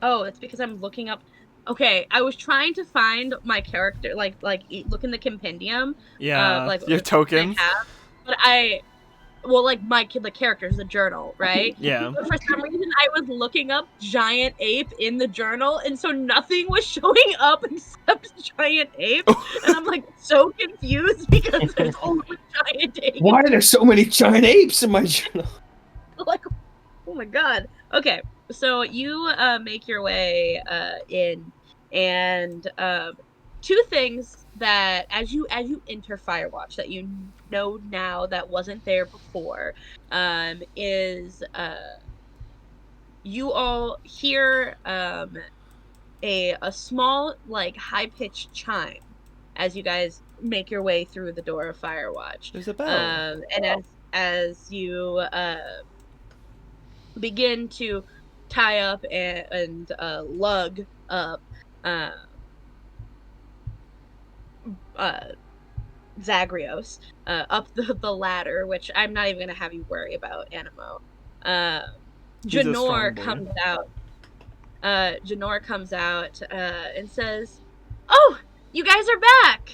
Oh, it's because I'm looking up. Okay, I was trying to find my character, look in the compendium, Yeah, like your I tokens. have, but like the characters, the journal, right? Yeah. But for some reason, I was looking up giant ape in the journal, and so nothing was showing up except giant ape, and I'm like so confused because there's only giant ape. Why are there so many giant apes in my journal? Like, oh my god. Okay, so you make your way in, and two things that as you enter Firewatch that you know now that wasn't there before is you all hear a small, like, high-pitched chime as you guys make your way through the door of Firewatch. There's a bell. And as you begin to tie up and lug up uh, uh, Zagreus up the ladder, which I'm not even gonna have you worry about, Animo. He's a strong Janor boy. comes out. Janor comes out and says, "Oh, you guys are back.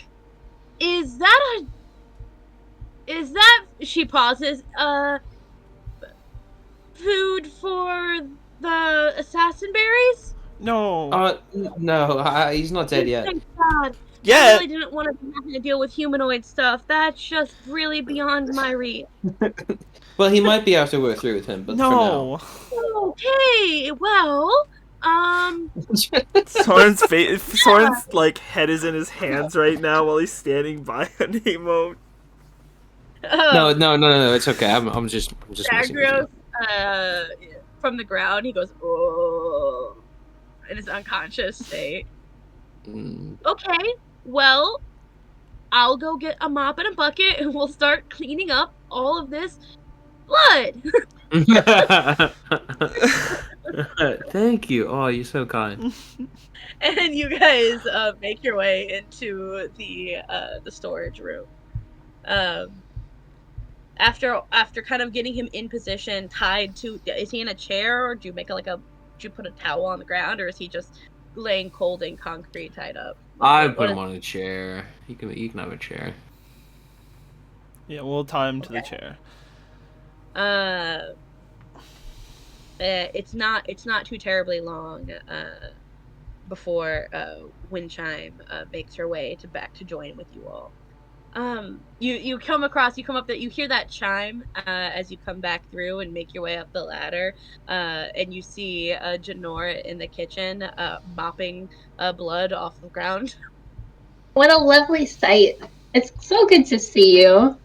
Is that Is that?" She pauses. Food for the assassin berries? No. No, he's not dead yet. Thank God. I Yeah. really didn't want to be having to deal with humanoid stuff. That's just really beyond my reach. Well, he might be after we're through with him, but No. Okay, well, Soren's face. Soren's like head is in his hands right now while he's standing by Nemo. No. It's okay. I'm just messing with you. Zagreus, from the ground, he goes, "Oh," in his unconscious state. Okay, well, I'll go get a mop and a bucket and we'll start cleaning up all of this blood. Thank you. Oh, you're so kind. And you guys make your way into the storage room. After kind of getting him in position, tied to, is he in a chair, or do you put a towel on the ground, or is he just laying cold in concrete tied up? I put him on a chair. You can have a chair. Yeah, we'll tie him to the chair. It's not too terribly long before Wind Chime makes her way back to join with you all. You come up that you hear that chime as you come back through and make your way up the ladder, and you see Janor in the kitchen mopping blood off the ground. What a lovely sight. It's so good to see you.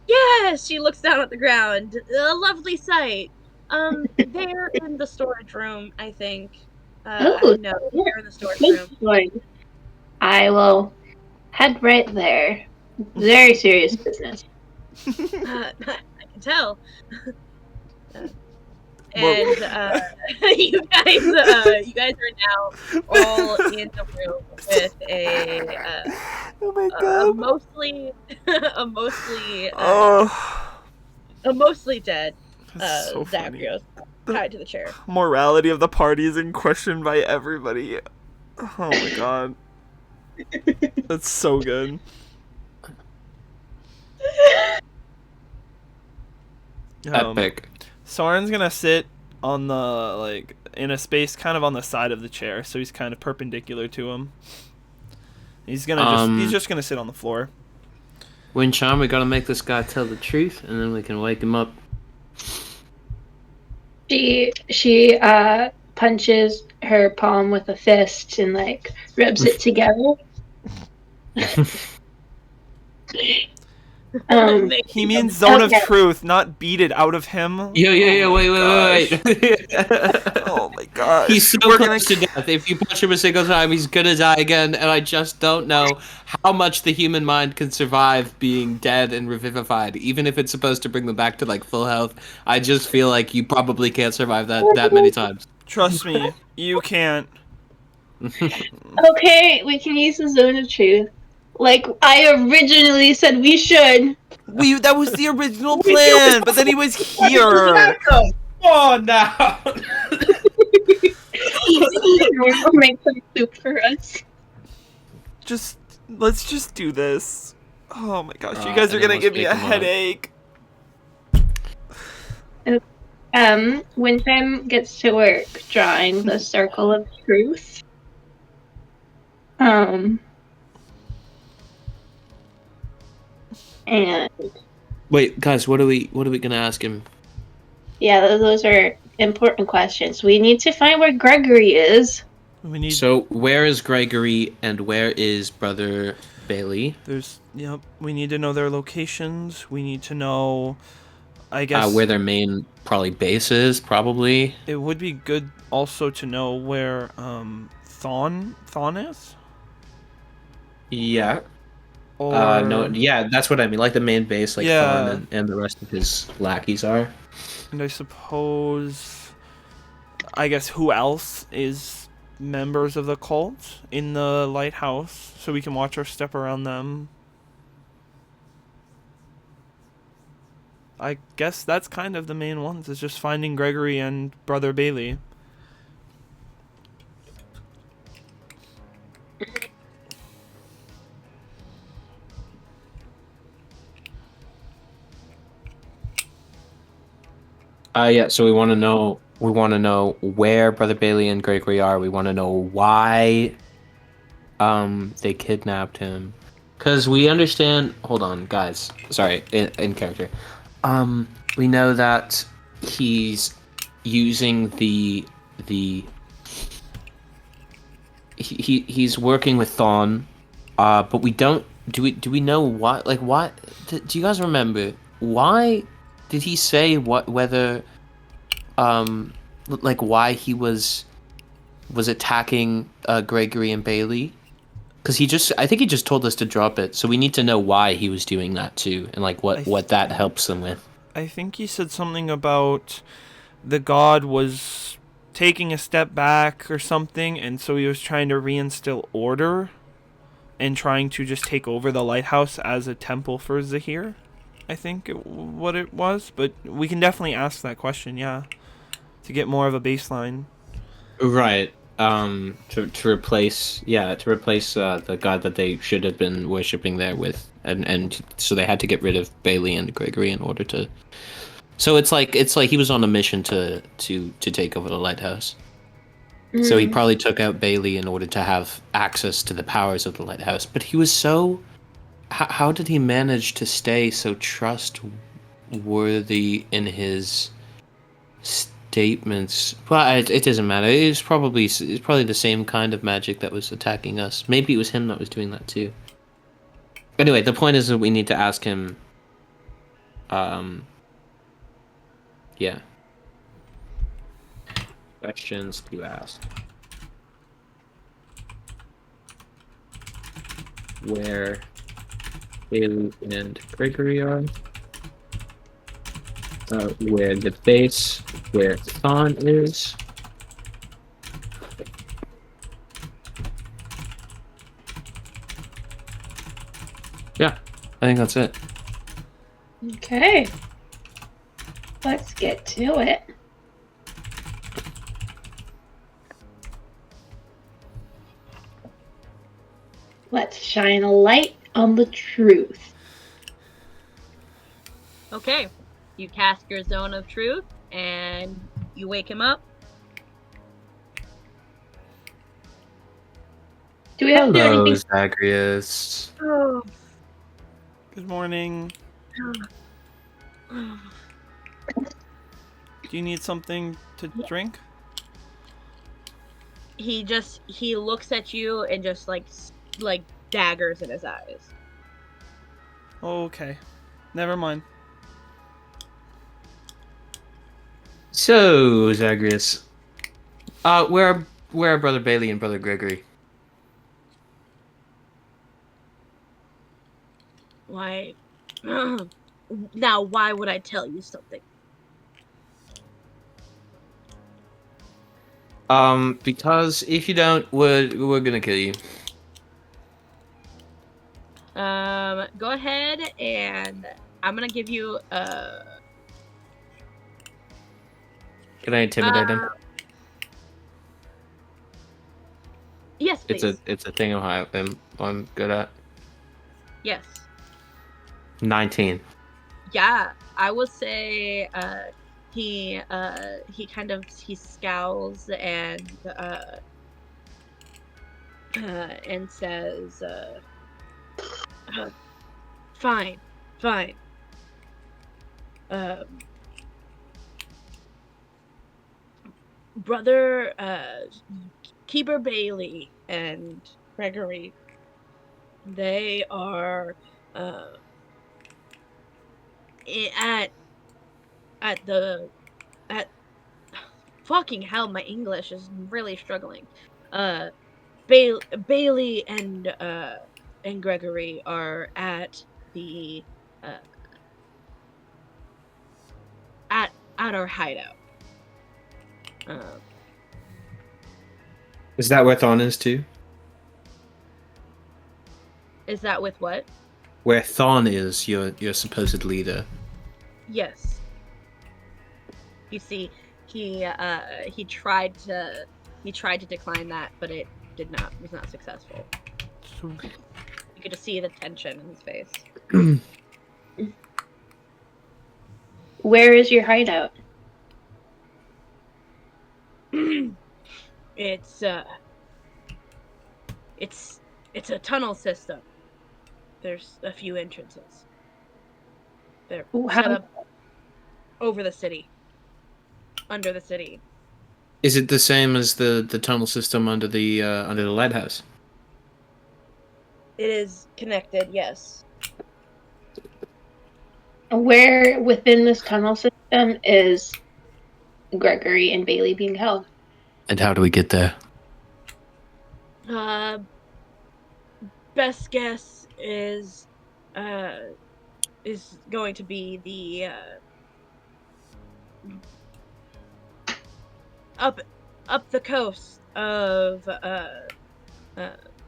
Yes, she looks down at the ground. A lovely sight. They're in the storage room, I think. Oh, no, they're in the storage room. Good. I will head right there. Very serious business. I can tell. And you guys are now all in the room with oh my god. a mostly dead That's so funny. Zagreus tied to the chair. Morality of the party is in question by everybody. Oh my god. That's so good. Epic. Soren's gonna sit on the, in a space kind of on the side of the chair, so he's kind of perpendicular to him. He's just gonna sit on the floor. Wind Chime, we gotta make this guy tell the truth, and then we can wake him up. She punches her palm with a fist and rubs it together. He means zone of Okay. truth, not beat it out of him. Yo, Oh my wait. Oh my gosh. He's so We're close to death. If you punch him a single time, he's gonna die again, and I just don't know how much the human mind can survive being dead and revivified. Even if it's supposed to bring them back to, like, full health, I just feel like you probably can't survive that many times. Trust me, you can't. Okay, we can use the zone of truth. Like I originally said we should. That was the original plan, but then he was here. Come on now! We'll make some soup for us. Let's just do this. Oh my gosh, you guys are gonna give me a headache. When Tim gets to work drawing the circle of truth. And Wait, guys, what are we gonna ask him? yeah, those are important questions. We need to find where Gregory is. So, where is Gregory and where is Brother Bailey? We need to know their locations. We need to know, I guess, where their main probably base is, probably. it would be good also to know where Thon is. Yeah. Or that's what I mean. Like the main base, like Yeah. Thon and the rest of his lackeys are. and I suppose, I guess, who else is members of the cult in the lighthouse, so we can watch our step around them. I guess that's kind of the main ones, is just finding Gregory and Brother Bailey. So we want to know where Brother Bailey and Gregory are. We want to know why they kidnapped him. Cuz we understand, hold on, guys. Sorry, in character. We know that he's using he's working with Thon, but we don't do we know why, like, why do you guys remember why did he say whether like why he was attacking Gregory and Bailey? Because I think he just told us to drop it, so we need to know why he was doing that too, and like what that helps them with. I think he said something about the god was taking a step back or something, and so he was trying to reinstill order and trying to just take over the lighthouse as a temple for Zahir. I think what it was, but we can definitely ask that question, yeah, to get more of a baseline. Right. To replace the god that they should have been worshipping there with, and so they had to get rid of Bailey and Gregory in order to. So it's like he was on a mission to take over the lighthouse. So he probably took out Bailey in order to have access to the powers of the lighthouse. But he was so. How did he manage to stay so trustworthy in his statements? Well, it doesn't matter. It's probably the same kind of magic that was attacking us. Maybe it was him that was doing that too. Anyway, the point is that we need to ask him. Yeah. Questions to ask. Where Bailey and Gregory are. Where the base, where Thon is. Yeah, I think that's it. Okay. Let's get to it. Let's shine a light on the truth. Okay. You cast your zone of truth and you wake him up. Do we have to do Hello, anything? Zagreus. Oh. Good morning. Do you need something to drink? He looks at you and just like daggers in his eyes. Okay. Never mind. So, Zagreus, where are Brother Bailey and Brother Gregory? Why? Now, why would I tell you something? Because if you don't, we're gonna kill you. Go ahead and I'm gonna give you Can I intimidate him? yes, please. It's a thing I'm good at. Yes. 19. Yeah, I will say he he scowls and says uh, fine, fine. Um Brother Keeper Bailey and Gregory, they are uh at at the at fucking hell, my English is really struggling. Uh Bailey and Gregory are at the uh at our hideout. Um Is that where Thon is too? is that with what? Where Thon is, your supposed leader. Yes. You see, he tried to decline that, but it was not successful. So, You could just see the tension in his face. Where is your hideout? It's it's a tunnel system. There's a few entrances. They're How set up over the city, under the city. Is it the same as the tunnel system under the lighthouse? It is connected, yes. where within this tunnel system is Gregory and Bailey being held? And how do we get there? Uh, best guess is going to be the up the coast of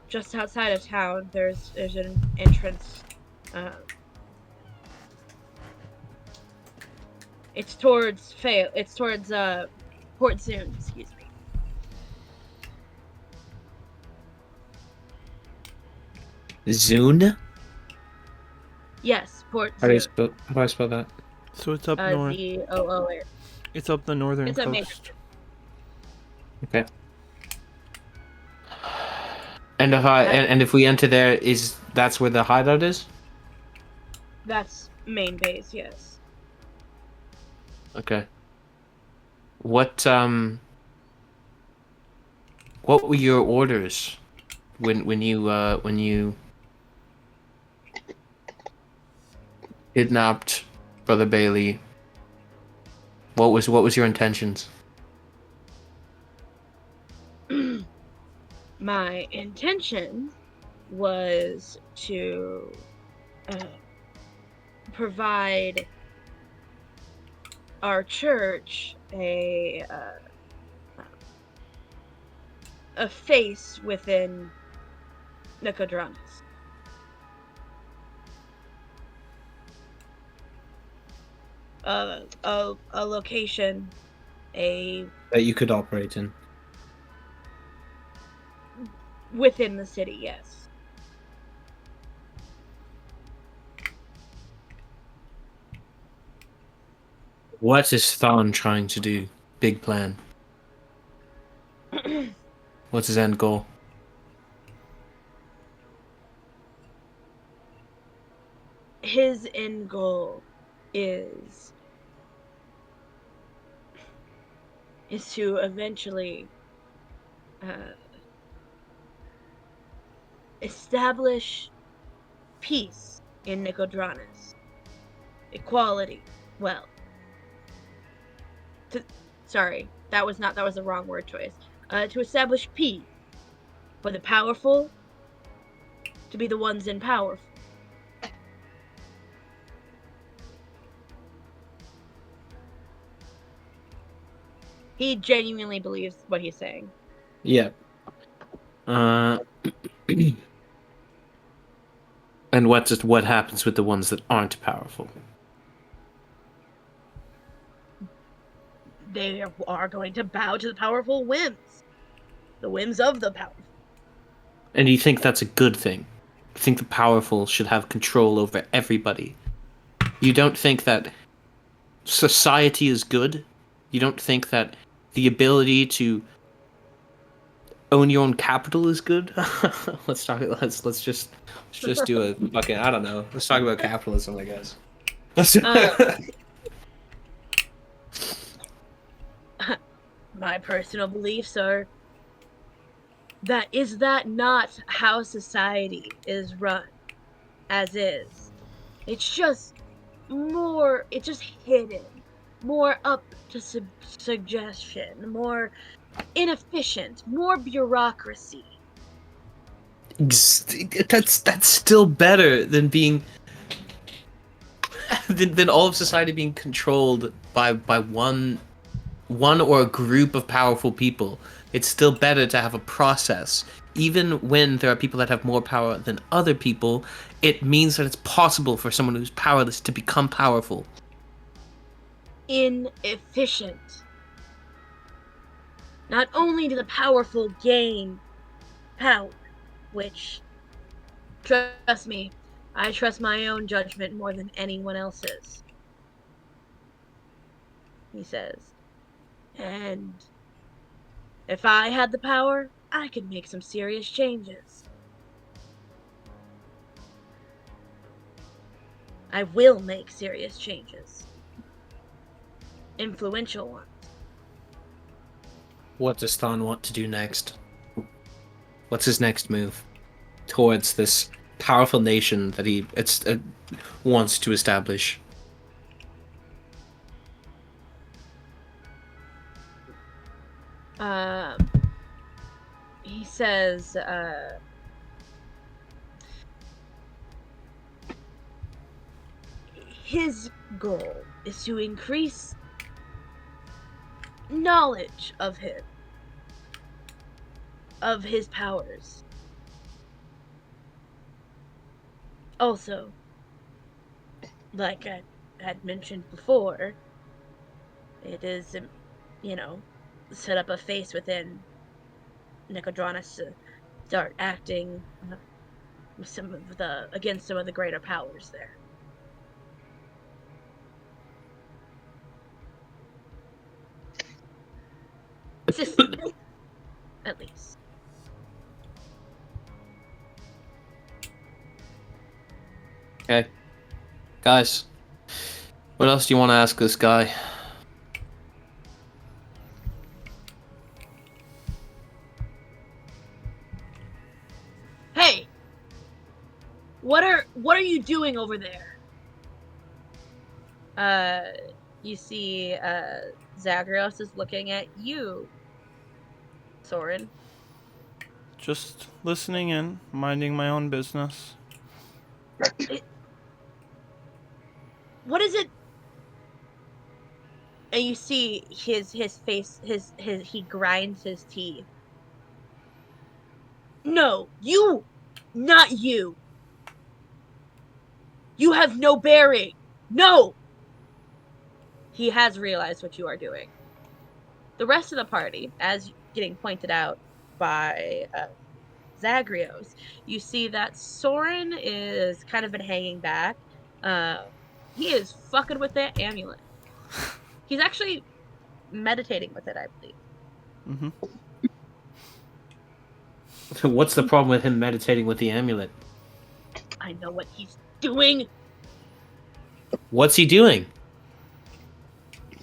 just outside of town. There's an entrance. Uh, it's towards Port Zune. Excuse me. Zune? Yes, Port Zune. How do I spell that? so it's up north. ZOO. It's up the northern It's a major. coast. Okay. And if we enter there, that's where the hideout is? That's main base. Yes. Okay. What were your orders when you kidnapped Brother Bailey? What was your intentions? My intention was to provide our church a face within Nicodranus. A location, a That you could operate in. within the city, yes. What is Thon trying to do? Big plan. What's his end goal? His end goal is to eventually establish peace in Nicodranus. equality. Well, sorry, that was the wrong word choice. To establish peace for the powerful to be the ones in power. He genuinely believes what he's saying. Yeah. And what happens with the ones that aren't powerful? They are going to bow to the powerful whims. The whims of the powerful. And you think that's a good thing? You think the powerful should have control over everybody? You don't think that society is good? You don't think that the ability to own your own capital is good? Let's just do a fucking, I don't know. Let's talk about capitalism, I guess. My personal beliefs are that is that not how society is run as is. It's just hidden, more up to suggestion, more inefficient, more bureaucracy. That's still better than being than all of society being controlled by one or a group of powerful people. It's still better to have a process. Even when there are people that have more power than other people, it means that it's possible for someone who's powerless to become powerful. Inefficient. Not only do the powerful gain power, which, trust me, I trust my own judgment more than anyone else's, he says. And if I had the power, I could make some serious changes. I will make serious changes. Influential ones. What does Thon want to do next? What's his next move towards this powerful nation that he wants to establish? He says, his goal is to increase knowledge of him, of his powers. Also, like I had mentioned before, it is, set up a face within Nicodranus to start acting against some of the greater powers there. System, at least. Okay. Guys, what else do you want to ask this guy? Hey! What are you doing over there? You see, Zagreus is looking at you, Soren. Just listening in, minding my own business. What is it? And you see his face, he grinds his teeth. No, you, not you. You have no bearing. No. He has realized what you are doing. The rest of the party, as getting pointed out by Zagreus, you see that Soren is kind of been hanging back. He is fucking with that amulet. He's actually meditating with it, I believe. What's the problem with him meditating with the amulet? I know what he's doing. What's he doing?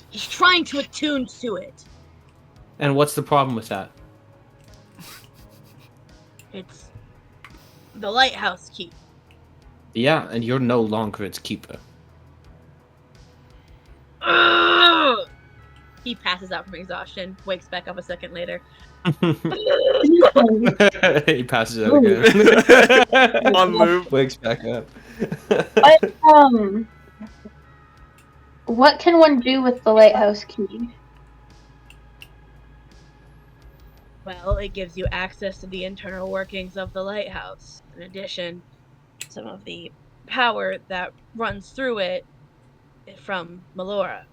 He's trying to attune to it. And what's the problem with that? It's the lighthouse key. Yeah, and you're no longer its keeper. Ugh! He passes out from exhaustion, wakes back up a second later. He passes out again. On loop. Wakes back up. But, what can one do with the lighthouse key? Well, it gives you access to the internal workings of the lighthouse. In addition, some of the power that runs through it from Melora.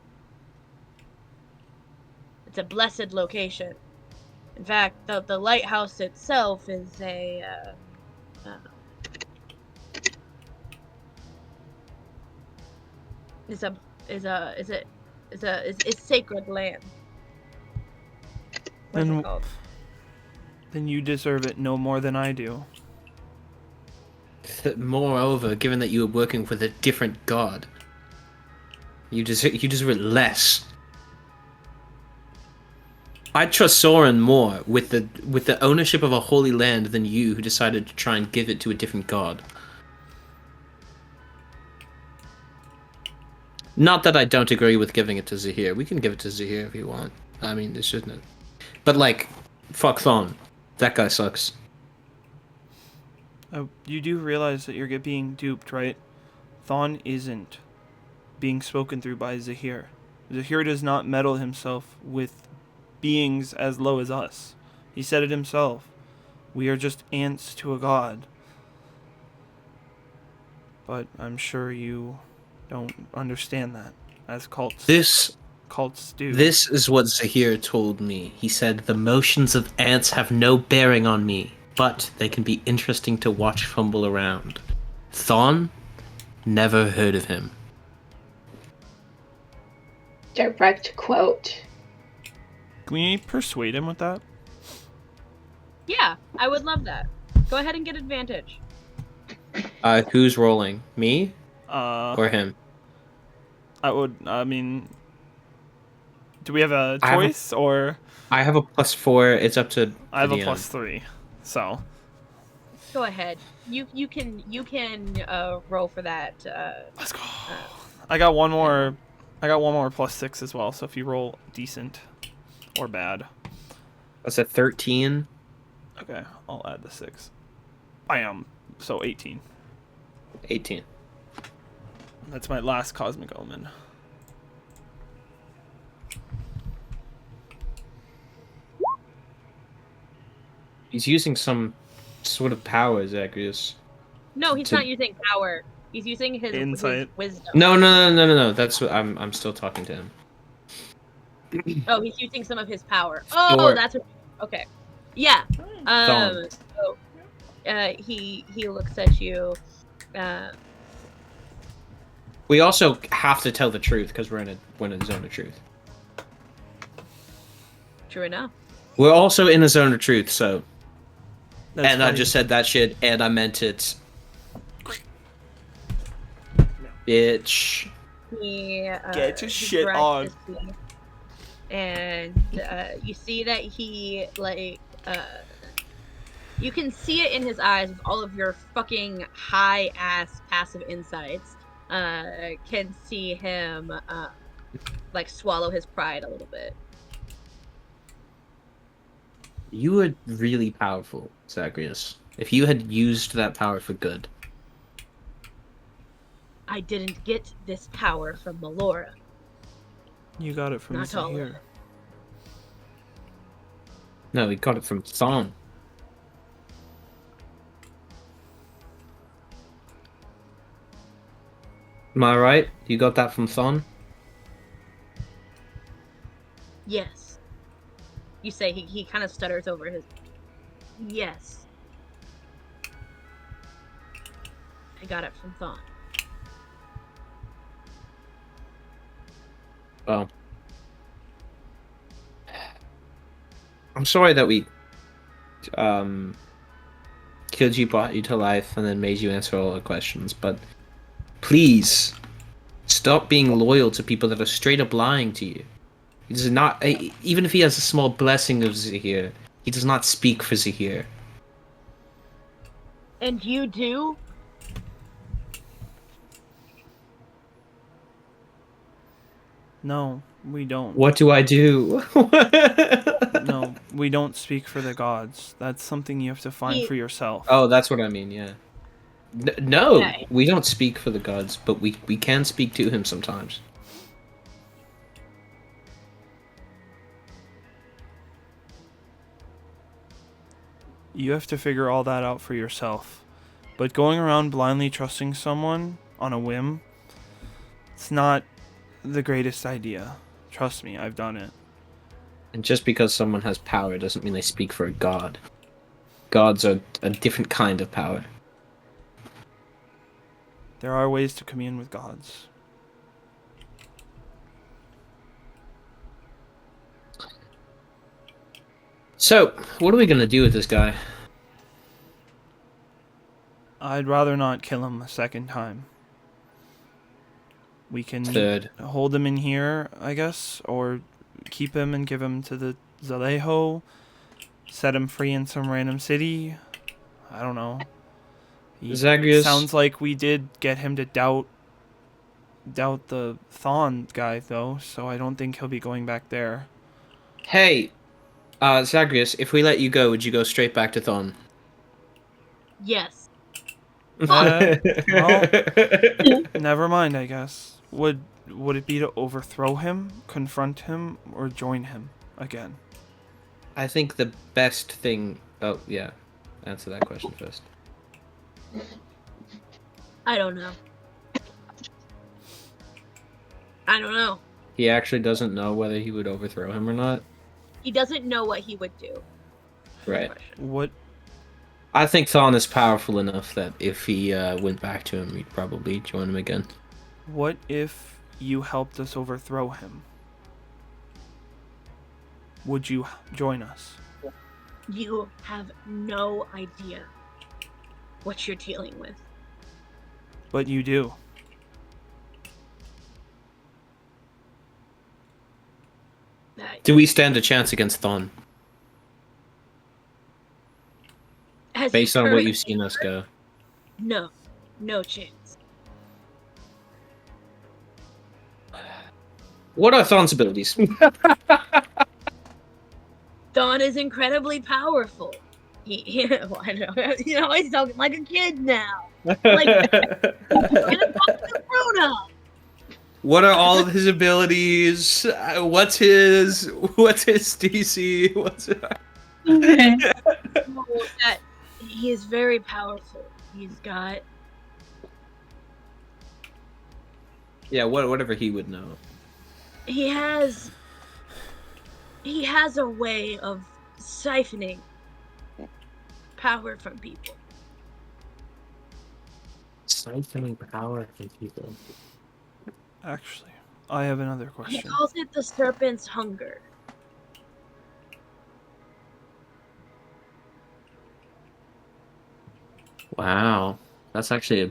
It's a blessed location. In fact, the lighthouse itself is is sacred land. What's it called? Then you deserve it no more than I do. Moreover, given that you were working with a different god, you deserve it less. I trust Soren more with the ownership of a holy land than you, who decided to try and give it to a different god. Not that I don't agree with giving it to Zahir. We can give it to Zahir if you want. I mean, this shouldn't. But like, fuck Thon. That guy sucks. You do realize that you're being duped, right? Thon isn't being spoken through by Zahir. Zahir does not meddle himself with beings as low as us. He said it himself. We are just ants to a god. But I'm sure you don't understand that, as cults do. This is what Zahir told me. He said, the motions of ants have no bearing on me, but they can be interesting to watch fumble around. Thon? Never heard of him. Direct quote. Can we persuade him with that? Yeah, I would love that. Go ahead and get advantage. Who's rolling? Me? Or Or him? I mean, do we have a choice, or? I have a +4. It's up to. I have a DM. +3, so. Go ahead. You can roll for that. Let's go. I got one more. I got one more +6 as well. So if you roll decent or bad, That's a 13. okay, I'll add the 6. I am so 18. 18. That's my last cosmic omen. He's using some sort of power, Zagreus. No, he's not using power. He's using his Insight. wisdom. No. That's what I'm still talking to him. Oh, he's using some of his power. Oh, Sure. that's what. Okay. Yeah. Thon. So, he looks at you. We also have to tell the truth because we're in a zone of truth. True enough. We're also in a zone of truth, so. That's and I funny. just said that shit, and I meant it. Bitch. He Get your he shit grinds on. his teeth. And you see that he you can see it in his eyes with all of your fucking high ass passive insights. Can see him like swallow his pride a little bit. You were really powerful, Zagreus. If you had used that power for good. I didn't get this power from Melora. You got it from Not all. Zahir. No, we got it from Thon. Am I right? You got that from Thon? Yes. You say he kind of stutters over his. Yes. I got it from Thon. Well. I'm sorry that we killed you, brought you to life, and then made you answer all the questions, but please stop being loyal to people that are straight up lying to you. He does not, even if he has a small blessing of Zahir, he does not speak for Zahir. And you do? No, we don't. What do I do? No, we don't speak for the gods. That's something you have to find He- for yourself. Oh, that's what I mean. Yeah. No, Yeah. we don't speak for the gods, but we can speak to him sometimes. You have to figure all that out for yourself. But going around blindly trusting someone on a whim, it's not the greatest idea. Trust me, I've done it. And just because someone has power doesn't mean they speak for a god. Gods are a different kind of power. There are ways to commune with gods. So, what are we gonna do with this guy? I'd rather not kill him a second time. We can Third. hold him in here, I guess, or keep him and give him to the Zalejo, set him free in some random city. I don't know. Zagreus. Sounds like we did get him to doubt the Thon guy, though, so I don't think he'll be going back there. Hey, Zagreus, if we let you go, would you go straight back to Thon? Yes. Well, never mind, I guess. Would it be to overthrow him, confront him, or join him again? I think the best thing. Oh yeah, answer that question first. I don't know. I don't know. He actually doesn't know whether he would overthrow him or not. He doesn't know what he would do. Right. What? I think Thon is powerful enough that if he went back to him, he'd probably join him again. What if you helped us overthrow him? Would you join us? You have no idea what you're dealing with. But you do. Do we stand a chance against Thon? As Based a on what current- you've seen us go. No. No chance. What are Thon's abilities? Dawn is incredibly powerful. Well, I know. He's talking like a kid now. Like, grown up. What are all of his abilities? What's his DC? That he is very powerful. He's got Yeah, whatever he would know. he has a way of siphoning power from people. Siphoning power from people. Actually, I have another He question. calls it the serpent's hunger. Wow, that's actually a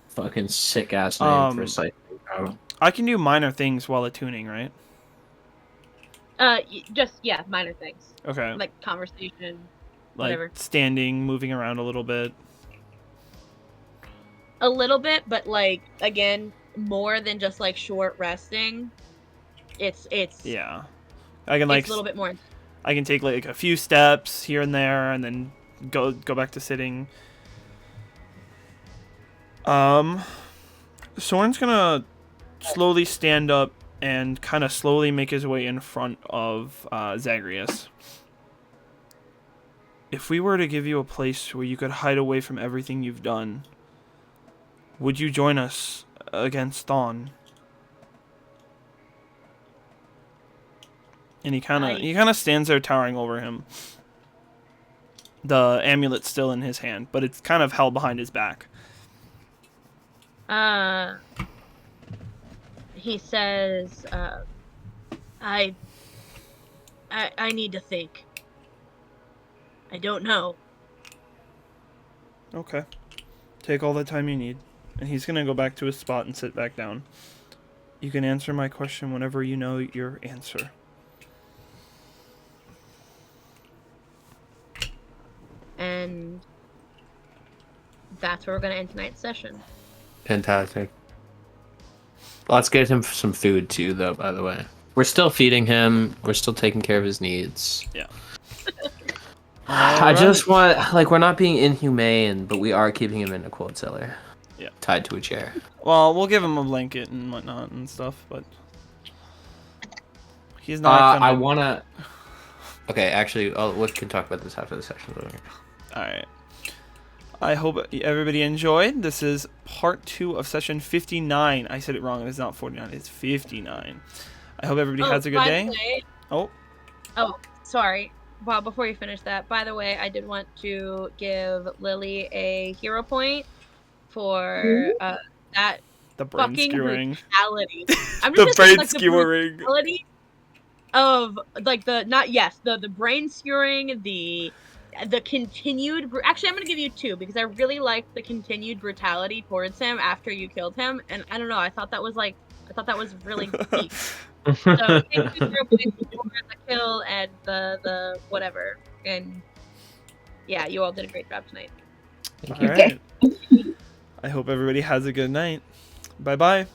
fucking sick ass name for a siphoning power. I can do minor things while attuning, right? Minor things Okay. like conversation, Like whatever. standing, moving around a little bit. A little bit, but like again, more than just like short resting. It's Yeah. I can it's like a little bit more. I can take like a few steps here and there and then go back to sitting. Soren's gonna slowly stand up and kind of slowly make his way in front of Zagreus. If we were to give you a place where you could hide away from everything you've done, would you join us against Thon? And he kind of stands there towering over him. The amulet's still in his hand, but it's kind of held behind his back. He says, I need to think. I don't know. Okay. Take all the time you need. And he's going to go back to his spot and sit back down. You can answer my question whenever you know your answer. And that's where we're going to end tonight's session. Fantastic. Let's get him some food too, though. By the way, we're still feeding him. We're still taking care of his needs. Yeah. I just want, like, we're not being inhumane, but we are keeping him in a quote cellar. Yeah. Tied to a chair. Well, we'll give him a blanket and whatnot and stuff, but he's not gonna. I wanna. Okay, actually, we can talk about this after the session's over. All right. I hope everybody enjoyed. This is part 2 of session 59. I said it wrong. It's not 49. It's 59. I hope everybody has a good day. Way, oh, sorry. Well, before you finish that, by the way, I did want to give Lily a hero point for that the brain fucking skewering. brutality. I'm The just brain like, skewering. The brutality of like the brain skewering, the continued actually I'm gonna give you 2 because I really liked the continued brutality towards him after you killed him, and I don't know, I thought that was really deep. So thank you for the kill and the whatever, and yeah, you all did a great job tonight. All right. I hope everybody has a good night. Bye bye.